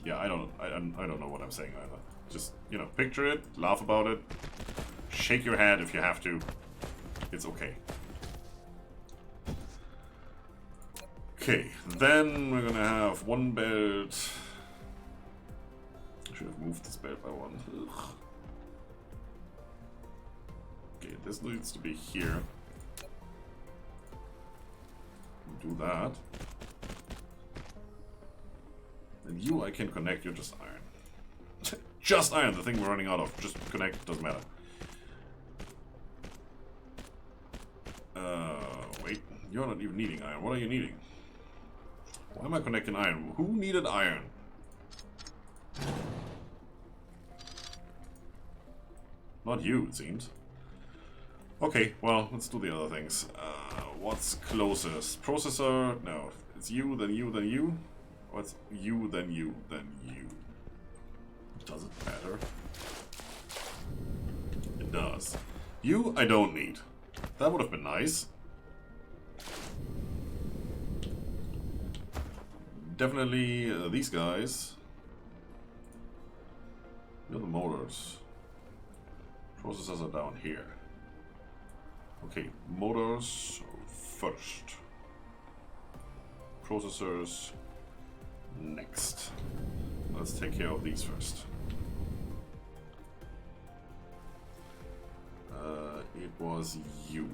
Yeah, I don't know what I'm saying either. Just, you know, picture it, laugh about it, shake your head if you have to. It's okay. Okay, then we're gonna have 1 belt. I should have moved this belt by 1. Ugh. Okay, this needs to be here. Do that. And you I can connect, you're just iron. Just iron, the thing we're running out of. Just connect, doesn't matter. Wait, you're not even needing iron. What are you needing? Why am I connecting iron? Who needed iron? Not you, it seems. Okay, well, let's do the other things. What's closest? Processor? No, it's you, then you, then you. What's you, then you, then you? Does it matter? It does. You, I don't need. That would have been nice. Definitely these guys. The other motors. Processors are down here. Okay, motors first. Processors next. Let's take care of these first. was you.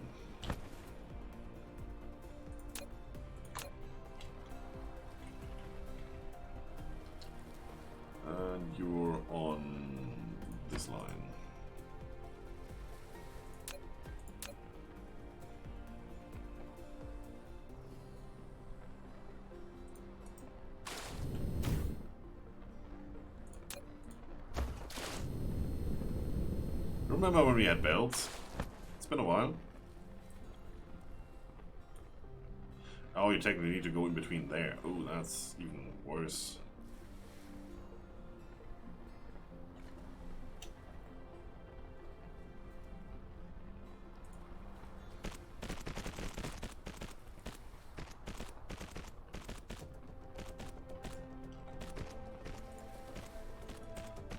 And you're on this line. Remember when we had belts? It's been a while. Oh, you technically need to go in between there. Oh, that's even worse.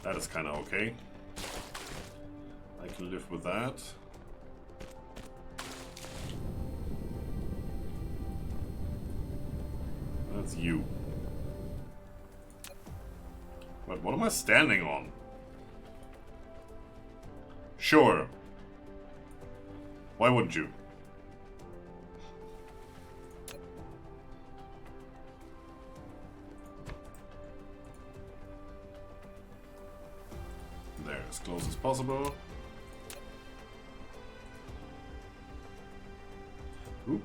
That is kind of okay. I can live with that. That's you. But what am I standing on? Sure. Why wouldn't you? There, as close as possible. Oop.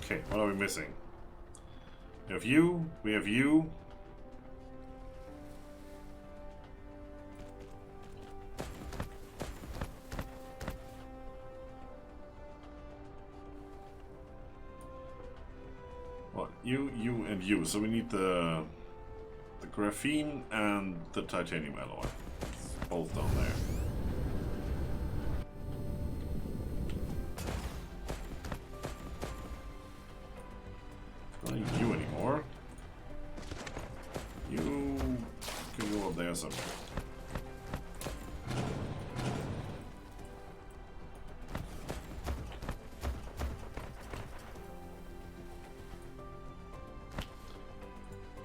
Okay, what are we missing? We have you, we have you. What? You, and you. So we need the graphene and the titanium alloy. It's both down there. Not you anymore. You can go up there somewhere.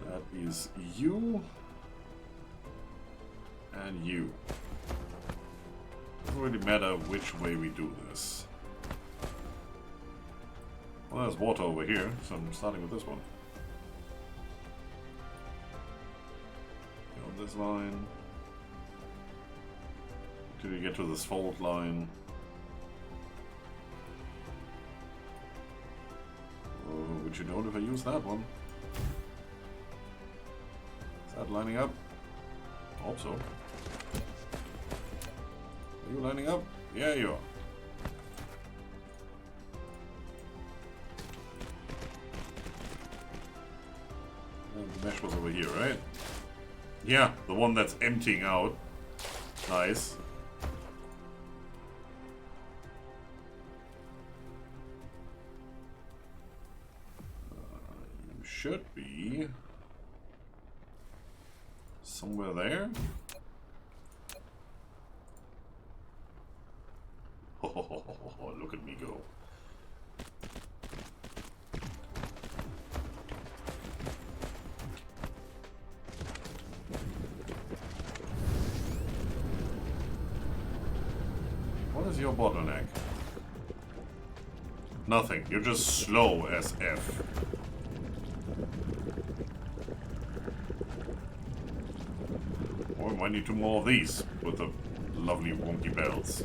That is you and you. Doesn't really matter which way we do this. Well, there's water over here, so I'm starting with this one. Go on this line. Until you get to this fault line. Oh, would you know if I use that one? Is that lining up? I hope so. Are you lining up? Yeah, you are. The mesh was over here, right? Yeah, the one that's emptying out. Nice. You should be somewhere there. Oh, look at me go. What is your bottleneck? Nothing. You're just slow as F. Or we might need two more of these with the lovely wonky bells.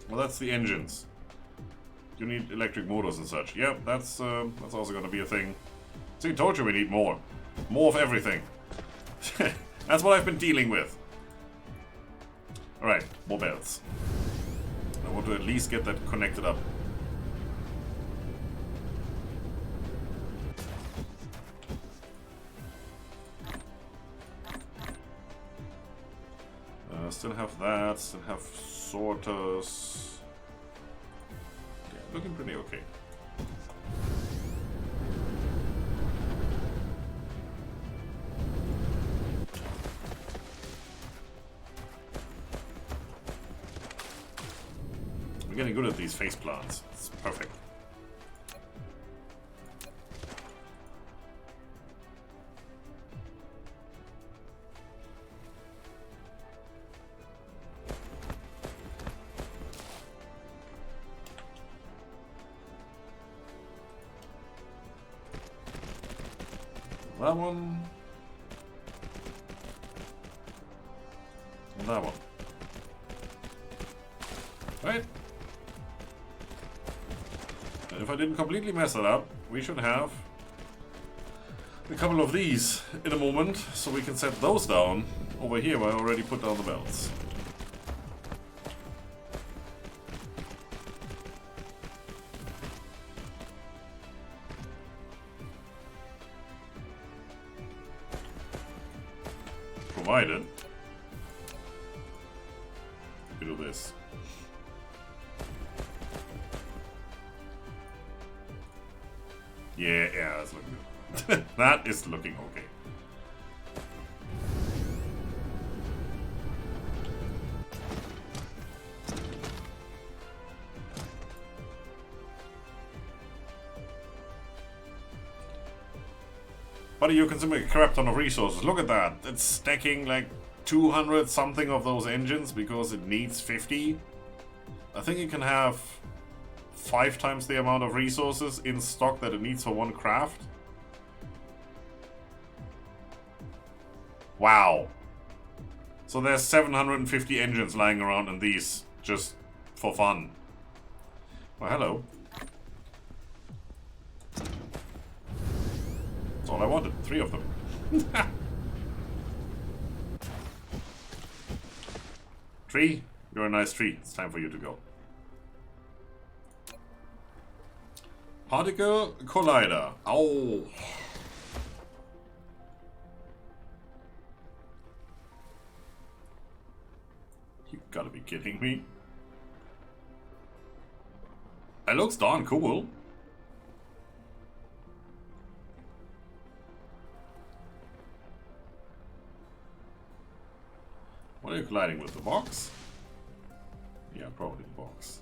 Well, that's the engines. You need electric motors and such. Yep, that's also gonna be a thing. See, told you we need more. More of everything. That's what I've been dealing with. Alright, more bells. I want to at least get that connected up. Still have that. Still have sorters. Yeah, looking pretty okay. We're getting good at these face plants. It's perfect. That one. And that one. Right? And if I didn't completely mess it up, we should have a couple of these in a moment, so we can set those down over here where I already put down the belts. Provided we do this. Yeah, that's looking good. That is looking okay. Buddy, you're consuming a crap ton of resources. Look at that. It's stacking like 200 something of those engines because it needs 50. I think you can have 5 times the amount of resources in stock that it needs for one craft. Wow. So there's 750 engines lying around in these just for fun. Well, hello. That's all I wanted. 3 of them. Tree, you're a nice tree. It's time for you to go. Particle Collider. Oh. You gotta be kidding me. It looks darn cool. What are you colliding with? The box? Yeah, probably the box.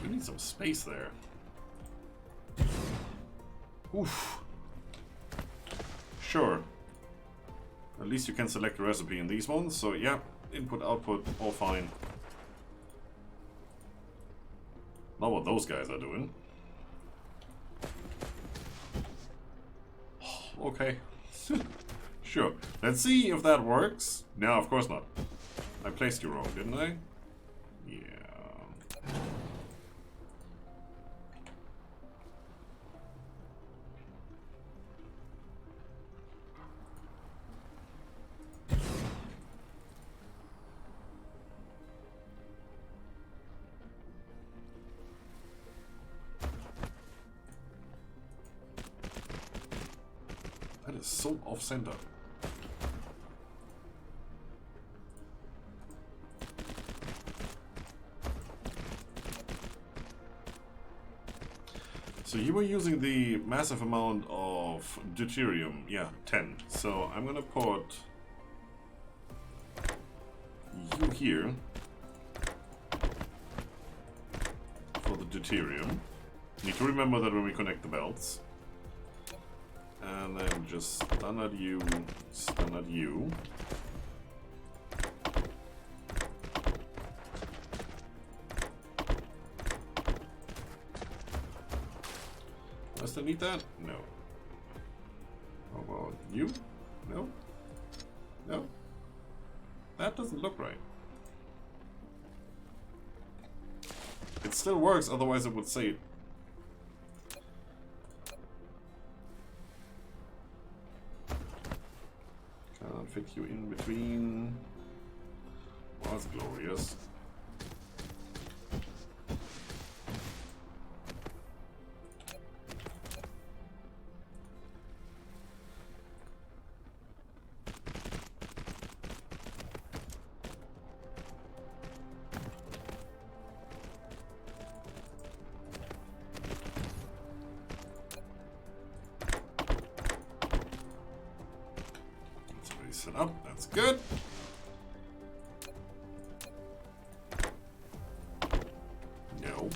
We need some space there. Oof. Sure. At least you can select a recipe in these ones, so yeah. Input, output, all fine. Not what those guys are doing. Okay. Sure. Let's see if that works. No, of course not. I placed you wrong, didn't I? Yeah. That is so off-center. So you were using the massive amount of deuterium, yeah, 10. So I'm gonna put you here for the deuterium. Need to remember that when we connect the belts. And then just stun at you, stun at you. Do I still need that? No. How about you? No? No? That doesn't look right. It still works, otherwise it would say it. Can't fit you in between. That's glorious. Set up, that's good. No.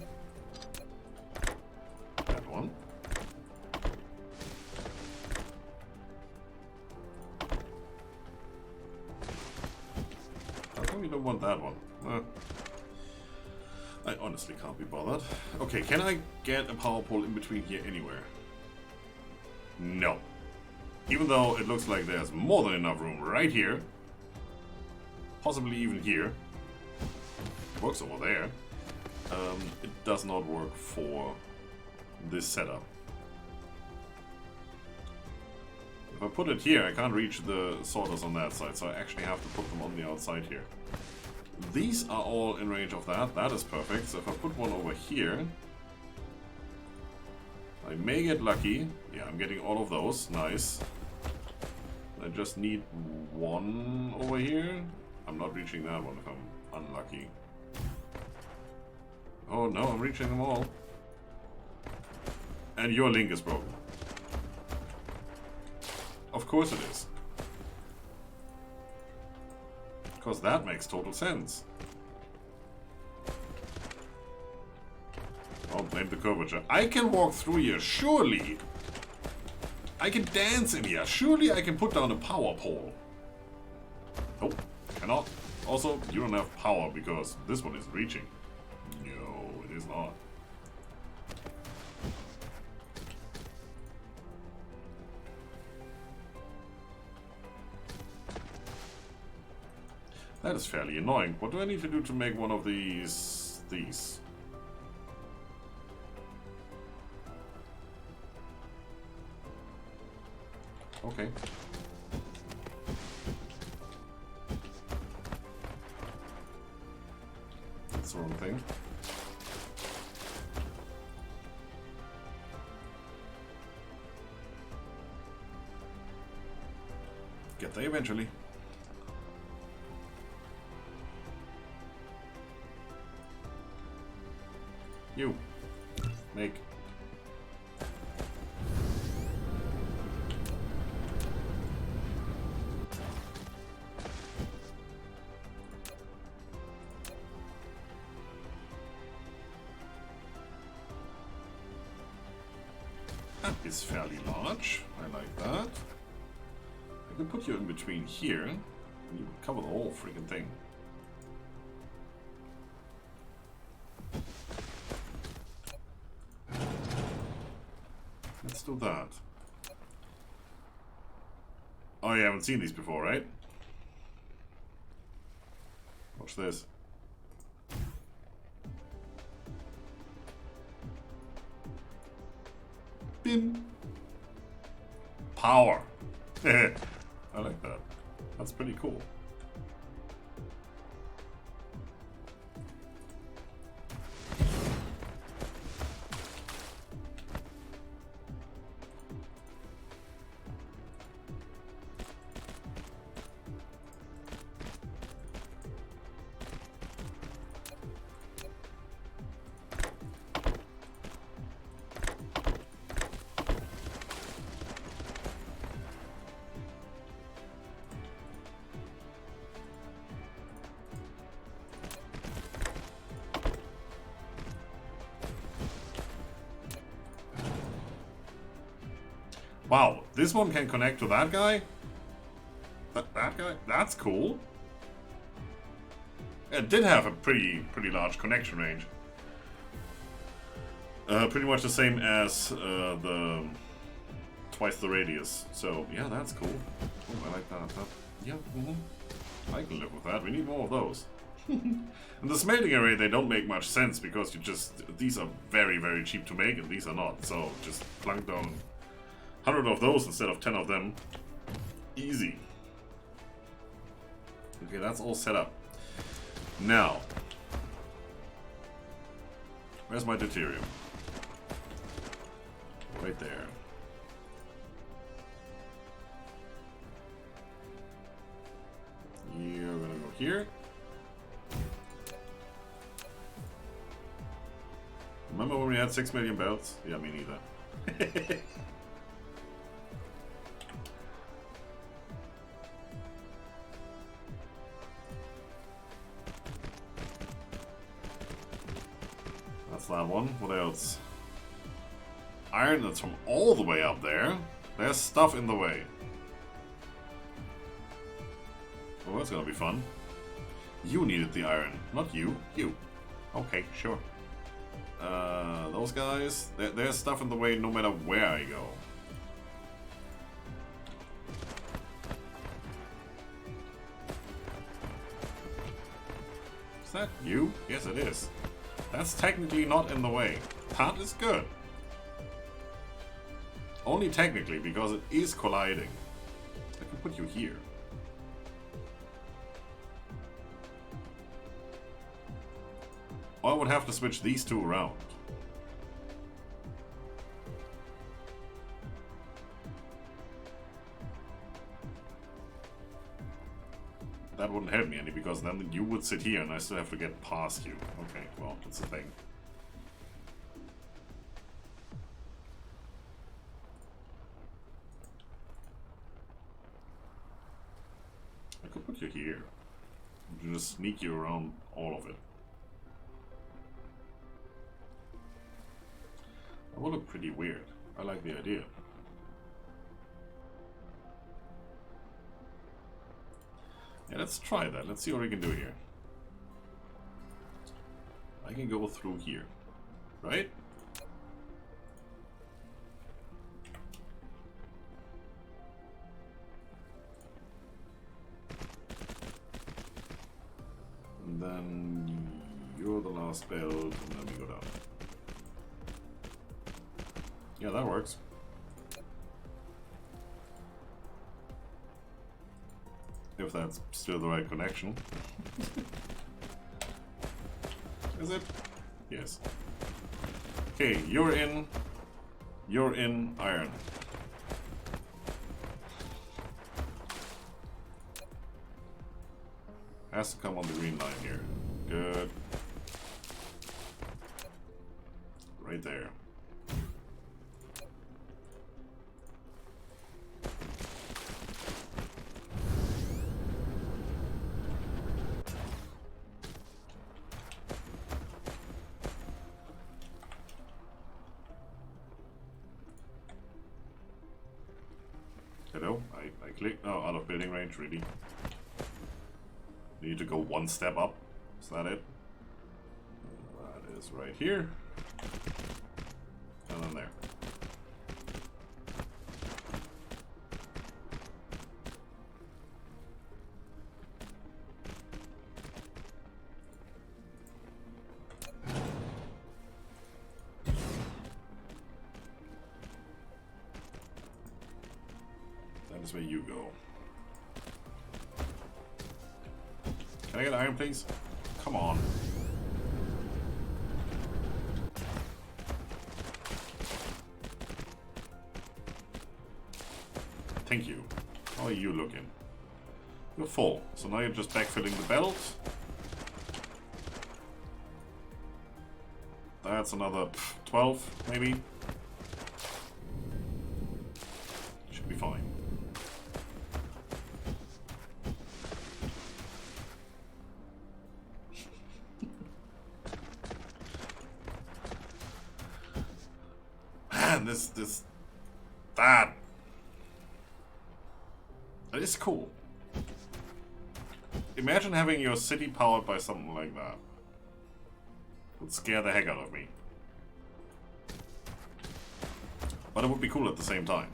That one. How come you don't want that one? I honestly can't be bothered. Okay, can I get a power pole in between here anywhere? No. Even though it looks like there's more than enough room right here. Possibly even here. It works over there. It does not work for this setup. If I put it here, I can't reach the sorters on that side, so I actually have to put them on the outside here. These are all in range of that. That is perfect. So if I put one over here, I may get lucky. Yeah, I'm getting all of those. Nice. I just need one over here. I'm not reaching that one if I'm unlucky. Oh no, I'm reaching them all. And your link is broken. Of course it is. Because that makes total sense. Don't blame the curvature. I can walk through here, surely. I can dance in here. Surely I can put down a power pole. Nope, cannot. Also, you don't have power because this one is reaching. No, it is not. That is fairly annoying. What do I need to do to make one of these? Okay. That's the wrong thing. Get there eventually. You. Make. That is fairly large. I like that. I can put you in between here, and you would cover the whole freaking thing. Let's do that. Oh, you haven't seen these before, right? Watch this. Bim. Power. I like that. That's pretty cool. Wow, this one can connect to that guy? That guy? That's cool. It did have a pretty large connection range. Pretty much the same as the twice the radius. So yeah, that's cool. Oh, I like that. Yeah, I can live with that. We need more of those. And the smelting array, they don't make much sense because these are very cheap to make and these are not. So just plunk down 100 of those instead of 10 of them. Easy. Okay, that's all set up. Now, where's my deuterium? Right there. You're gonna go here. Remember when we had 6 million belts? Yeah, me neither. That's that one. What else? Iron that's from all the way up there. There's stuff in the way. Oh, that's gonna be fun. You needed the iron, not you. You. Okay, sure. Those guys, there's stuff in the way no matter where I go. Is that you? Yes, it is. That's technically not in the way. That is good. Only technically, because it is colliding. I can put you here. Or I would have to switch these two around. That wouldn't help me any, because then you would sit here and I still have to get past you. Okay, well, that's the thing. I could put you here. Just sneak you around all of it. That would look pretty weird. I like the idea. Yeah, let's try that. Let's see what we can do here. I can go through here, right? And then you're the last belt, and then we go down. Yeah, that works. If that's still the right connection. Is it? Yes. Okay, you're in iron. Has to come on the green line here. Good. Right there. Hello? I clicked. Oh, out of building range, really? Need to go one step up. Is that it? That is right here. And then there. That is where you go. Can I get iron, please? Come on. Thank you. How are you looking? You're full. So now you're just backfilling the belt. That's another 12, maybe. Should be fine. Man, that is cool. Imagine having your city powered by something like that. Would scare the heck out of me. But it would be cool at the same time.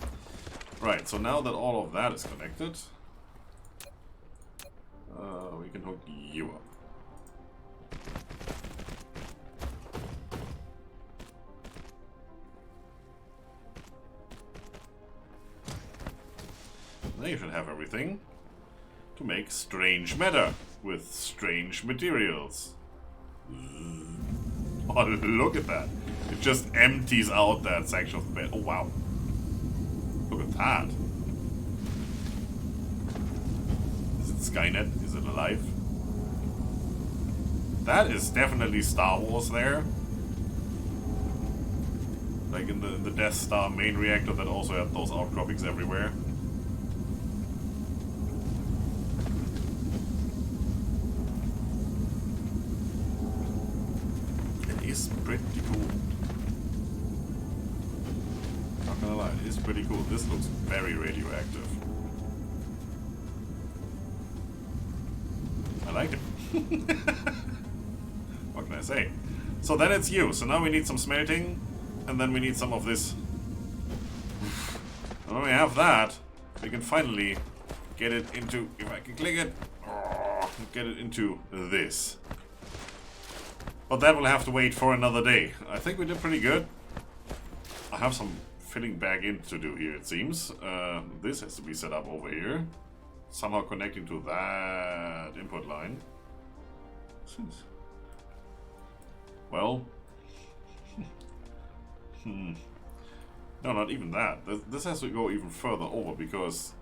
Right, so now that all of that is connected, we can hook you up. Now you should have everything. to make strange matter with strange materials. Oh, look at that. It just empties out that section of the bed. Oh, wow. Look at that. Is it Skynet? Is it alive? That is definitely Star Wars there. Like in the Death Star main reactor that also had those outcroppings everywhere. It is pretty cool. Not gonna lie, it is pretty cool. This looks very radioactive. I like it. What can I say? So then it's you. So now we need some smelting. And then we need some of this. And when we have that, we can finally get it into, if I can click it, get it into this. But that will have to wait for another day. I think we did pretty good. I have some filling back in to do here, it seems. This has to be set up over here. Somehow connecting to that input line. Well... No, not even that. This has to go even further over because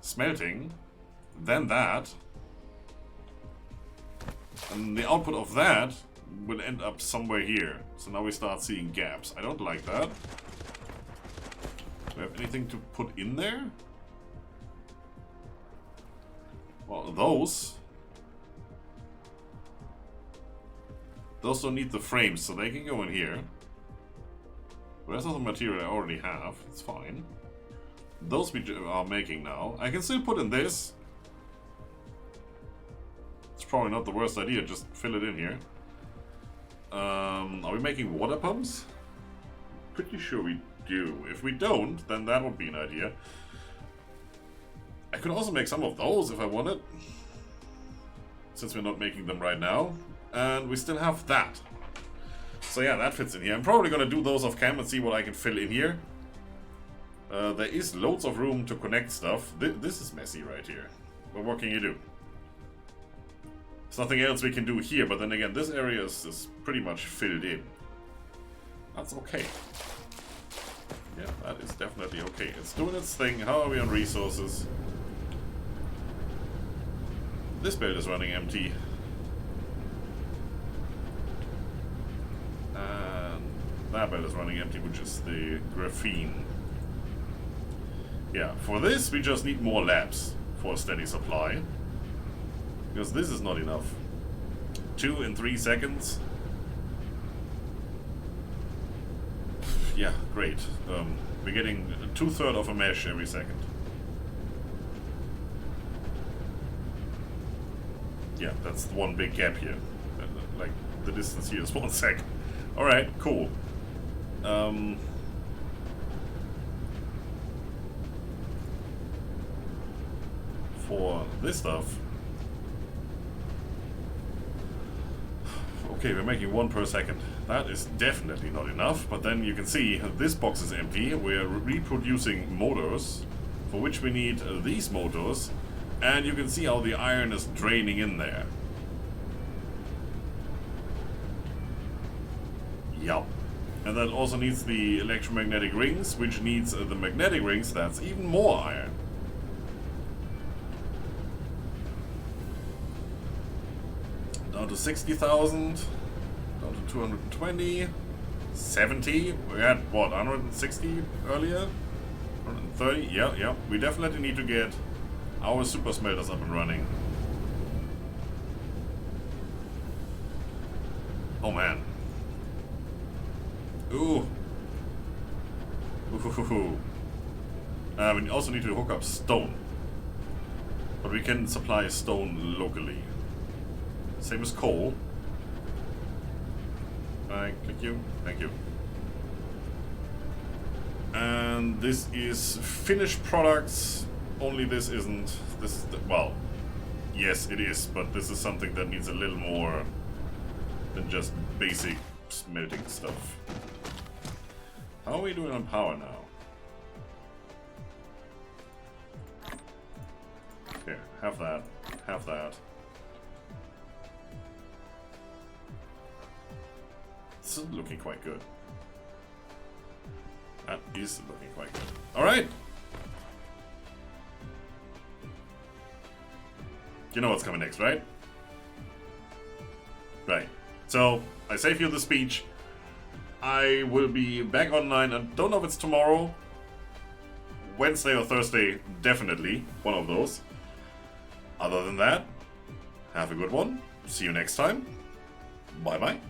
smelting, then that, and the output of that will end up somewhere here. So now we start seeing gaps. I don't like that. Do we have anything to put in there? Well, those don't need the frames, so they can go in here. The rest of the material I already have, it's fine. Those we are making now. I can still put in this. It's probably not the worst idea, just fill it in here. Are we making water pumps? Pretty sure we do. If we don't, then that would be an idea. I could also make some of those if I wanted. Since we're not making them right now. And we still have that. So yeah, that fits in here. I'm probably gonna do those off cam and see what I can fill in here. There is loads of room to connect stuff. This is messy right here. But what can you do? There's nothing else we can do here, but then again, this area is pretty much filled in. That's okay. Yeah, that is definitely okay. It's doing its thing. How are we on resources? This build is running empty. That bed is running empty, which is the graphene. Yeah, for this we just need more labs for a steady supply. Because this is not enough. 2 in 3 seconds. Yeah, great. We're getting 2/3 of a mesh every second. Yeah, that's one big gap here. Like, the distance here is 1 second. Alright, cool. For this stuff... Okay, we're making 1 per second. That is definitely not enough, but then you can see this box is empty. We're reproducing motors, for which we need these motors, and you can see how the iron is draining in there. Yup. And that also needs the electromagnetic rings, which needs the magnetic rings. That's even more iron. Down to 60,000. Down to 220. 70. We had, what, 160 earlier? 130? Yeah. We definitely need to get our super smelters up and running. Oh, man. Ooh. Ooh. We also need to hook up stone. But we can supply stone locally. Same as coal. Click you. Thank you. And this is finished products. Only this isn't. This is the, well, yes it is, but this is something that needs a little more than just basic smelting stuff. How are we doing on power now? Here, have that. have that. This is looking quite good. That is looking quite good. Alright! You know what's coming next, right? Right. So, I save you the speech. I will be back online. I don't know if it's tomorrow, Wednesday or Thursday, definitely. One of those. Other than that, have a good one. See you next time. Bye-bye.